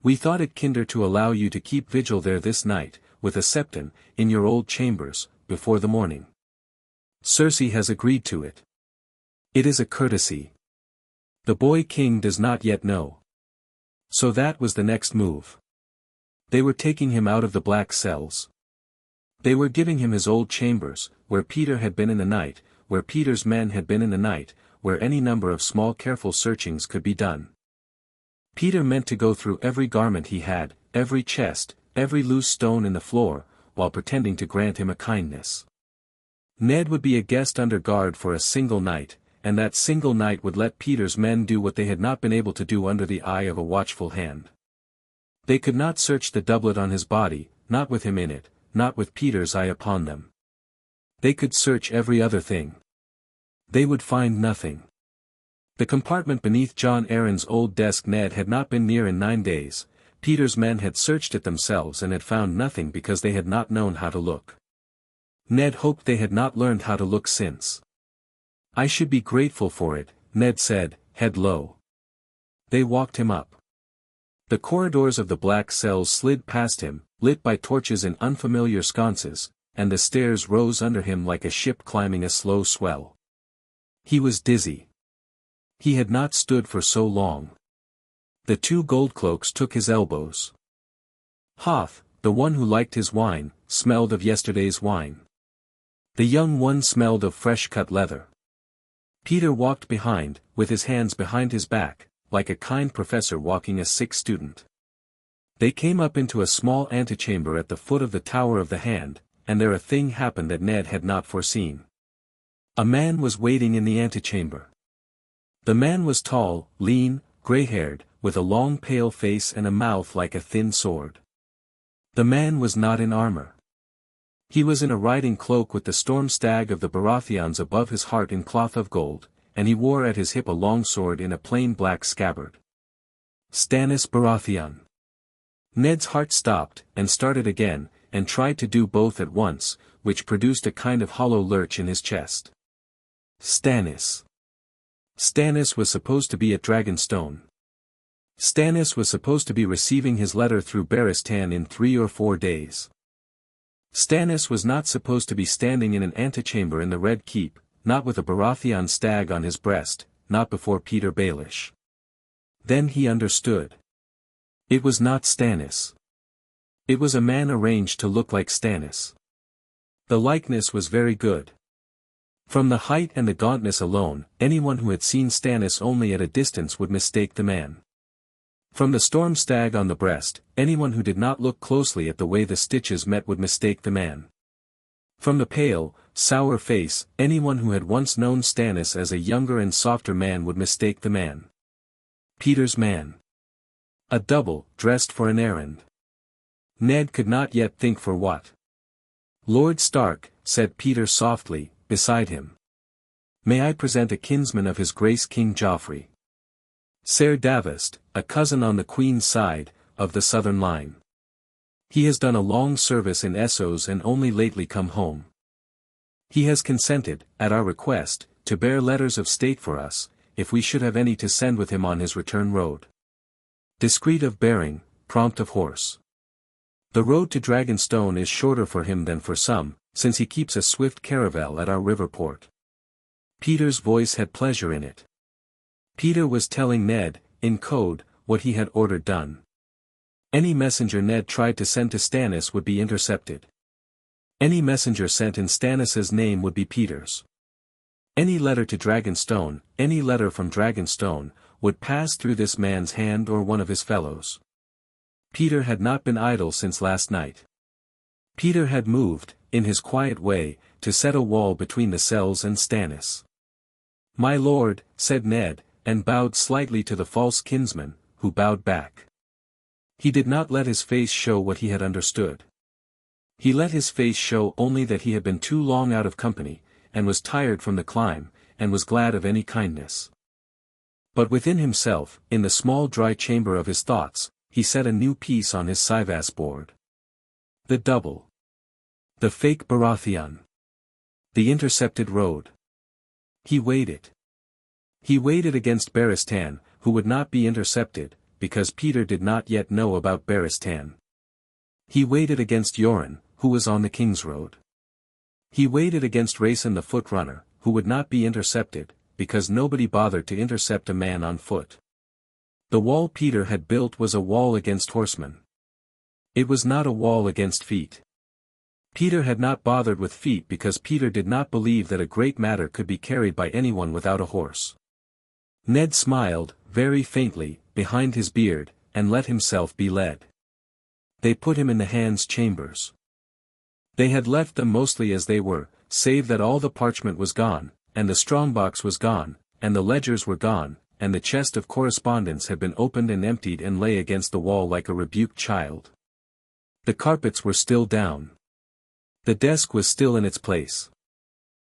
We thought it kinder to allow you to keep vigil there this night, with a septon, in your old chambers, before the morning. Circe has agreed to it. It is a courtesy. The boy king does not yet know. So that was the next move. They were taking him out of the black cells. They were giving him his old chambers, where Peter had been in the night, where Peter's men had been in the night, where any number of small careful searchings could be done. Peter meant to go through every garment he had, every chest, every loose stone in the floor, while pretending to grant him a kindness. Ned would be a guest under guard for a single night, and that single night would let Peter's men do what they had not been able to do under the eye of a watchful hand. They could not search the doublet on his body, not with him in it, not with Peter's eye upon them. They could search every other thing. They would find nothing. The compartment beneath John Aaron's old desk Ned had not been near in 9 days. Peter's men had searched it themselves and had found nothing because they had not known how to look. Ned hoped they had not learned how to look since. "I should be grateful for it," Ned said, head low. They walked him up. The corridors of the black cells slid past him, lit by torches in unfamiliar sconces, and the stairs rose under him like a ship climbing a slow swell. He was dizzy. He had not stood for so long. The 2 Goldcloaks took his elbows. Hoth, the one who liked his wine, smelled of yesterday's wine. The young one smelled of fresh-cut leather. Peter walked behind, with his hands behind his back, like a kind professor walking a sick student. They came up into a small antechamber at the foot of the Tower of the Hand, and there a thing happened that Ned had not foreseen. A man was waiting in the antechamber. The man was tall, lean, gray-haired, with a long pale face and a mouth like a thin sword. The man was not in armor. He was in a riding cloak with the storm stag of the Baratheons above his heart in cloth of gold, and he wore at his hip a long sword in a plain black scabbard. Stannis Baratheon. Ned's heart stopped, and started again, and tried to do both at once, which produced a kind of hollow lurch in his chest. Stannis. Stannis was supposed to be at Dragonstone. Stannis was supposed to be receiving his letter through Barristan in 3 or 4 days. Stannis was not supposed to be standing in an antechamber in the Red Keep, not with a Baratheon stag on his breast, not before Peter Baelish. Then he understood. It was not Stannis. It was a man arranged to look like Stannis. The likeness was very good. From the height and the gauntness alone, anyone who had seen Stannis only at a distance would mistake the man. From the storm stag on the breast, anyone who did not look closely at the way the stitches met would mistake the man. From the pale, sour face, anyone who had once known Stannis as a younger and softer man would mistake the man. Peter's man. A double, dressed for an errand. Ned could not yet think for what. "Lord Stark," said Peter softly, beside him. "May I present a kinsman of his grace King Joffrey. Ser Davist, a cousin on the Queen's side, of the southern line. He has done a long service in Essos and only lately come home. He has consented, at our request, to bear letters of state for us, if we should have any to send with him on his return road. Discreet of bearing, prompt of horse. The road to Dragonstone is shorter for him than for some, since he keeps a swift caravel at our river port." Peter's voice had pleasure in it. Peter was telling Ned, in code, what he had ordered done. Any messenger Ned tried to send to Stannis would be intercepted. Any messenger sent in Stannis's name would be Peter's. Any letter to Dragonstone, any letter from Dragonstone, would pass through this man's hand or one of his fellows. Peter had not been idle since last night. Peter had moved, in his quiet way, to set a wall between the cells and Stannis. "My lord," said Ned, and bowed slightly to the false kinsman, who bowed back. He did not let his face show what he had understood. He let his face show only that he had been too long out of company, and was tired from the climb, and was glad of any kindness. But within himself, in the small dry chamber of his thoughts, he set a new piece on his Sivas board. The double. The fake Baratheon. The intercepted road. He weighed it. He weighed it against Barristan, who would not be intercepted, because Peter did not yet know about Barristan. He weighed it against Yoren, who was on the King's Road. He weighed it against Rayson the Footrunner, who would not be intercepted, because nobody bothered to intercept a man on foot. The wall Peter had built was a wall against horsemen. It was not a wall against feet. Peter had not bothered with feet because Peter did not believe that a great matter could be carried by anyone without a horse. Ned smiled, very faintly, behind his beard, and let himself be led. They put him in the hands chambers. They had left them mostly as they were, save that all the parchment was gone, and the strongbox was gone, and the ledgers were gone, and the chest of correspondence had been opened and emptied and lay against the wall like a rebuked child. The carpets were still down. The desk was still in its place.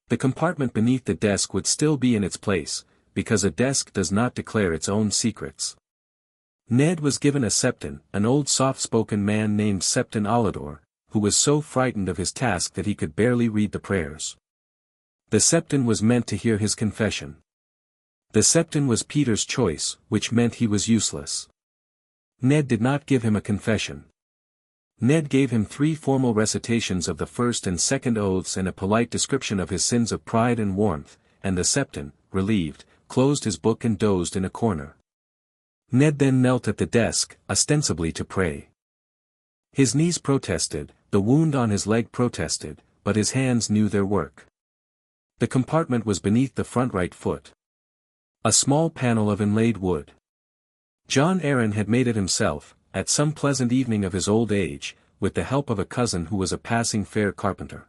The compartment beneath the desk would still be in its place, because a desk does not declare its own secrets. Ned was given a septon, an old soft-spoken man named Septon Alador, who was so frightened of his task that he could barely read the prayers. The septon was meant to hear his confession. The septon was Peter's choice, which meant he was useless. Ned did not give him a confession. Ned gave him 3 formal recitations of the first and second oaths and a polite description of his sins of pride and warmth, and the septon, relieved, closed his book and dozed in a corner. Ned then knelt at the desk, ostensibly to pray. His knees protested, the wound on his leg protested, but his hands knew their work. The compartment was beneath the front right foot. A small panel of inlaid wood. John Aaron had made it himself, at some pleasant evening of his old age, with the help of a cousin who was a passing fair carpenter.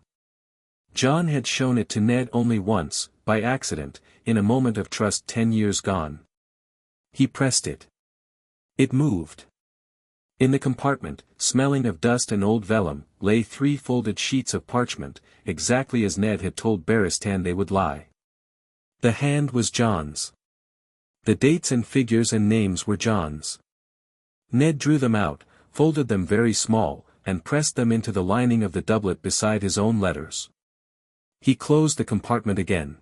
John had shown it to Ned only once, by accident, in a moment of trust 10 years gone. He pressed it. It moved. In the compartment, smelling of dust and old vellum, lay 3 folded sheets of parchment, exactly as Ned had told Beristan they would lie. The hand was John's. The dates and figures and names were John's. Ned drew them out, folded them very small, and pressed them into the lining of the doublet beside his own letters. He closed the compartment again.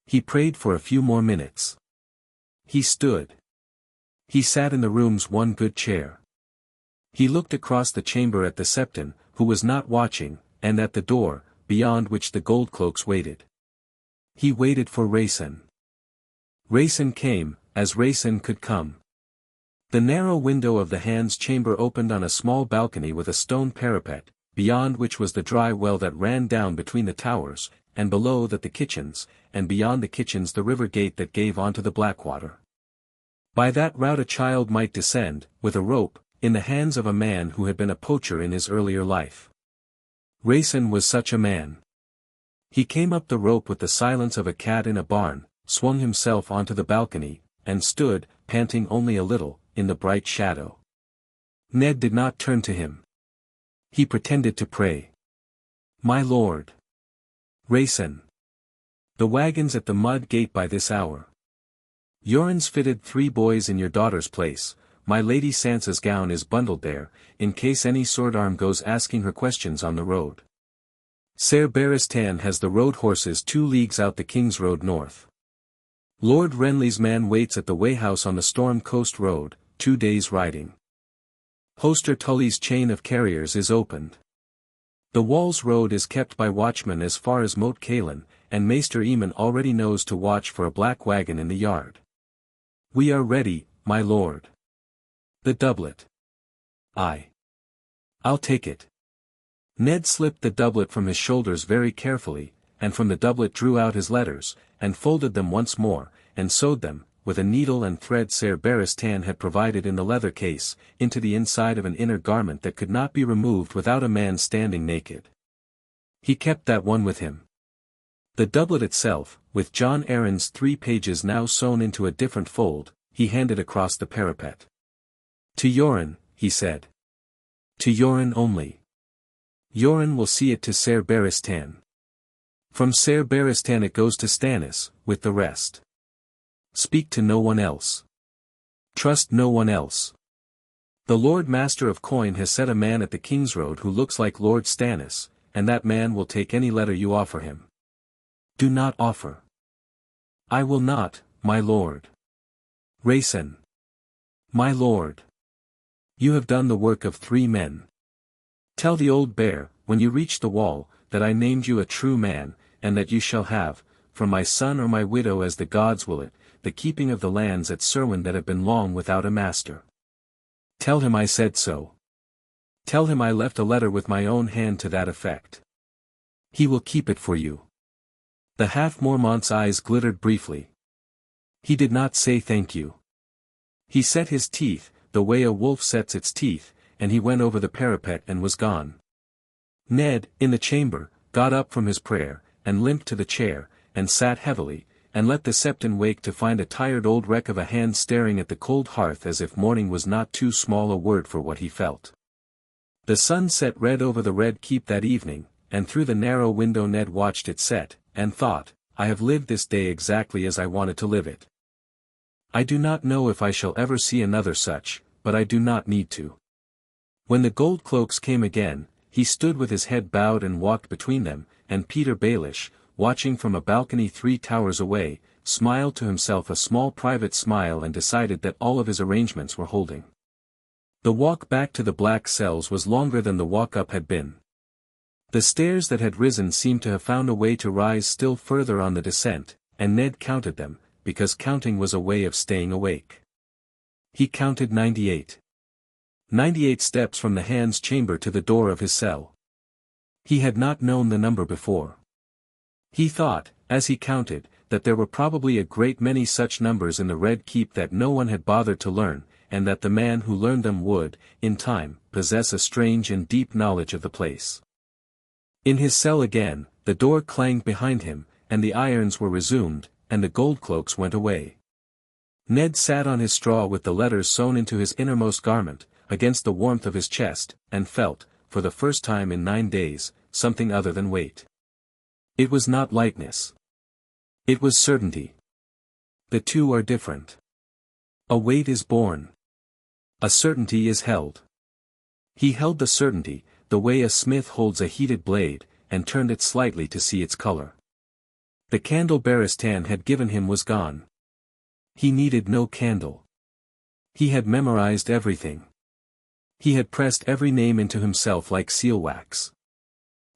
He prayed for a few more minutes. He stood. He sat in the room's one good chair. He looked across the chamber at the septon, who was not watching, and at the door, beyond which the gold cloaks waited. He waited for Rayson. Rayson came, as Rayson could come. The narrow window of the hand's chamber opened on a small balcony with a stone parapet, beyond which was the dry well that ran down between the towers, and below that the kitchens, and beyond the kitchens the river gate that gave onto the Blackwater. By that route a child might descend, with a rope, in the hands of a man who had been a poacher in his earlier life. Rayson was such a man. He came up the rope with the silence of a cat in a barn, swung himself onto the balcony, and stood, panting only a little, in the bright shadow. Ned did not turn to him. He pretended to pray. "My lord. Rayson. The wagons at the mud gate by this hour. Yoren's fitted 3 boys in your daughter's place, my Lady Sansa's gown is bundled there, in case any sword-arm goes asking her questions on the road. Ser Beristan has the road horses 2 leagues out the King's Road north. Lord Renly's man waits at the Wayhouse on the Storm Coast Road, 2 days' riding. Hoster Tully's chain of carriers is opened. The Walls Road is kept by watchmen as far as Moat Cailin, and Maester Eamon already knows to watch for a black wagon in the yard. We are ready, my lord. The doublet. I'll take it." Ned slipped the doublet from his shoulders very carefully, and from the doublet drew out his letters, and folded them once more, and sewed them, with a needle and thread Ser Beristan had provided in the leather case, into the inside of an inner garment that could not be removed without a man standing naked. He kept that one with him. The doublet itself, with John Aaron's 3 pages now sewn into a different fold, he handed across the parapet. "To Yoren," he said. "To Yoren only. Yoren will see it to Ser Beristan. From Ser Beristan it goes to Stannis, with the rest. Speak to no one else. Trust no one else. The Lord Master of Coin has set a man at the King's Road who looks like Lord Stannis, and that man will take any letter you offer him. Do not offer." "I will not, my lord." "Rayson. My lord. You have done the work of 3 men. Tell the old bear, when you reach the wall, that I named you a true man, and that you shall have, for my son or my widow as the gods will it, the keeping of the lands at Serwyn that have been long without a master. Tell him I said so. Tell him I left a letter with my own hand to that effect. He will keep it for you." The half-Mormont's eyes glittered briefly. He did not say thank you. He set his teeth, the way a wolf sets its teeth, and he went over the parapet and was gone. Ned, in the chamber, got up from his prayer, and limped to the chair, and sat heavily, and let the septon wake to find a tired old wreck of a hand staring at the cold hearth as if mourning was not too small a word for what he felt. The sun set red over the red keep that evening, and through the narrow window Ned watched it set, and thought, I have lived this day exactly as I wanted to live it. I do not know if I shall ever see another such, but I do not need to. When the gold cloaks came again, he stood with his head bowed and walked between them, and Peter Baelish, watching from a balcony 3 towers away, smiled to himself a small private smile and decided that all of his arrangements were holding. The walk back to the black cells was longer than the walk up had been. The stairs that had risen seemed to have found a way to rise still further on the descent, and Ned counted them, because counting was a way of staying awake. He counted 98. 98 steps from the hand's chamber to the door of his cell. He had not known the number before. He thought, as he counted, that there were probably a great many such numbers in the Red Keep that no one had bothered to learn, and that the man who learned them would, in time, possess a strange and deep knowledge of the place. In his cell again, the door clanged behind him, and the irons were resumed, and the gold cloaks went away. Ned sat on his straw with the letters sewn into his innermost garment, against the warmth of his chest, and felt, for the first time in 9 days, something other than weight. It was not lightness. It was certainty. The two are different. A weight is born. A certainty is held. He held the certainty, the way a smith holds a heated blade, and turned it slightly to see its color. The candle Baristan had given him was gone. He needed no candle. He had memorized everything. He had pressed every name into himself like seal wax.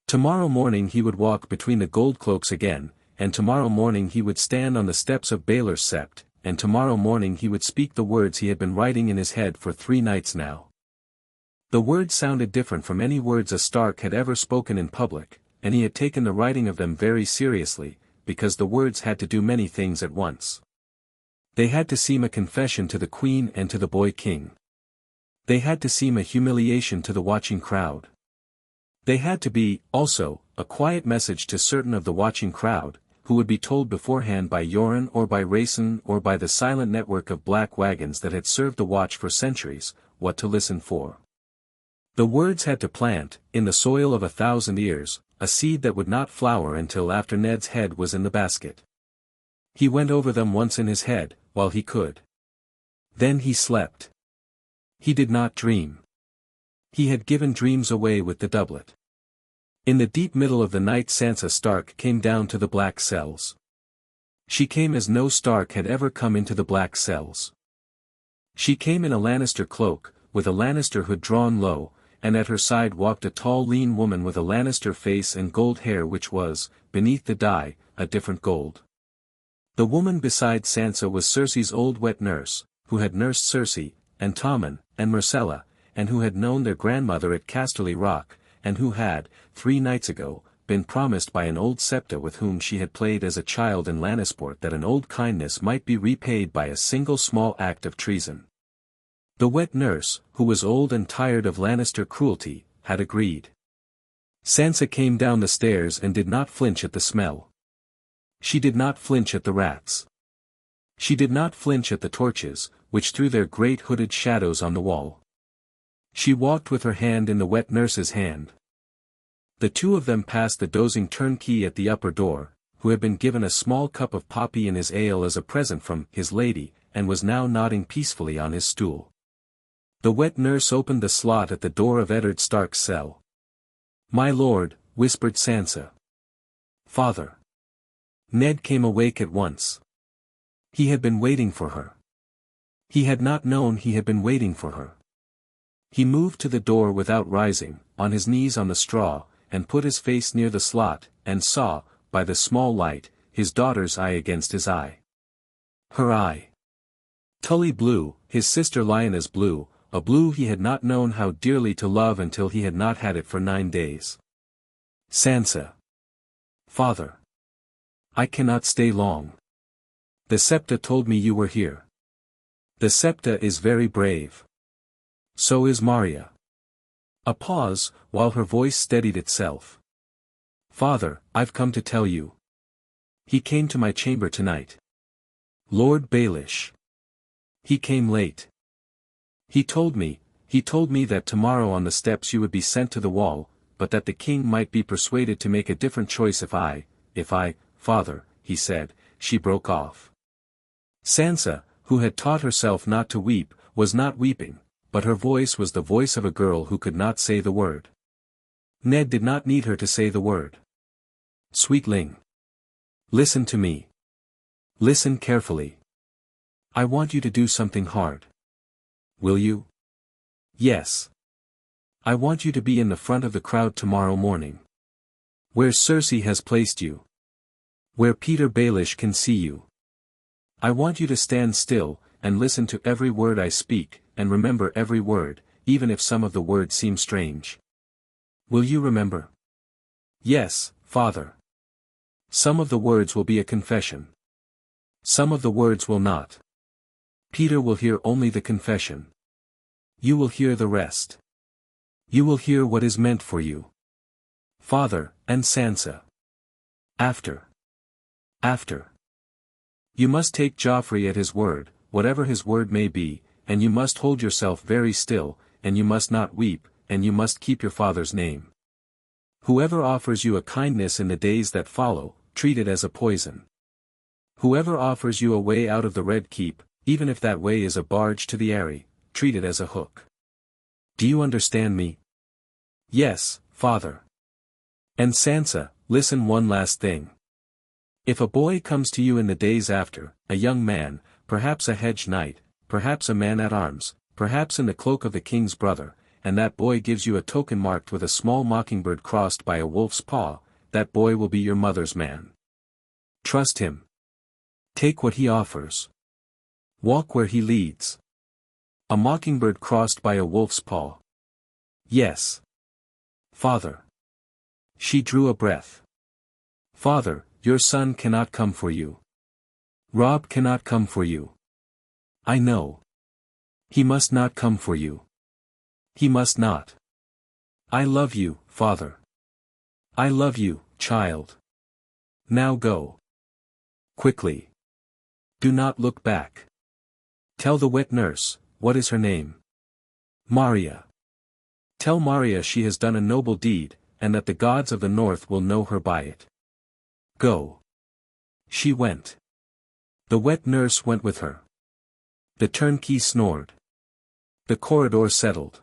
Tomorrow morning he would walk between the gold cloaks again, and tomorrow morning he would stand on the steps of Baelor's Sept, and tomorrow morning he would speak the words he had been writing in his head for 3 nights now. The words sounded different from any words a Stark had ever spoken in public, and he had taken the writing of them very seriously, because the words had to do many things at once. They had to seem a confession to the Queen and to the boy king. They had to seem a humiliation to the watching crowd. They had to be, also, a quiet message to certain of the watching crowd, who would be told beforehand by Yoren or by Rayson or by the silent network of black wagons that had served the watch for centuries, what to listen for. The words had to plant, in the soil of 1,000 years, a seed that would not flower until after Ned's head was in the basket. He went over them once in his head, while he could. Then he slept. He did not dream. He had given dreams away with the doublet. In the deep middle of the night Sansa Stark came down to the black cells. She came as no Stark had ever come into the black cells. She came in a Lannister cloak, with a Lannister hood drawn low, and at her side walked a tall lean woman with a Lannister face and gold hair which was, beneath the dye, a different gold. The woman beside Sansa was Cersei's old wet nurse, who had nursed Cersei, and Tommen, and Myrcella, and who had known their grandmother at Casterly Rock, and who had, 3 nights ago, been promised by an old septa with whom she had played as a child in Lannisport that an old kindness might be repaid by a single small act of treason. The wet nurse, who was old and tired of Lannister cruelty, had agreed. Sansa came down the stairs and did not flinch at the smell. She did not flinch at the rats. She did not flinch at the torches, which threw their great hooded shadows on the wall. She walked with her hand in the wet nurse's hand. The two of them passed the dozing turnkey at the upper door, who had been given a small cup of poppy in his ale as a present from his lady, and was now nodding peacefully on his stool. The wet nurse opened the slot at the door of Eddard Stark's cell. "My lord," whispered Sansa. "Father." Ned came awake at once. He had been waiting for her. He had not known he had been waiting for her. He moved to the door without rising, on his knees on the straw, and put his face near the slot, and saw, by the small light, his daughter's eye against his eye. Her eye. Tully blue, his sister Lyanna's blue, a blue he had not known how dearly to love until he had not had it for 9 days. "Sansa." "Father. I cannot stay long. The Septa told me you were here." "The Septa is very brave. So is Marya." A pause, while her voice steadied itself. "Father, I've come to tell you. He came to my chamber tonight. Lord Baelish. He came late. He told me that tomorrow on the steps you would be sent to the wall, but that the king might be persuaded to make a different choice if I, father," he said, she broke off. Sansa, who had taught herself not to weep, was not weeping, but her voice was the voice of a girl who could not say the word. Ned did not need her to say the word. Sweetling. Listen to me. Listen carefully. I want you to do something hard. Will you? Yes. I want you to be in the front of the crowd tomorrow morning. Where Cersei has placed you. Where Peter Baelish can see you. I want you to stand still, and listen to every word I speak, and remember every word, even if some of the words seem strange. Will you remember? Yes, Father. Some of the words will be a confession. Some of the words will not. Peter will hear only the confession. You will hear the rest. You will hear what is meant for you. Father, and Sansa. After. You must take Joffrey at his word, whatever his word may be, and you must hold yourself very still, and you must not weep, and you must keep your father's name. Whoever offers you a kindness in the days that follow, treat it as a poison. Whoever offers you a way out of the Red Keep, even if that way is a barge to the Eyrie, treat it as a hook. Do you understand me? Yes, Father. And Sansa, listen one last thing. If a boy comes to you in the days after, a young man, perhaps a hedge knight, perhaps a man-at-arms, perhaps in the cloak of the king's brother, and that boy gives you a token marked with a small mockingbird crossed by a wolf's paw, that boy will be your mother's man. Trust him. Take what he offers. Walk where he leads. A mockingbird crossed by a wolf's paw. Yes. Father. She drew a breath. Father, your son cannot come for you. Robb cannot come for you. I know. He must not come for you. He must not. I love you, Father. I love you, child. Now go. Quickly. Do not look back. Tell the wet nurse, what is her name? Maria. Tell Maria she has done a noble deed, and that the gods of the north will know her by it. Go. She went. The wet nurse went with her. The turnkey snored. The corridor settled.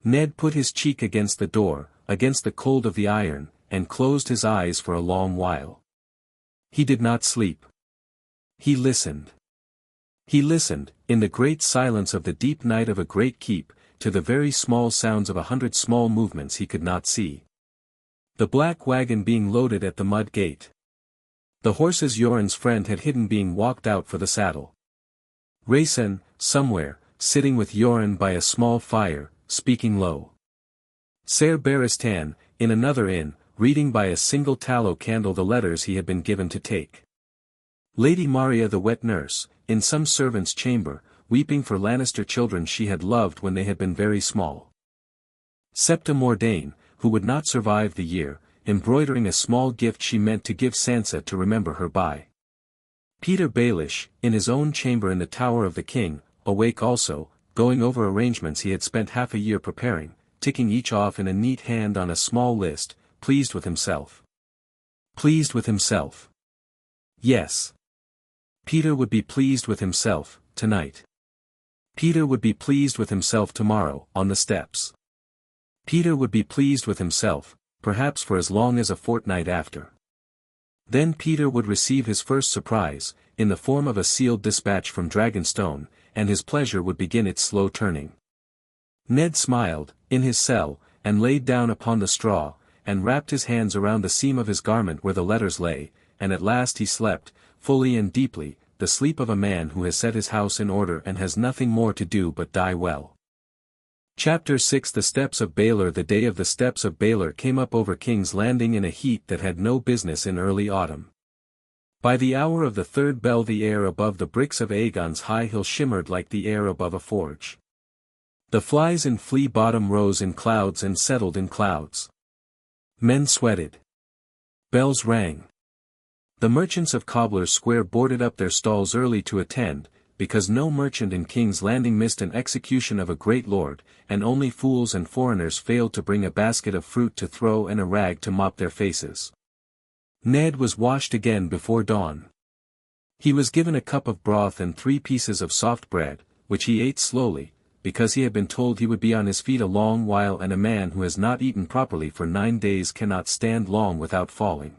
Ned put his cheek against the door, against the cold of the iron, and closed his eyes for a long while. He did not sleep. He listened. He listened, in the great silence of the deep night of a great keep, to the very small sounds of 100 small movements he could not see. The black wagon being loaded at the mud gate. The horses Yoren's friend had hidden being walked out for the saddle. Rayson, somewhere, sitting with Yoren by a small fire, speaking low. Ser Barristan, in another inn, reading by a single tallow candle the letters he had been given to take. Lady Maria the wet nurse, in some servant's chamber, weeping for Lannister children she had loved when they had been very small. Septa Mordain, who would not survive the year, embroidering a small gift she meant to give Sansa to remember her by. Peter Baelish, in his own chamber in the Tower of the King, awake also, going over arrangements he had spent half a year preparing, ticking each off in a neat hand on a small list, pleased with himself. Pleased with himself. Yes. Peter would be pleased with himself, tonight. Peter would be pleased with himself tomorrow, on the steps. Peter would be pleased with himself, perhaps for as long as a fortnight after. Then Peter would receive his first surprise, in the form of a sealed dispatch from Dragonstone, and his pleasure would begin its slow turning. Ned smiled, in his cell, and laid down upon the straw, and wrapped his hands around the seam of his garment where the letters lay, and at last he slept, fully and deeply, the sleep of a man who has set his house in order and has nothing more to do but die well. Chapter 6 The Steps of Baelor The day of the Steps of Baelor came up over King's Landing in a heat that had no business in early autumn. By the hour of the third bell the air above the bricks of Aegon's high hill shimmered like the air above a forge. The flies in Flea Bottom rose in clouds and settled in clouds. Men sweated. Bells rang. The merchants of Cobbler's Square boarded up their stalls early to attend, because no merchant in King's Landing missed an execution of a great lord, and only fools and foreigners failed to bring a basket of fruit to throw and a rag to mop their faces. Ned was washed again before dawn. He was given a cup of broth and 3 pieces of soft bread, which he ate slowly, because he had been told he would be on his feet a long while, and a man who has not eaten properly for 9 days cannot stand long without falling.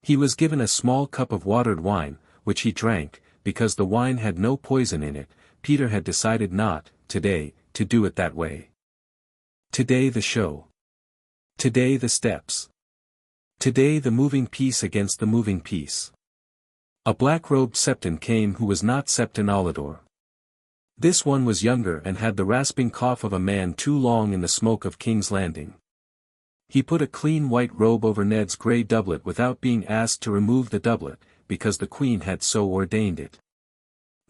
He was given a small cup of watered wine, which he drank, because the wine had no poison in it. Peter had decided not, today, to do it that way. Today the show. Today the steps. Today the moving piece against the moving piece. A black-robed Septon came who was not Septon Alador. This one was younger and had the rasping cough of a man too long in the smoke of King's Landing. He put a clean white robe over Ned's grey doublet without being asked to remove the doublet, because the Queen had so ordained it.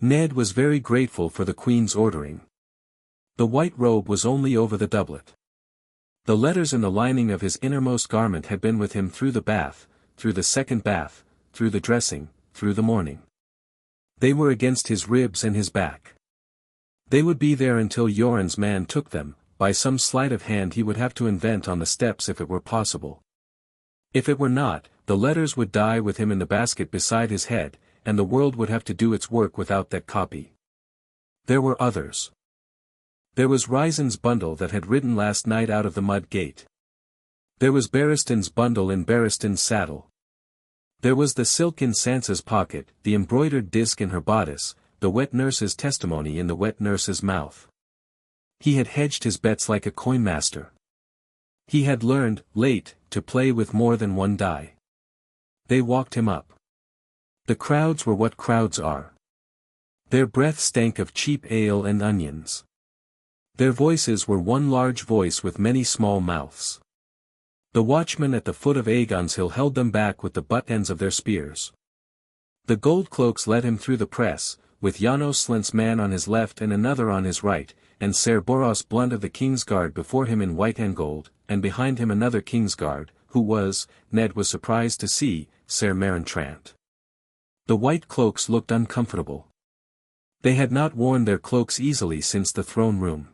Ned was very grateful for the Queen's ordering. The white robe was only over the doublet. The letters in the lining of his innermost garment had been with him through the bath, through the second bath, through the dressing, through the morning. They were against his ribs and his back. They would be there until Yoren's man took them. By some sleight of hand he would have to invent on the steps if it were possible. If it were not, the letters would die with him in the basket beside his head, and the world would have to do its work without that copy. There were others. There was Risen's bundle that had ridden last night out of the mud gate. There was Barristan's bundle in Barristan's saddle. There was the silk in Sansa's pocket, the embroidered disc in her bodice, the wet nurse's testimony in the wet nurse's mouth. He had hedged his bets like a coinmaster. He had learned, late, to play with more than one die. They walked him up. The crowds were what crowds are. Their breath stank of cheap ale and onions. Their voices were one large voice with many small mouths. The watchmen at the foot of Aegon's Hill held them back with the butt ends of their spears. The gold cloaks led him through the press, with Janos Slent's man on his left and another on his right, and Ser Boros Blunt of the King's Guard before him in white and gold, and behind him another King's Guard, who was, Ned was surprised to see, Ser Marantrant. The white cloaks looked uncomfortable. They had not worn their cloaks easily since the throne room.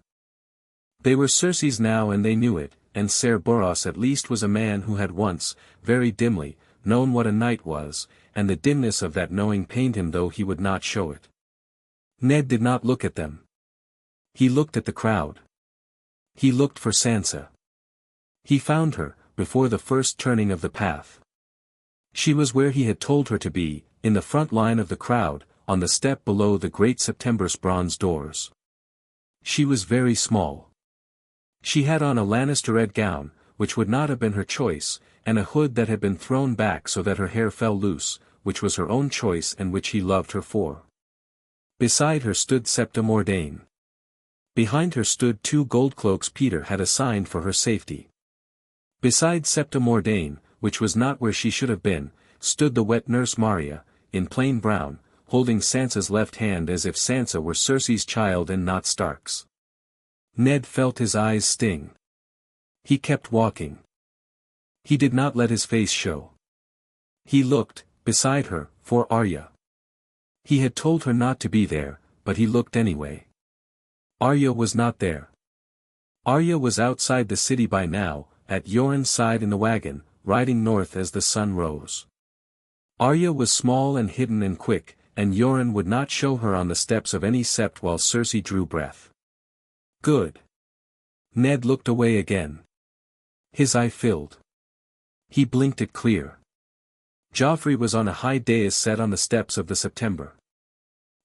They were Cersei's now and they knew it, and Ser Boros at least was a man who had once, very dimly, known what a knight was, and the dimness of that knowing pained him though he would not show it. Ned did not look at them. He looked at the crowd. He looked for Sansa. He found her, before the first turning of the path. She was where he had told her to be, in the front line of the crowd, on the step below the great September's bronze doors. She was very small. She had on a Lannister-red gown, which would not have been her choice, and a hood that had been thrown back so that her hair fell loose, which was her own choice and which he loved her for. Beside her stood Septa Mordane. Behind her stood 2 gold cloaks Peter had assigned for her safety. Beside Septa Mordane, which was not where she should have been, stood the wet nurse Maria, in plain brown, holding Sansa's left hand as if Sansa were Cersei's child and not Stark's. Ned felt his eyes sting. He kept walking. He did not let his face show. He looked, beside her, for Arya. He had told her not to be there, but he looked anyway. Arya was not there. Arya was outside the city by now, at Yoren's side in the wagon, riding north as the sun rose. Arya was small and hidden and quick, and Yoren would not show her on the steps of any sept while Cersei drew breath. Good. Ned looked away again. His eye filled. He blinked it clear. Joffrey was on a high dais set on the steps of the September.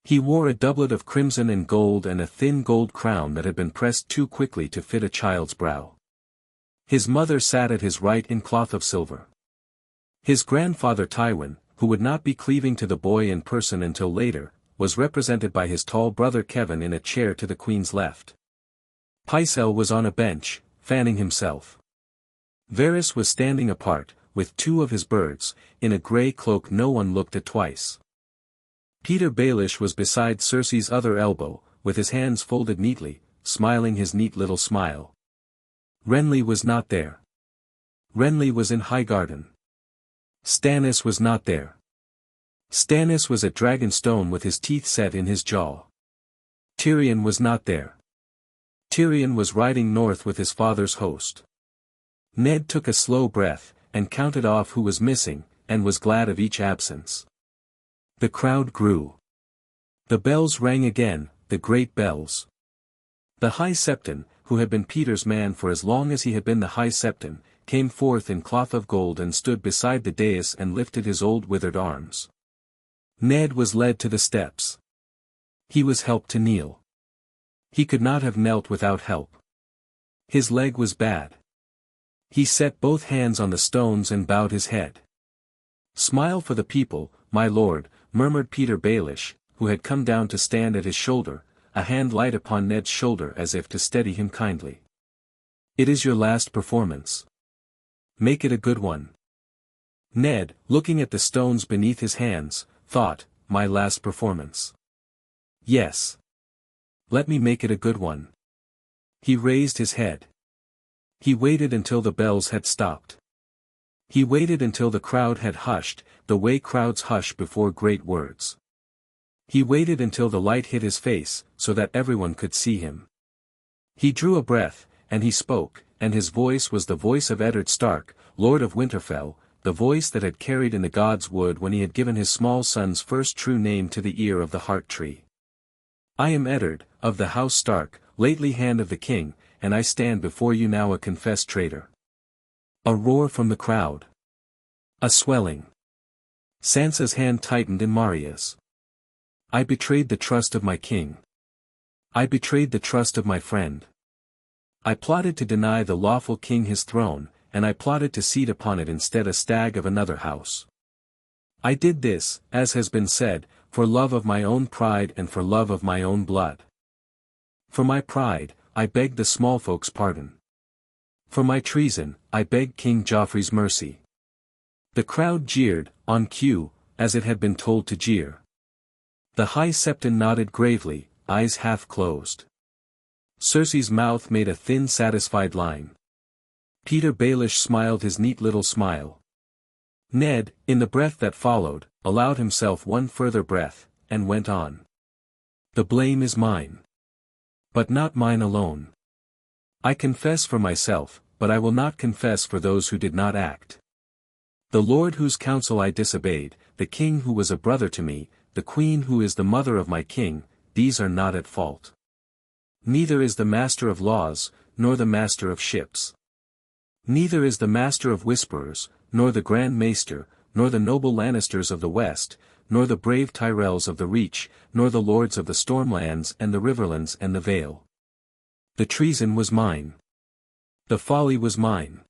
He wore a doublet of crimson and gold and a thin gold crown that had been pressed too quickly to fit a child's brow. His mother sat at his right in cloth of silver. His grandfather Tywin, who would not be cleaving to the boy in person until later, was represented by his tall brother Kevan in a chair to the Queen's left. Pycelle was on a bench, fanning himself. Varys was standing apart, with 2 of his birds, in a grey cloak no one looked at twice. Peter Baelish was beside Cersei's other elbow, with his hands folded neatly, smiling his neat little smile. Renly was not there. Renly was in Highgarden. Stannis was not there. Stannis was at Dragonstone with his teeth set in his jaw. Tyrion was not there. Tyrion was riding north with his father's host. Ned took a slow breath, and counted off who was missing, and was glad of each absence. The crowd grew. The bells rang again, the great bells. The High Septon, who had been Peter's man for as long as he had been the High Septon, came forth in cloth of gold and stood beside the dais and lifted his old withered arms. Ned was led to the steps. He was helped to kneel. He could not have knelt without help. His leg was bad. He set both hands on the stones and bowed his head. "Smile for the people, my lord," murmured Peter Baelish, who had come down to stand at his shoulder, a hand light upon Ned's shoulder as if to steady him kindly. "It is your last performance. Make it a good one." Ned, looking at the stones beneath his hands, thought, "My last performance. Yes. Let me make it a good one." He raised his head. He waited until the bells had stopped. He waited until the crowd had hushed, the way crowds hush before great words. He waited until the light hit his face, so that everyone could see him. He drew a breath, and he spoke, and his voice was the voice of Eddard Stark, Lord of Winterfell, the voice that had carried in the God's Wood when he had given his small son's first true name to the ear of the Heart Tree. "I am Eddard, of the House Stark, lately hand of the king, and I stand before you now a confessed traitor." A roar from the crowd. A swelling. Sansa's hand tightened in Maria's. "I betrayed the trust of my king. I betrayed the trust of my friend. I plotted to deny the lawful king his throne, and I plotted to seat upon it instead a stag of another house. I did this, as has been said, for love of my own pride and for love of my own blood. For my pride, I begged the small folks' pardon. For my treason, I begged King Joffrey's mercy." The crowd jeered, on cue, as it had been told to jeer. The High Septon nodded gravely, eyes half closed. Cersei's mouth made a thin satisfied line. Peter Baelish smiled his neat little smile. Ned, in the breath that followed, allowed himself one further breath, and went on. "The blame is mine. But not mine alone. I confess for myself, but I will not confess for those who did not act. The lord whose counsel I disobeyed, the king who was a brother to me, the queen who is the mother of my king, these are not at fault. Neither is the master of laws, nor the master of ships. Neither is the master of whisperers, nor the grand maester, nor the noble Lannisters of the west, nor the brave Tyrells of the Reach, nor the lords of the Stormlands and the Riverlands and the Vale. The treason was mine. The folly was mine.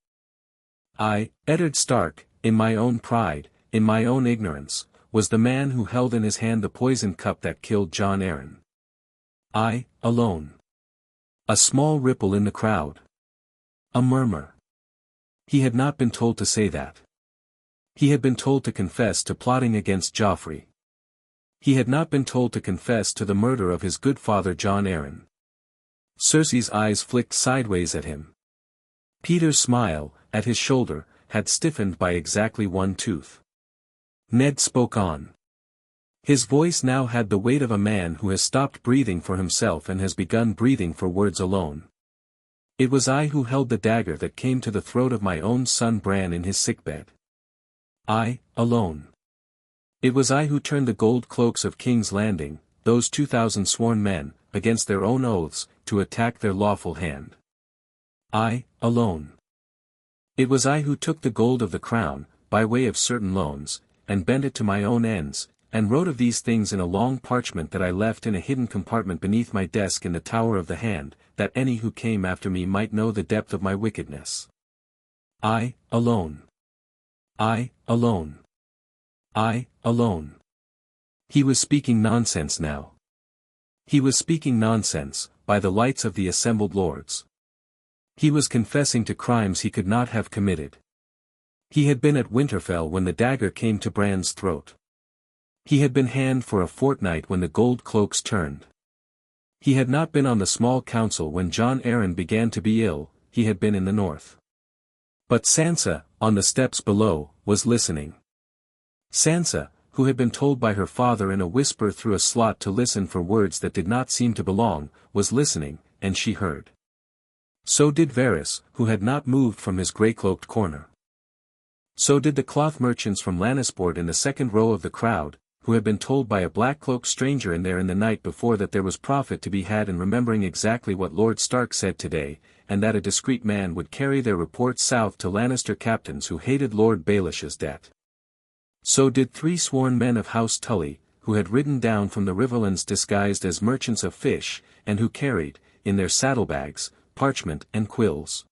I, Eddard Stark, in my own pride, in my own ignorance, was the man who held in his hand the poisoned cup that killed Jon Arryn. I, alone." A small ripple in the crowd. A murmur. He had not been told to say that. He had been told to confess to plotting against Joffrey. He had not been told to confess to the murder of his good father Jon Arryn. Cersei's eyes flicked sideways at him. Peter's smile, at his shoulder, had stiffened by exactly one tooth. Ned spoke on. His voice now had the weight of a man who has stopped breathing for himself and has begun breathing for words alone. "It was I who held the dagger that came to the throat of my own son Bran in his sickbed. I, alone. It was I who turned the gold cloaks of King's Landing, those 2,000 sworn men, against their own oaths, to attack their lawful hand. I, alone. It was I who took the gold of the crown, by way of certain loans, and bent it to my own ends, and wrote of these things in a long parchment that I left in a hidden compartment beneath my desk in the Tower of the Hand, that any who came after me might know the depth of my wickedness. I, alone. I, alone. I, alone." He was speaking nonsense now. He was speaking nonsense, by the lights of the assembled lords. He was confessing to crimes he could not have committed. He had been at Winterfell when the dagger came to Bran's throat. He had been hand for a fortnight when the gold cloaks turned. He had not been on the small council when Jon Arryn began to be ill, he had been in the north. But Sansa, on the steps below, was listening. Sansa, who had been told by her father in a whisper through a slot to listen for words that did not seem to belong, was listening, and she heard. So did Varys, who had not moved from his grey-cloaked corner. So did the cloth merchants from Lannisport in the second row of the crowd, who had been told by a black-cloaked stranger in there in the night before that there was profit to be had in remembering exactly what Lord Stark said today, and that a discreet man would carry their report south to Lannister captains who hated Lord Baelish's debt. So did 3 sworn men of House Tully, who had ridden down from the Riverlands disguised as merchants of fish, and who carried, in their saddlebags, parchment and quills.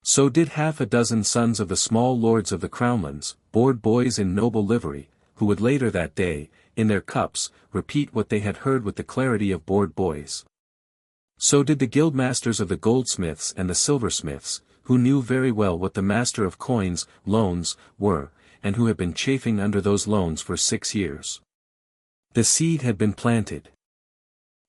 So did 6 sons of the small lords of the Crownlands, bored boys in noble livery, who would later that day, in their cups, repeat what they had heard with the clarity of bored boys. So did the guildmasters of the goldsmiths and the silversmiths, who knew very well what the master of coins, loans, were, and who had been chafing under those loans for 6 years. The seed had been planted.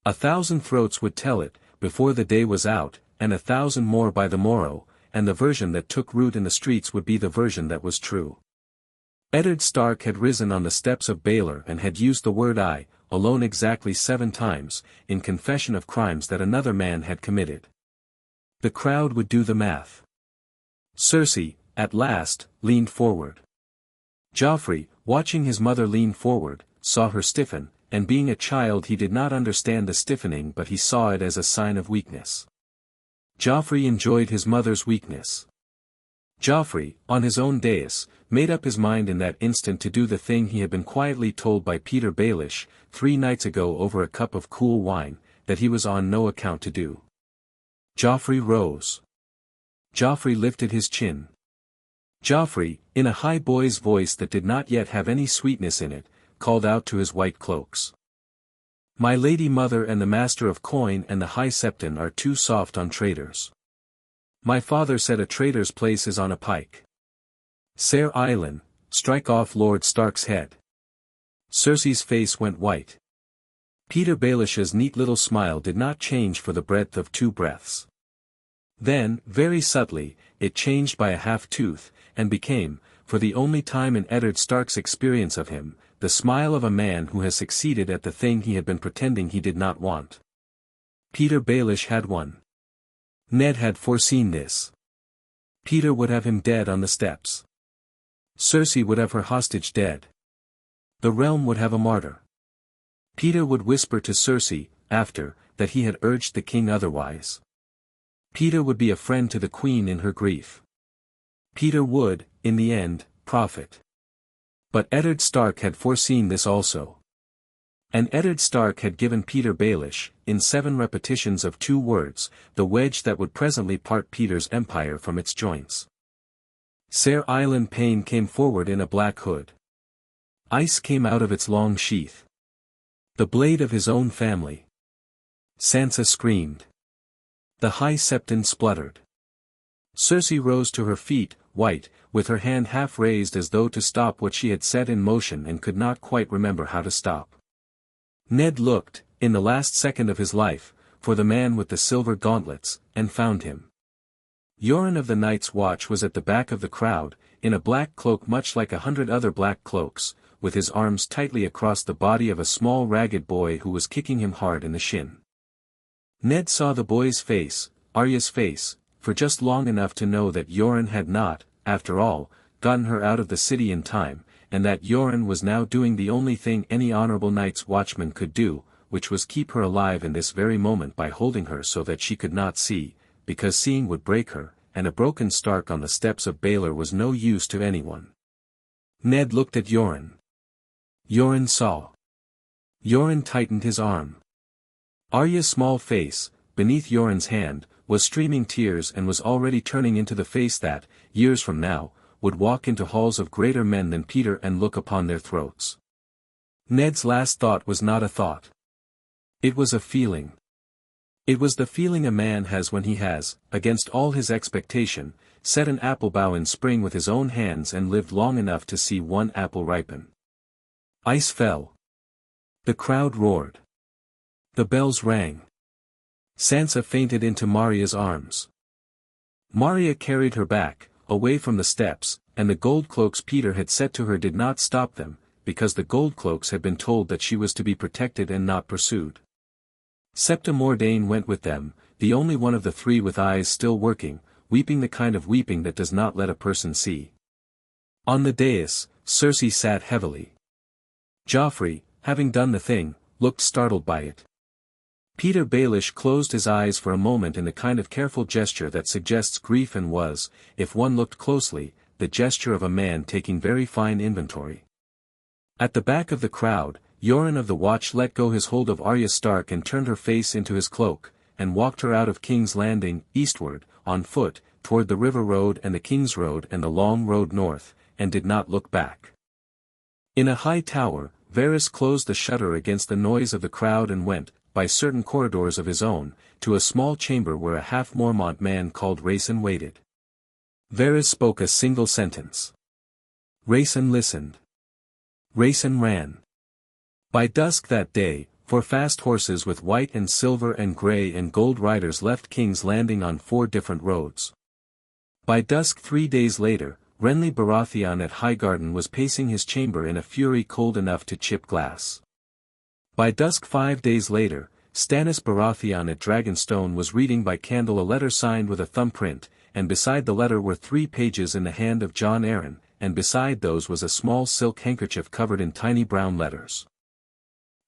1,000 throats would tell it, before the day was out, and 1,000 more by the morrow, and the version that took root in the streets would be the version that was true. Eddard Stark had risen on the steps of Baelor and had used the word I, alone exactly 7 times, in confession of crimes that another man had committed. The crowd would do the math. Cersei, at last, leaned forward. Joffrey, watching his mother lean forward, saw her stiffen, and being a child he did not understand the stiffening but he saw it as a sign of weakness. Joffrey enjoyed his mother's weakness. Joffrey, on his own dais, made up his mind in that instant to do the thing he had been quietly told by Peter Baelish, 3 nights ago over a cup of cool wine, that he was on no account to do. Joffrey rose. Joffrey lifted his chin. Joffrey, in a high boy's voice that did not yet have any sweetness in it, called out to his white cloaks. My lady mother and the master of coin and the high septon are too soft on traitors. My father said a traitor's place is on a pike. Ser Island, strike off Lord Stark's head. Cersei's face went white. Peter Baelish's neat little smile did not change for the breadth of 2 breaths. Then, very subtly, it changed by a half-tooth, and became, for the only time in Eddard Stark's experience of him, the smile of a man who has succeeded at the thing he had been pretending he did not want. Peter Baelish had won. Ned had foreseen this. Peter would have him dead on the steps. Cersei would have her hostage dead. The realm would have a martyr. Peter would whisper to Cersei, after, that he had urged the king otherwise. Peter would be a friend to the queen in her grief. Peter would, in the end, profit. But Eddard Stark had foreseen this also. And Eddard Stark had given Peter Baelish, in 7 repetitions of 2 words, the wedge that would presently part Peter's empire from its joints. Ser Island Payne came forward in a black hood. Ice came out of its long sheath. The blade of his own family. Sansa screamed. The high septon spluttered. Cersei rose to her feet, white, with her hand half raised as though to stop what she had set in motion and could not quite remember how to stop. Ned looked, in the last second of his life, for the man with the silver gauntlets, and found him. Yoren of the Night's Watch was at the back of the crowd, in a black cloak much like 100 other black cloaks, with his arms tightly across the body of a small ragged boy who was kicking him hard in the shin. Ned saw the boy's face, Arya's face, for just long enough to know that Yoren had not, after all, gotten her out of the city in time, and that Yoren was now doing the only thing any honorable Night's Watchman could do, which was keep her alive in this very moment by holding her so that she could not see, because seeing would break her, and a broken Stark on the steps of Baelor was no use to anyone. Ned looked at Yoren. Yoren saw. Yoren tightened his arm. Arya's small face, beneath Yoren's hand, was streaming tears and was already turning into the face that, years from now, would walk into halls of greater men than Peter and look upon their throats. Ned's last thought was not a thought. It was a feeling. It was the feeling a man has when he has, against all his expectation, set an apple bough in spring with his own hands and lived long enough to see one apple ripen. Ice fell. The crowd roared. The bells rang. Sansa fainted into Maria's arms. Maria carried her back, away from the steps, and the gold cloaks Peter had set to her did not stop them, because the gold cloaks had been told that she was to be protected and not pursued. Septa Mordane went with them, the only one of the 3 with eyes still working, weeping the kind of weeping that does not let a person see. On the dais, Cersei sat heavily. Joffrey, having done the thing, looked startled by it. Peter Baelish closed his eyes for a moment in the kind of careful gesture that suggests grief and was, if one looked closely, the gesture of a man taking very fine inventory. At the back of the crowd, Yoren of the Watch let go his hold of Arya Stark and turned her face into his cloak, and walked her out of King's Landing, eastward, on foot, toward the River Road and the King's Road and the Long Road north, and did not look back. In a high tower, Varys closed the shutter against the noise of the crowd and went, by certain corridors of his own, to a small chamber where a half-Mormont man called Rayson waited. Varys spoke a single sentence. Rayson listened. Rayson ran. By dusk that day, 4 fast horses with white and silver and grey and gold riders left King's Landing on 4 different roads. By dusk 3 days later, Renly Baratheon at Highgarden was pacing his chamber in a fury cold enough to chip glass. By dusk 5 days later, Stannis Baratheon at Dragonstone was reading by candle a letter signed with a thumbprint, and beside the letter were 3 pages in the hand of Jon Arryn, and beside those was a small silk handkerchief covered in tiny brown letters.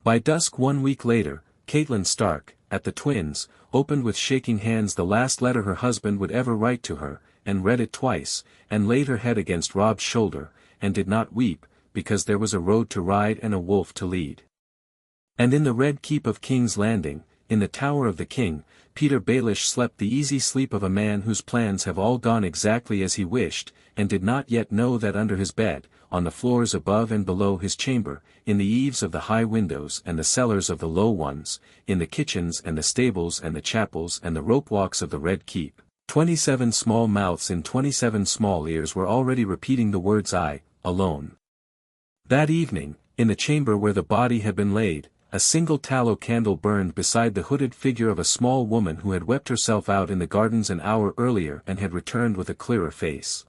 By dusk 1 week later, Catelyn Stark, at the Twins, opened with shaking hands the last letter her husband would ever write to her, and read it twice, and laid her head against Robb's shoulder, and did not weep, because there was a road to ride and a wolf to lead. And in the Red Keep of King's Landing, in the Tower of the King, Peter Baelish slept the easy sleep of a man whose plans have all gone exactly as he wished, and did not yet know that under his bed, on the floors above and below his chamber, in the eaves of the high windows and the cellars of the low ones, in the kitchens and the stables and the chapels and the rope walks of the Red Keep, 27 small mouths in 27 small ears were already repeating the words "I, alone." That evening, in the chamber where the body had been laid, a single tallow candle burned beside the hooded figure of a small woman who had wept herself out in the gardens an hour earlier and had returned with a clearer face.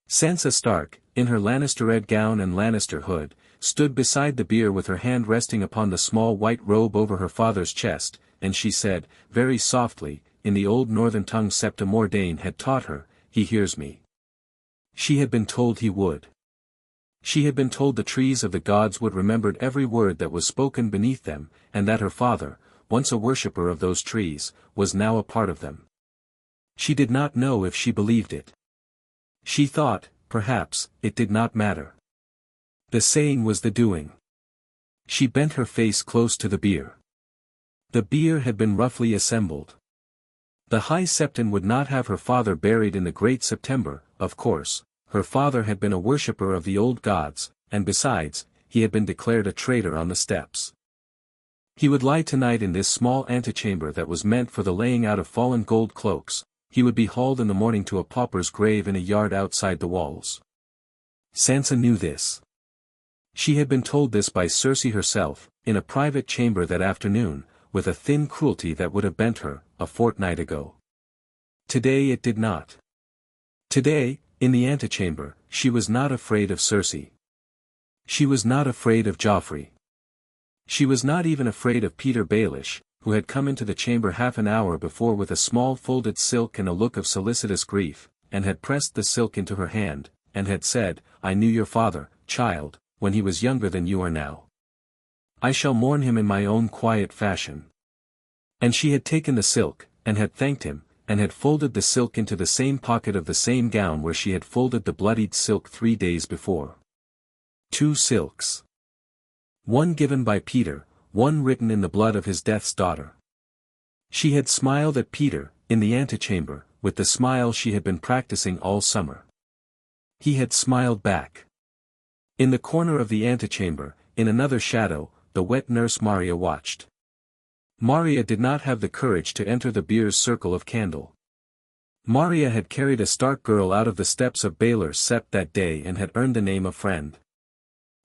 Sansa Stark, in her Lannister-red gown and Lannister hood, stood beside the bier with her hand resting upon the small white robe over her father's chest, and she said, very softly, in the old northern tongue Septa Mordane had taught her, "He hears me." She had been told he would. She had been told the trees of the gods would remembered every word that was spoken beneath them, and that her father, once a worshipper of those trees, was now a part of them. She did not know if she believed it. She thought, perhaps, it did not matter. The saying was the doing. She bent her face close to the bier. The bier had been roughly assembled. The High Septon would not have her father buried in the Great September, of course. Her father had been a worshipper of the old gods, and besides, he had been declared a traitor on the steppes. He would lie tonight in this small antechamber that was meant for the laying out of fallen gold cloaks. He would be hauled in the morning to a pauper's grave in a yard outside the walls. Sansa knew this. She had been told this by Cersei herself, in a private chamber that afternoon, with a thin cruelty that would have bent her, a fortnight ago. Today it did not. Today, in the antechamber, she was not afraid of Cersei. She was not afraid of Joffrey. She was not even afraid of Peter Baelish, who had come into the chamber half an hour before with a small folded silk and a look of solicitous grief, and had pressed the silk into her hand, and had said, "I knew your father, child, when he was younger than you are now. I shall mourn him in my own quiet fashion." And she had taken the silk, and had thanked him, and had folded the silk into the same pocket of the same gown where she had folded the bloodied silk 3 days before. 2 silks. One given by Peter, one written in the blood of his death's daughter. She had smiled at Peter, in the antechamber, with the smile she had been practicing all summer. He had smiled back. In the corner of the antechamber, in another shadow, the wet nurse Maria watched. Maria did not have the courage to enter the bier's circle of candle. Maria had carried a Stark girl out of the steps of Baelor Sept that day and had earned the name of friend.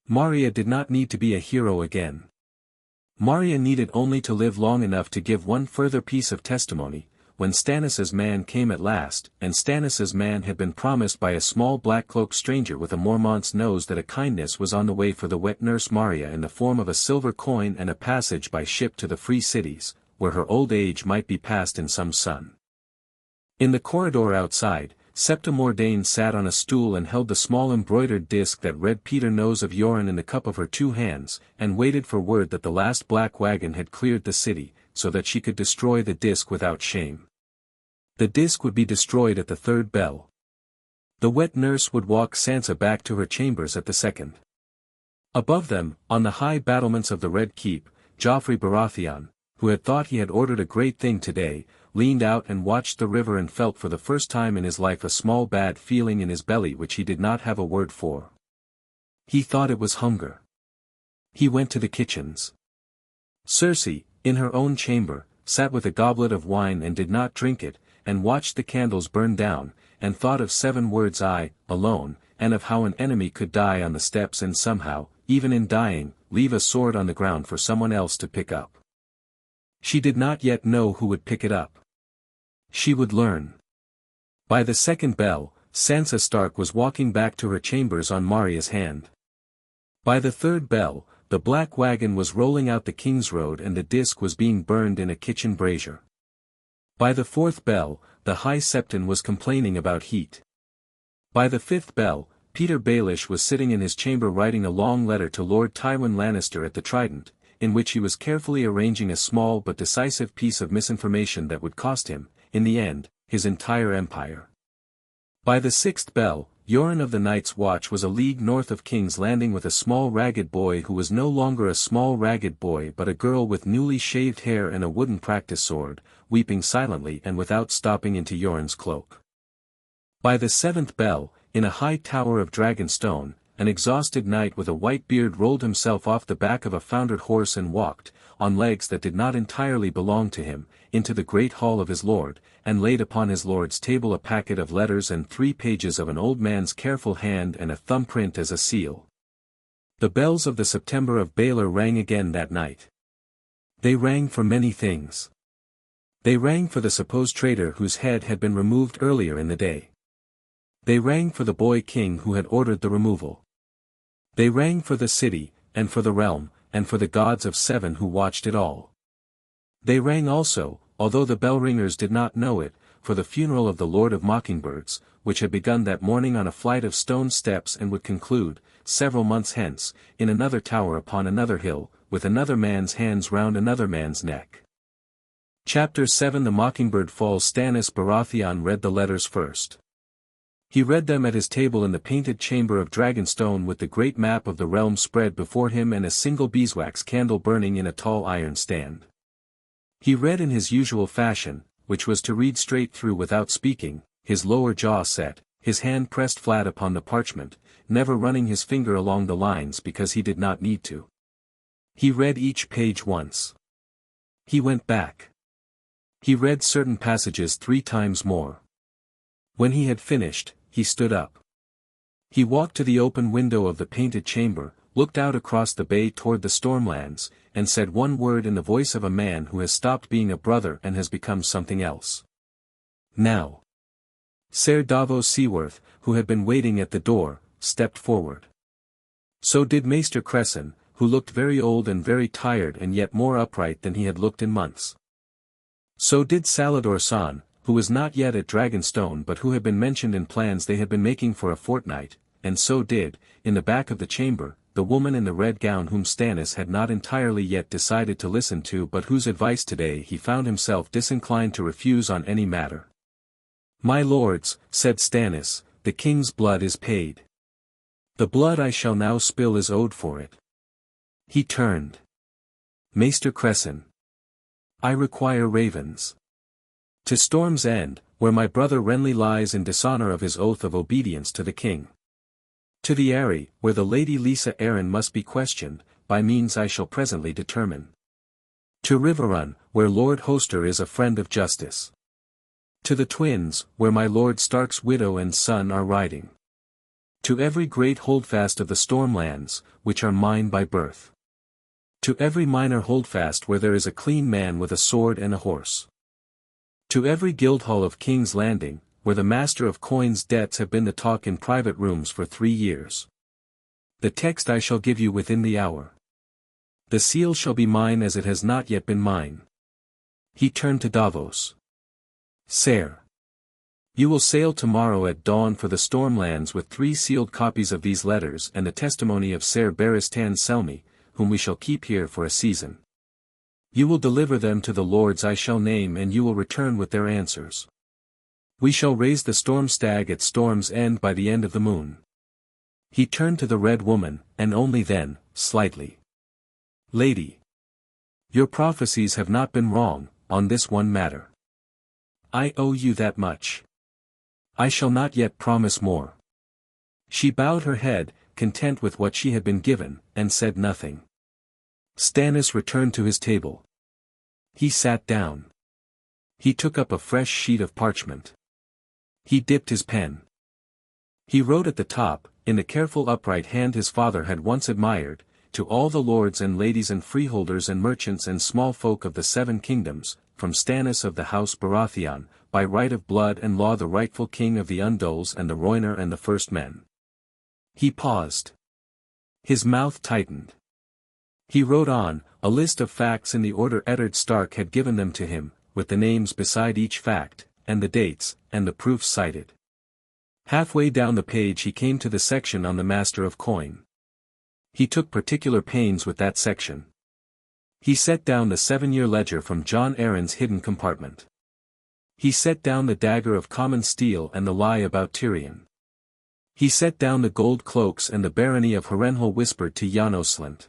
Maria did not need to be a hero again. Maria needed only to live long enough to give one further piece of testimony, when Stannis's man came at last, and Stannis's man had been promised by a small black-cloaked stranger with a Mormont's nose that a kindness was on the way for the wet nurse Maria in the form of a silver coin and a passage by ship to the free cities, where her old age might be passed in some sun. In the corridor outside, Septa Mordain sat on a stool and held the small embroidered disc that read Peter Nose of Yoren in the cup of her 2 hands, and waited for word that the last black wagon had cleared the city, so that she could destroy the disc without shame. The disc would be destroyed at the 3rd bell. The wet nurse would walk Sansa back to her chambers at the 2nd. Above them, on the high battlements of the Red Keep, Joffrey Baratheon, who had thought he had ordered a great thing today, leaned out and watched the river and felt for the first time in his life a small bad feeling in his belly which he did not have a word for. He thought it was hunger. He went to the kitchens. Cersei, in her own chamber, sat with a goblet of wine and did not drink it, and watched the candles burn down, and thought of 7 words alone, and of how an enemy could die on the steps and somehow, even in dying, leave a sword on the ground for someone else to pick up. She did not yet know who would pick it up. She would learn. By the 2nd bell, Sansa Stark was walking back to her chambers on Maria's hand. By the 3rd bell, the black wagon was rolling out the King's Road and the disc was being burned in a kitchen brazier. By the 4th bell, the High Septon was complaining about heat. By the 5th bell, Peter Baelish was sitting in his chamber writing a long letter to Lord Tywin Lannister at the Trident, in which he was carefully arranging a small but decisive piece of misinformation that would cost him, in the end, his entire empire. By the 6th bell, Yoren of the Night's Watch was a league north of King's Landing with a small ragged boy who was no longer a small ragged boy but a girl with newly shaved hair and a wooden practice sword, weeping silently and without stopping into Yoren's cloak. By the 7th bell, in a high tower of dragonstone, an exhausted knight with a white beard rolled himself off the back of a foundered horse and walked, on legs that did not entirely belong to him, into the great hall of his lord, and laid upon his lord's table a packet of letters and 3 pages of an old man's careful hand and a thumbprint as a seal. The bells of the September of Baelor rang again that night. They rang for many things. They rang for the supposed traitor whose head had been removed earlier in the day. They rang for the boy king who had ordered the removal. They rang for the city, and for the realm, and for the gods of 7 who watched it all. They rang also, although the bell-ringers did not know it, for the funeral of the Lord of Mockingbirds, which had begun that morning on a flight of stone steps and would conclude, several months hence, in another tower upon another hill, with another man's hands round another man's neck. Chapter 7 The Mockingbird Falls. Stannis Baratheon read the letters first. He read them at his table in the painted chamber of Dragonstone with the great map of the realm spread before him and a single beeswax candle burning in a tall iron stand. He read in his usual fashion, which was to read straight through without speaking, his lower jaw set, his hand pressed flat upon the parchment, never running his finger along the lines because he did not need to. He read each page once. He went back. He read certain passages 3 times more. When he had finished, he stood up. He walked to the open window of the painted chamber, looked out across the bay toward the Stormlands, and said one word in the voice of a man who has stopped being a brother and has become something else. Now. Ser Davos Seaworth, who had been waiting at the door, stepped forward. So did Maester Cresson, who looked very old and very tired and yet more upright than he had looked in months. So did Salador San, who was not yet at Dragonstone but who had been mentioned in plans they had been making for a fortnight, and so did, in the back of the chamber, the woman in the red gown whom Stannis had not entirely yet decided to listen to but whose advice today he found himself disinclined to refuse on any matter. "My lords," said Stannis, "the king's blood is paid. The blood I shall now spill is owed for it." He turned. "Maester Cresson. I require ravens. To Storm's End, where my brother Renly lies in dishonor of his oath of obedience to the king. To the Eyrie, where the Lady Lisa Arryn must be questioned, by means I shall presently determine. To Riverrun, where Lord Hoster is a friend of justice. To the Twins, where my Lord Stark's widow and son are riding. To every great holdfast of the Stormlands, which are mine by birth. To every minor holdfast where there is a clean man with a sword and a horse. To every Guildhall of King's Landing, where the Master of Coin's debts have been the talk in private rooms for 3 years. The text I shall give you within the hour. The seal shall be mine as it has not yet been mine." He turned to Davos. "Sire. You will sail tomorrow at dawn for the Stormlands with 3 sealed copies of these letters and the testimony of Ser Baristan Selmy, whom we shall keep here for a season. You will deliver them to the lords I shall name and you will return with their answers. We shall raise the storm stag at Storm's End by the end of the moon. He turned to the Red Woman, and only then, slightly. Lady. Your prophecies have not been wrong, on this one matter. I owe you that much. I shall not yet promise more. She bowed her head, content with what she had been given, and said nothing. Stannis returned to his table. He sat down. He took up a fresh sheet of parchment. He dipped his pen. He wrote at the top, in the careful upright hand his father had once admired, to all the lords and ladies and freeholders and merchants and small folk of the 7 kingdoms, from Stannis of the house Baratheon, by right of blood and law the rightful king of the Undouls and the Rhoynar and the First Men. He paused. His mouth tightened. He wrote on, a list of facts in the order Eddard Stark had given them to him, with the names beside each fact, and the dates, and the proofs cited. Halfway down the page he came to the section on the Master of Coin. He took particular pains with that section. He set down the 7-year ledger from Jon Arryn's hidden compartment. He set down the dagger of common steel and the lie about Tyrion. He set down the gold cloaks and the barony of Harrenhal whispered to Janoslant.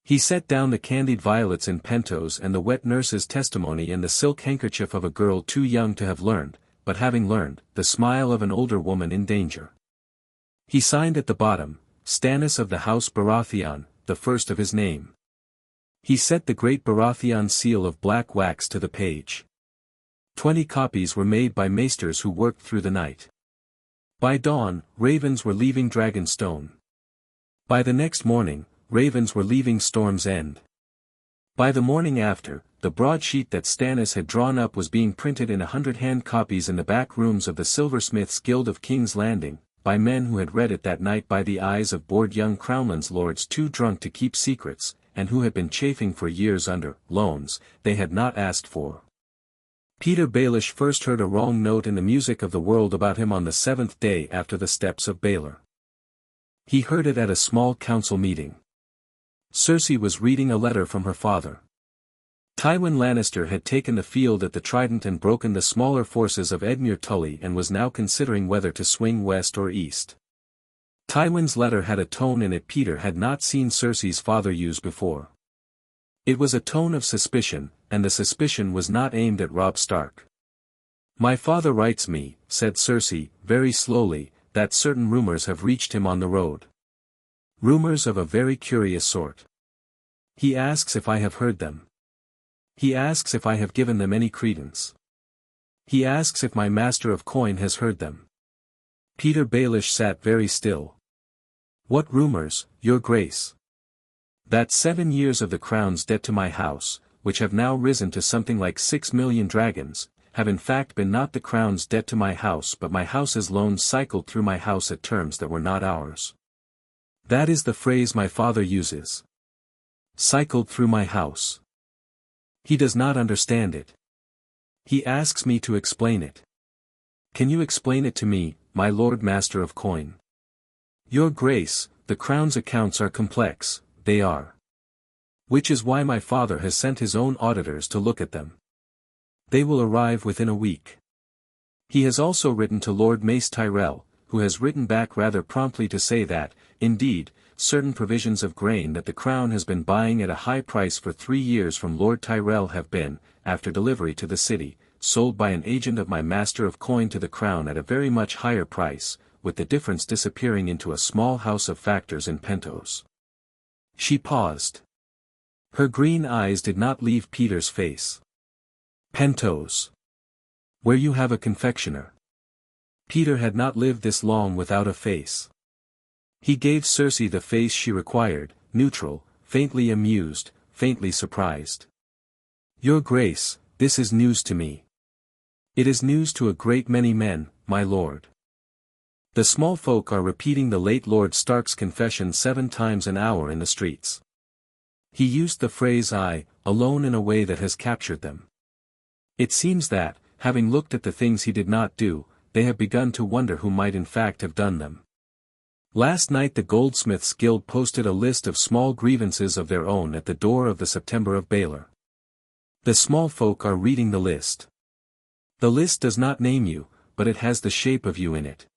He set down the candied violets in Pentos and the wet nurse's testimony and the silk handkerchief of a girl too young to have learned, but having learned, the smile of an older woman in danger. He signed at the bottom, Stannis of the house Baratheon, the first of his name. He set the great Baratheon seal of black wax to the page. 20 copies were made by maesters who worked through the night. By dawn, ravens were leaving Dragonstone. By the next morning, ravens were leaving Storm's End. By the morning after, the broadsheet that Stannis had drawn up was being printed in 100 hand copies in the back rooms of the Silversmiths' Guild of King's Landing, by men who had read it that night by the eyes of bored young Crownlands lords too drunk to keep secrets, and who had been chafing for years under loans they had not asked for. Peter Baelish first heard a wrong note in the music of the world about him on the 7th day after the steps of Baelor. He heard it at a small council meeting. Cersei was reading a letter from her father. Tywin Lannister had taken the field at the Trident and broken the smaller forces of Edmure Tully and was now considering whether to swing west or east. Tywin's letter had a tone in it Peter had not seen Cersei's father use before. It was a tone of suspicion, and the suspicion was not aimed at Robb Stark. My father writes me, said Cersei, very slowly, that certain rumors have reached him on the road. Rumors of a very curious sort. He asks if I have heard them. He asks if I have given them any credence. He asks if my Master of Coin has heard them. Peter Baelish sat very still. What rumors, your grace? That 7 years of the crown's debt to my house, which have now risen to something like 6 million dragons, have in fact been not the crown's debt to my house but my house's loans cycled through my house at terms that were not ours. That is the phrase my father uses. Cycled through my house. He does not understand it. He asks me to explain it. Can you explain it to me, my Lord Master of Coin? Your Grace, the crown's accounts are complex, they are. Which is why my father has sent his own auditors to look at them. They will arrive within a week. He has also written to Lord Mace Tyrell, who has written back rather promptly to say that, indeed, certain provisions of grain that the crown has been buying at a high price for 3 years from Lord Tyrell have been, after delivery to the city, sold by an agent of my Master of Coin to the crown at a very much higher price, with the difference disappearing into a small house of factors in Pentos. She paused. Her green eyes did not leave Peter's face. Pentos. Where you have a confectioner. Peter had not lived this long without a face. He gave Cersei the face she required, neutral, faintly amused, faintly surprised. Your Grace, this is news to me. It is news to a great many men, my lord. The small folk are repeating the late Lord Stark's confession 7 times an hour in the streets. He used the phrase I, alone in a way that has captured them. It seems that, having looked at the things he did not do, they have begun to wonder who might in fact have done them. Last night the Goldsmiths' Guild posted a list of small grievances of their own at the door of the September of Baylor. The small folk are reading the list. The list does not name you, but it has the shape of you in it.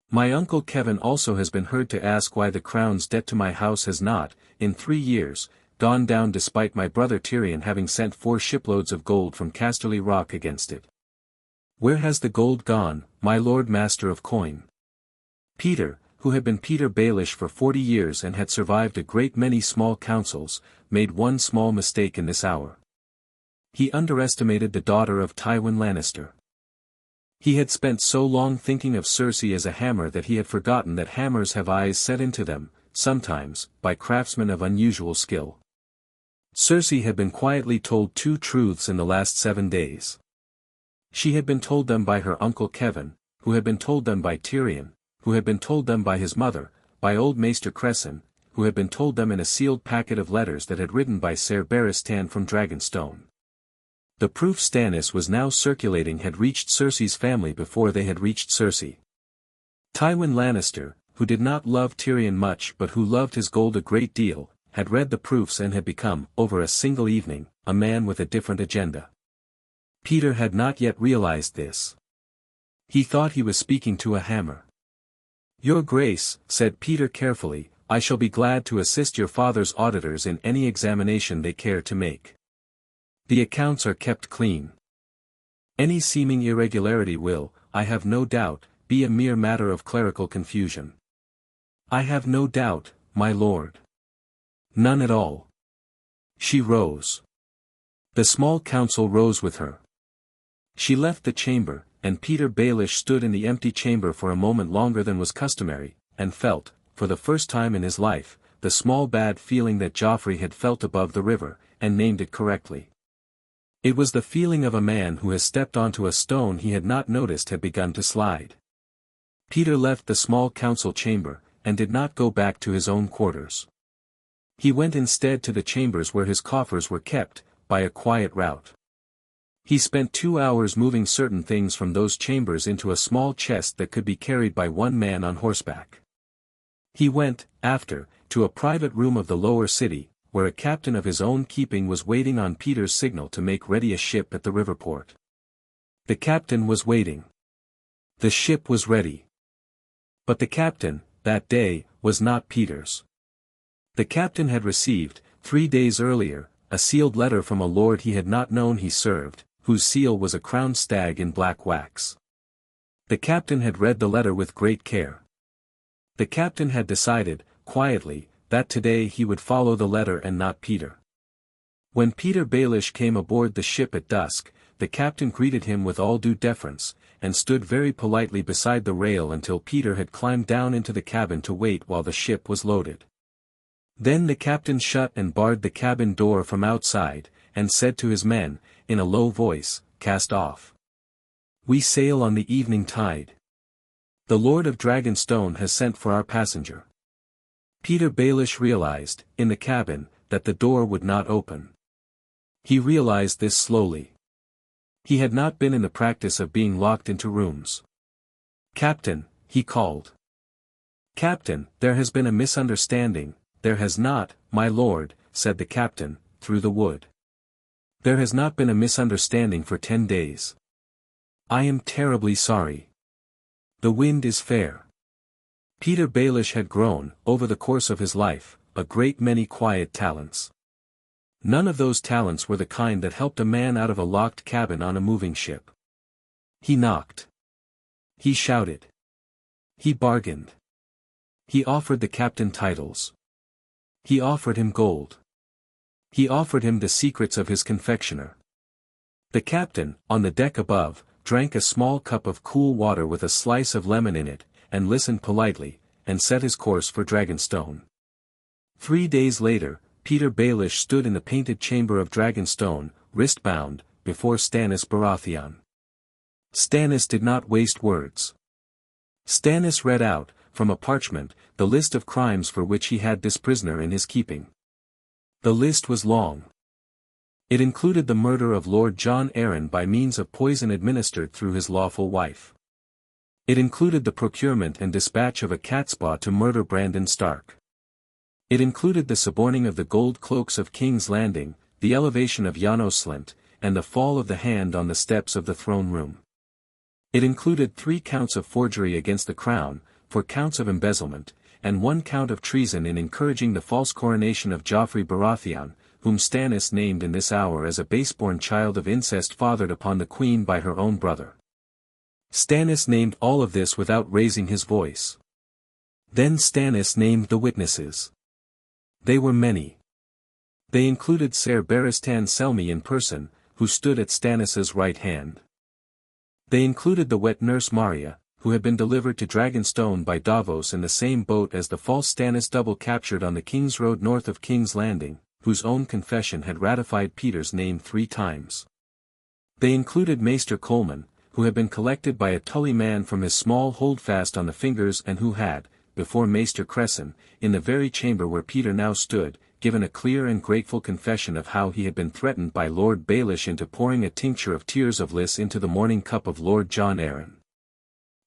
My uncle Kevin also has been heard to ask why the crown's debt to my house has not, in 3 years, gone down despite my brother Tyrion having sent 4 shiploads of gold from Casterly Rock against it. Where has the gold gone, my lord master of coin? Peter, who had been Peter Baelish for 40 years and had survived a great many small councils, made one small mistake in this hour. He underestimated the daughter of Tywin Lannister. He had spent so long thinking of Cersei as a hammer that he had forgotten that hammers have eyes set into them, sometimes, by craftsmen of unusual skill. Cersei had been quietly told 2 truths in the last 7 days. She had been told them by her uncle Kevin, who had been told them by Tyrion, who had been told them by his mother, by old Maester Cresson, who had been told them in a sealed packet of letters that had written by Ser Barristan from Dragonstone. The proof Stannis was now circulating had reached Cersei's family before they had reached Cersei. Tywin Lannister, who did not love Tyrion much but who loved his gold a great deal, had read the proofs and had become, over a single evening, a man with a different agenda. Peter had not yet realized this. He thought he was speaking to a hammer. "Your Grace," said Peter carefully, "I shall be glad to assist your father's auditors in any examination they care to make. The accounts are kept clean. Any seeming irregularity will, I have no doubt, be a mere matter of clerical confusion." "I have no doubt, my lord." "None at all." She rose. The small council rose with her. She left the chamber, and Peter Baelish stood in the empty chamber for a moment longer than was customary, and felt, for the first time in his life, the small bad feeling that Joffrey had felt above the river, and named it correctly. It was the feeling of a man who has stepped onto a stone he had not noticed had begun to slide. Peter left the small council chamber, and did not go back to his own quarters. He went instead to the chambers where his coffers were kept, by a quiet route. He spent 2 hours moving certain things from those chambers into a small chest that could be carried by one man on horseback. He went, after, to a private room of the lower city, where a captain of his own keeping was waiting on Peter's signal to make ready a ship at the river port. The captain was waiting. The ship was ready. But the captain, that day, was not Peter's. The captain had received, 3 days earlier, a sealed letter from a lord he had not known he served, whose seal was a crowned stag in black wax. The captain had read the letter with great care. The captain had decided, quietly, that today he would follow the letter and not Peter. When Peter Baelish came aboard the ship at dusk, the captain greeted him with all due deference, and stood very politely beside the rail until Peter had climbed down into the cabin to wait while the ship was loaded. Then the captain shut and barred the cabin door from outside, and said to his men, in a low voice, "Cast off. We sail on the evening tide. The Lord of Dragonstone has sent for our passenger." Peter Baelish realized, in the cabin, that the door would not open. He realized this slowly. He had not been in the practice of being locked into rooms. "Captain," he called. "Captain, there has been a misunderstanding." "There has not, my lord," said the captain, through the wood. "There has not been a misunderstanding for 10 days. I am terribly sorry. The wind is fair." Peter Baelish had grown, over the course of his life, a great many quiet talents. None of those talents were the kind that helped a man out of a locked cabin on a moving ship. He knocked. He shouted. He bargained. He offered the captain titles. He offered him gold. He offered him the secrets of his confectioner. The captain, on the deck above, drank a small cup of cool water with a slice of lemon in it, and listened politely, and set his course for Dragonstone. 3 days later, Peter Baelish stood in the painted chamber of Dragonstone, wrist-bound, before Stannis Baratheon. Stannis did not waste words. Stannis read out, from a parchment, the list of crimes for which he had this prisoner in his keeping. The list was long. It included the murder of Lord John Arryn by means of poison administered through his lawful wife. It included the procurement and dispatch of a catspaw to murder Brandon Stark. It included the suborning of the gold cloaks of King's Landing, the elevation of Janosslint, and the fall of the Hand on the steps of the throne room. It included 3 counts of forgery against the crown, 4 counts of embezzlement, and 1 count of treason in encouraging the false coronation of Joffrey Baratheon, whom Stannis named in this hour as a baseborn child of incest fathered upon the queen by her own brother. Stannis named all of this without raising his voice. Then Stannis named the witnesses. They were many. They included Ser Barristan Selmy in person, who stood at Stannis's right hand. They included the wet nurse Marya, who had been delivered to Dragonstone by Davos in the same boat as the false Stannis double captured on the King's Road north of King's Landing, whose own confession had ratified Peter's name 3 times. They included Maester Coleman, who had been collected by a Tully man from his small holdfast on the fingers and who had, before Maester Cresson, in the very chamber where Peter now stood, given a clear and grateful confession of how he had been threatened by Lord Baelish into pouring a tincture of tears of bliss into the morning cup of Lord John Arryn.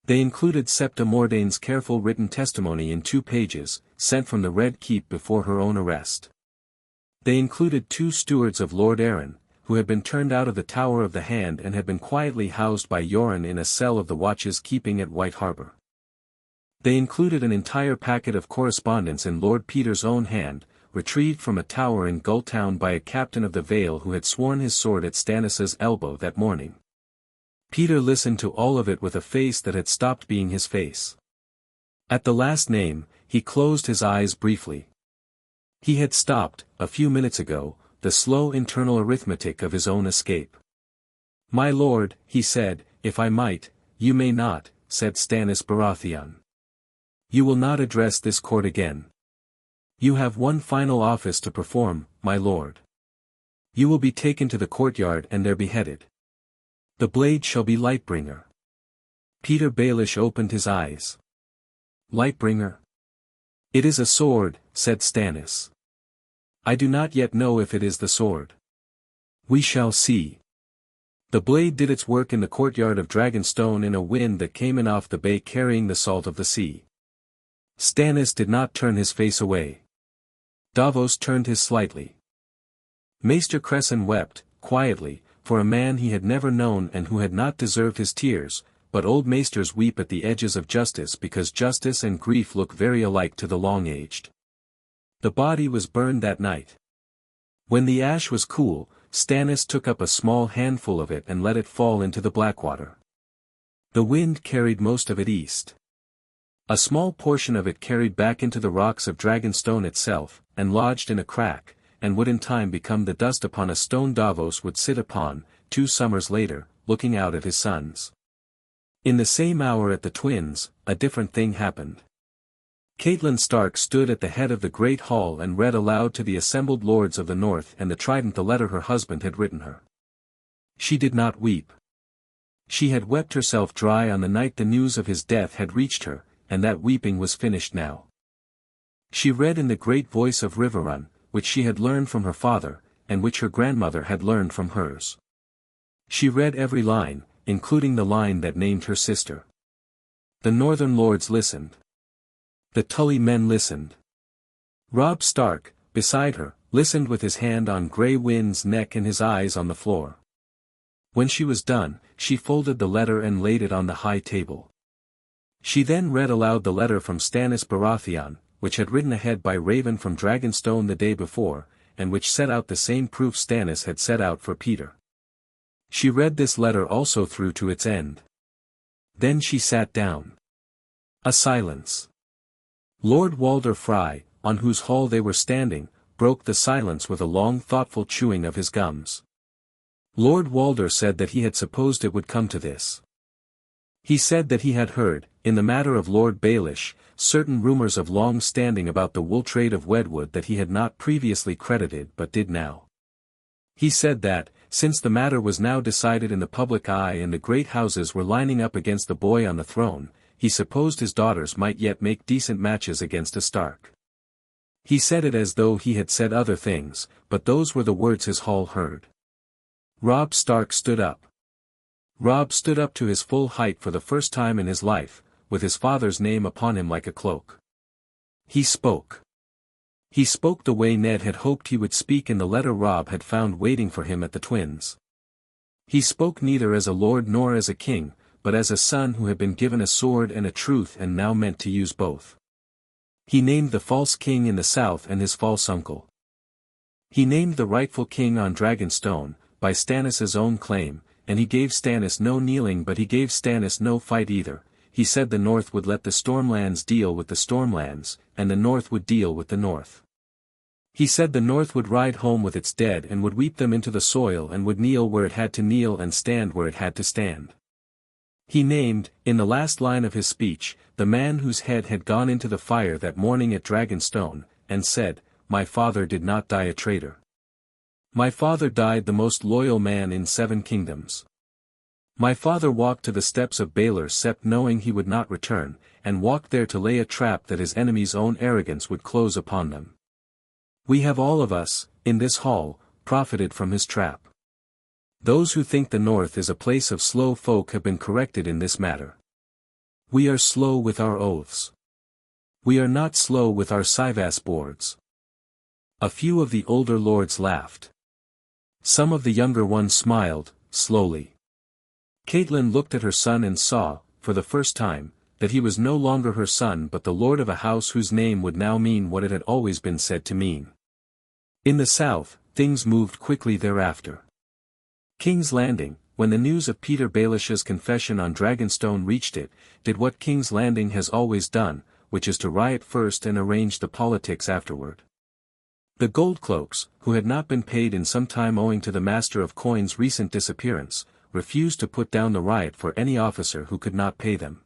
They included Septa Mordane's careful written testimony in 2 pages, sent from the Red Keep before her own arrest. They included 2 stewards of Lord Arryn, who had been turned out of the Tower of the Hand and had been quietly housed by Yoren in a cell of the Watch's keeping at White Harbour. They included an entire packet of correspondence in Lord Peter's own hand, retrieved from a tower in Gulltown by a captain of the Vale who had sworn his sword at Stannis's elbow that morning. Peter listened to all of it with a face that had stopped being his face. At the last name, he closed his eyes briefly. He had stopped, a few minutes ago, the slow internal arithmetic of his own escape. "My lord," he said, "if I might." "You may not," said Stannis Baratheon. "You will not address this court again. You have one final office to perform, my lord. You will be taken to the courtyard and there beheaded. The blade shall be Lightbringer." Peter Baelish opened his eyes. "Lightbringer? It is a sword," said Stannis. "I do not yet know if it is the sword. We shall see." The blade did its work in the courtyard of Dragonstone in a wind that came in off the bay carrying the salt of the sea. Stannis did not turn his face away. Davos turned his slightly. Maester Cresson wept, quietly, for a man he had never known and who had not deserved his tears, but old maesters weep at the edges of justice because justice and grief look very alike to the long-aged. The body was burned that night. When the ash was cool, Stannis took up a small handful of it and let it fall into the Blackwater. The wind carried most of it east. A small portion of it carried back into the rocks of Dragonstone itself, and lodged in a crack, and would in time become the dust upon a stone Davos would sit upon, 2 summers later, looking out at his sons. In the same hour at the Twins, a different thing happened. Catelyn Stark stood at the head of the great hall and read aloud to the assembled lords of the North and the Trident the letter her husband had written her. She did not weep. She had wept herself dry on the night the news of his death had reached her, and that weeping was finished now. She read in the great voice of Riverrun, which she had learned from her father, and which her grandmother had learned from hers. She read every line, including the line that named her sister. The Northern lords listened. The Tully men listened. Robb Stark, beside her, listened with his hand on Grey Wind's neck and his eyes on the floor. When she was done, she folded the letter and laid it on the high table. She then read aloud the letter from Stannis Baratheon, which had ridden ahead by Raven from Dragonstone the day before, and which set out the same proof Stannis had set out for Peter. She read this letter also through to its end. Then she sat down. A silence. Lord Walder Frey, on whose hall they were standing, broke the silence with a long thoughtful chewing of his gums. Lord Walder said that he had supposed it would come to this. He said that he had heard, in the matter of Lord Baelish, certain rumors of long standing about the wool trade of Wedwood that he had not previously credited but did now. He said that, since the matter was now decided in the public eye and the great houses were lining up against the boy on the throne, he supposed his daughters might yet make decent matches against a Stark. He said it as though he had said other things, but those were the words his hall heard. Robb Stark stood up. Robb stood up to his full height for the first time in his life, with his father's name upon him like a cloak. He spoke. He spoke the way Ned had hoped he would speak in the letter Robb had found waiting for him at the Twins. He spoke neither as a lord nor as a king, but as a son who had been given a sword and a truth and now meant to use both. He named the false king in the south and his false uncle. He named the rightful king on Dragonstone, by Stannis' own claim, and he gave Stannis no kneeling but he gave Stannis no fight either. He said the North would let the Stormlands deal with the Stormlands, and the North would deal with the North. He said the North would ride home with its dead and would weep them into the soil and would kneel where it had to kneel and stand where it had to stand. He named, in the last line of his speech, the man whose head had gone into the fire that morning at Dragonstone, and said, "My father did not die a traitor. My father died the most loyal man in 7 kingdoms. My father walked to the steps of Baelor Sept knowing he would not return, and walked there to lay a trap that his enemies' own arrogance would close upon them. We have all of us, in this hall, profited from his trap. Those who think the North is a place of slow folk have been corrected in this matter. We are slow with our oaths. We are not slow with our Sivas boards." A few of the older lords laughed. Some of the younger ones smiled, slowly. Catelyn looked at her son and saw, for the first time, that he was no longer her son but the lord of a house whose name would now mean what it had always been said to mean. In the south, things moved quickly thereafter. King's Landing, when the news of Peter Baelish's confession on Dragonstone reached it, did what King's Landing has always done, which is to riot first and arrange the politics afterward. The Goldcloaks, who had not been paid in some time owing to the Master of Coin's recent disappearance, refused to put down the riot for any officer who could not pay them.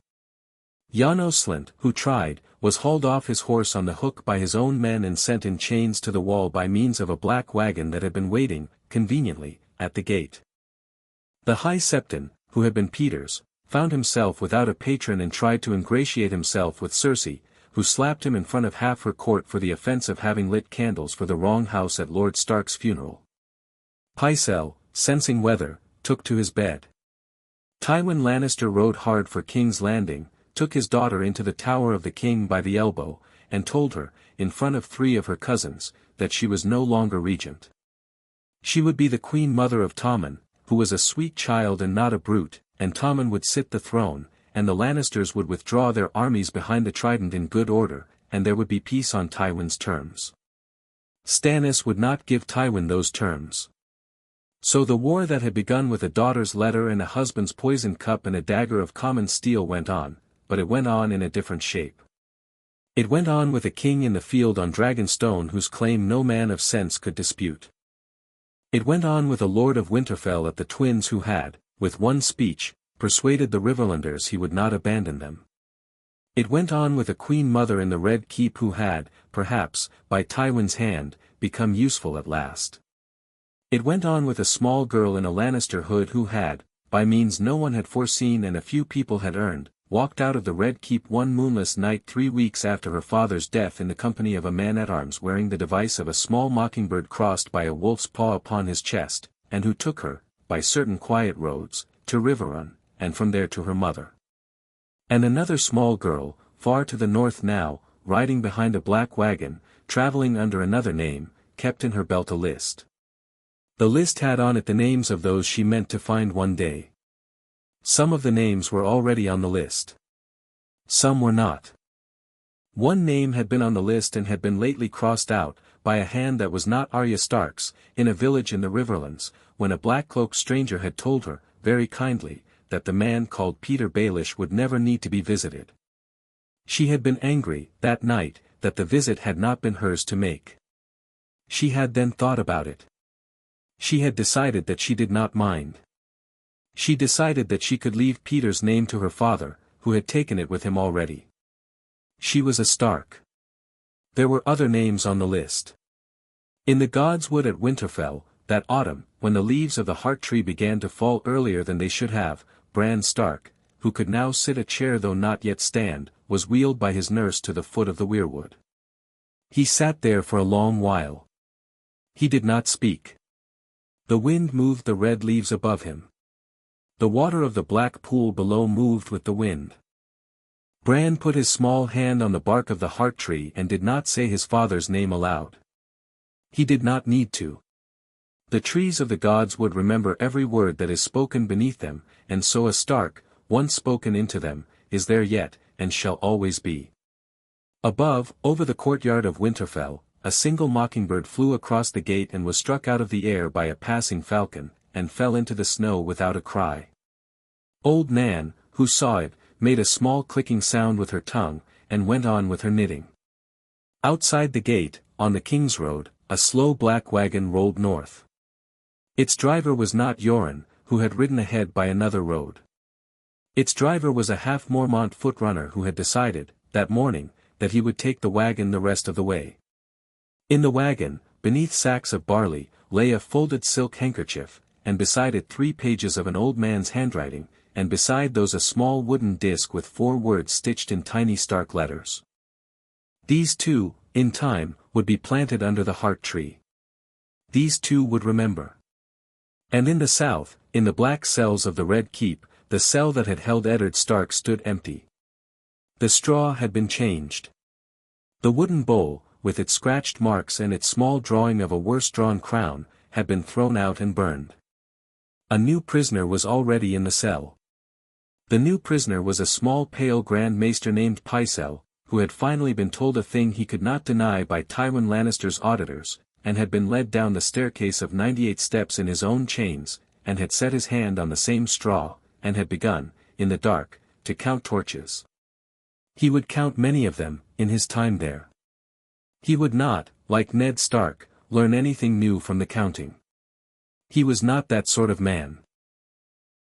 Jan Oslint, who tried, was hauled off his horse on the hook by his own men and sent in chains to the wall by means of a black wagon that had been waiting, conveniently, at the gate. The High Septon, who had been Peter's, found himself without a patron and tried to ingratiate himself with Cersei, who slapped him in front of half her court for the offense of having lit candles for the wrong house at Lord Stark's funeral. Pycelle, sensing weather, took to his bed. Tywin Lannister rode hard for King's Landing, took his daughter into the Tower of the King by the elbow, and told her, in front of 3 of her cousins, that she was no longer regent. She would be the Queen Mother of Tommen, who was a sweet child and not a brute, and Tommen would sit the throne, and the Lannisters would withdraw their armies behind the Trident in good order, and there would be peace on Tywin's terms. Stannis would not give Tywin those terms. So the war that had begun with a daughter's letter and a husband's poisoned cup and a dagger of common steel went on, but it went on in a different shape. It went on with a king in the field on Dragonstone whose claim no man of sense could dispute. It went on with a lord of Winterfell at the Twins who had, with one speech, persuaded the Riverlanders he would not abandon them. It went on with a Queen Mother in the Red Keep who had, perhaps, by Tywin's hand, become useful at last. It went on with a small girl in a Lannister hood who had, by means no one had foreseen and a few people had earned, walked out of the Red Keep one moonless night 3 weeks after her father's death in the company of a man-at-arms wearing the device of a small mockingbird crossed by a wolf's paw upon his chest, and who took her, by certain quiet roads, to Riverrun, and from there to her mother. And another small girl, far to the north now, riding behind a black wagon, traveling under another name, kept in her belt a list. The list had on it the names of those she meant to find one day. Some of the names were already on the list. Some were not. One name had been on the list and had been lately crossed out, by a hand that was not Arya Stark's, in a village in the Riverlands, when a black-cloaked stranger had told her, very kindly, that the man called Peter Baelish would never need to be visited. She had been angry, that night, that the visit had not been hers to make. She had then thought about it. She had decided that she did not mind. She decided that she could leave Peter's name to her father, who had taken it with him already. She was a Stark. There were other names on the list. In the God's Wood at Winterfell, that autumn, when the leaves of the heart tree began to fall earlier than they should have, Bran Stark, who could now sit a chair though not yet stand, was wheeled by his nurse to the foot of the weirwood. He sat there for a long while. He did not speak. The wind moved the red leaves above him. The water of the black pool below moved with the wind. Bran put his small hand on the bark of the heart tree and did not say his father's name aloud. He did not need to. The trees of the gods would remember every word that is spoken beneath them, and so a Stark, once spoken into them, is there yet, and shall always be. Above, over the courtyard of Winterfell, a single mockingbird flew across the gate and was struck out of the air by a passing falcon, and fell into the snow without a cry. Old Nan, who saw it, made a small clicking sound with her tongue, and went on with her knitting. Outside the gate, on the King's Road, a slow black wagon rolled north. Its driver was not Yoren, who had ridden ahead by another road. Its driver was a half Mormont footrunner who had decided, that morning, that he would take the wagon the rest of the way. In the wagon, beneath sacks of barley, lay a folded silk handkerchief, and beside it 3 pages of an old man's handwriting, and beside those a small wooden disc with 4 words stitched in tiny Stark letters. These 2, in time, would be planted under the heart tree. These 2 would remember. And in the south, in the black cells of the Red Keep, the cell that had held Eddard Stark stood empty. The straw had been changed. The wooden bowl, with its scratched marks and its small drawing of a worse-drawn crown, had been thrown out and burned. A new prisoner was already in the cell. The new prisoner was a small pale Grand Maester named Pycelle, who had finally been told a thing he could not deny by Tywin Lannister's auditors, and had been led down the staircase of 98 steps in his own chains, and had set his hand on the same straw, and had begun, in the dark, to count torches. He would count many of them, in his time there. He would not, like Ned Stark, learn anything new from the counting. He was not that sort of man.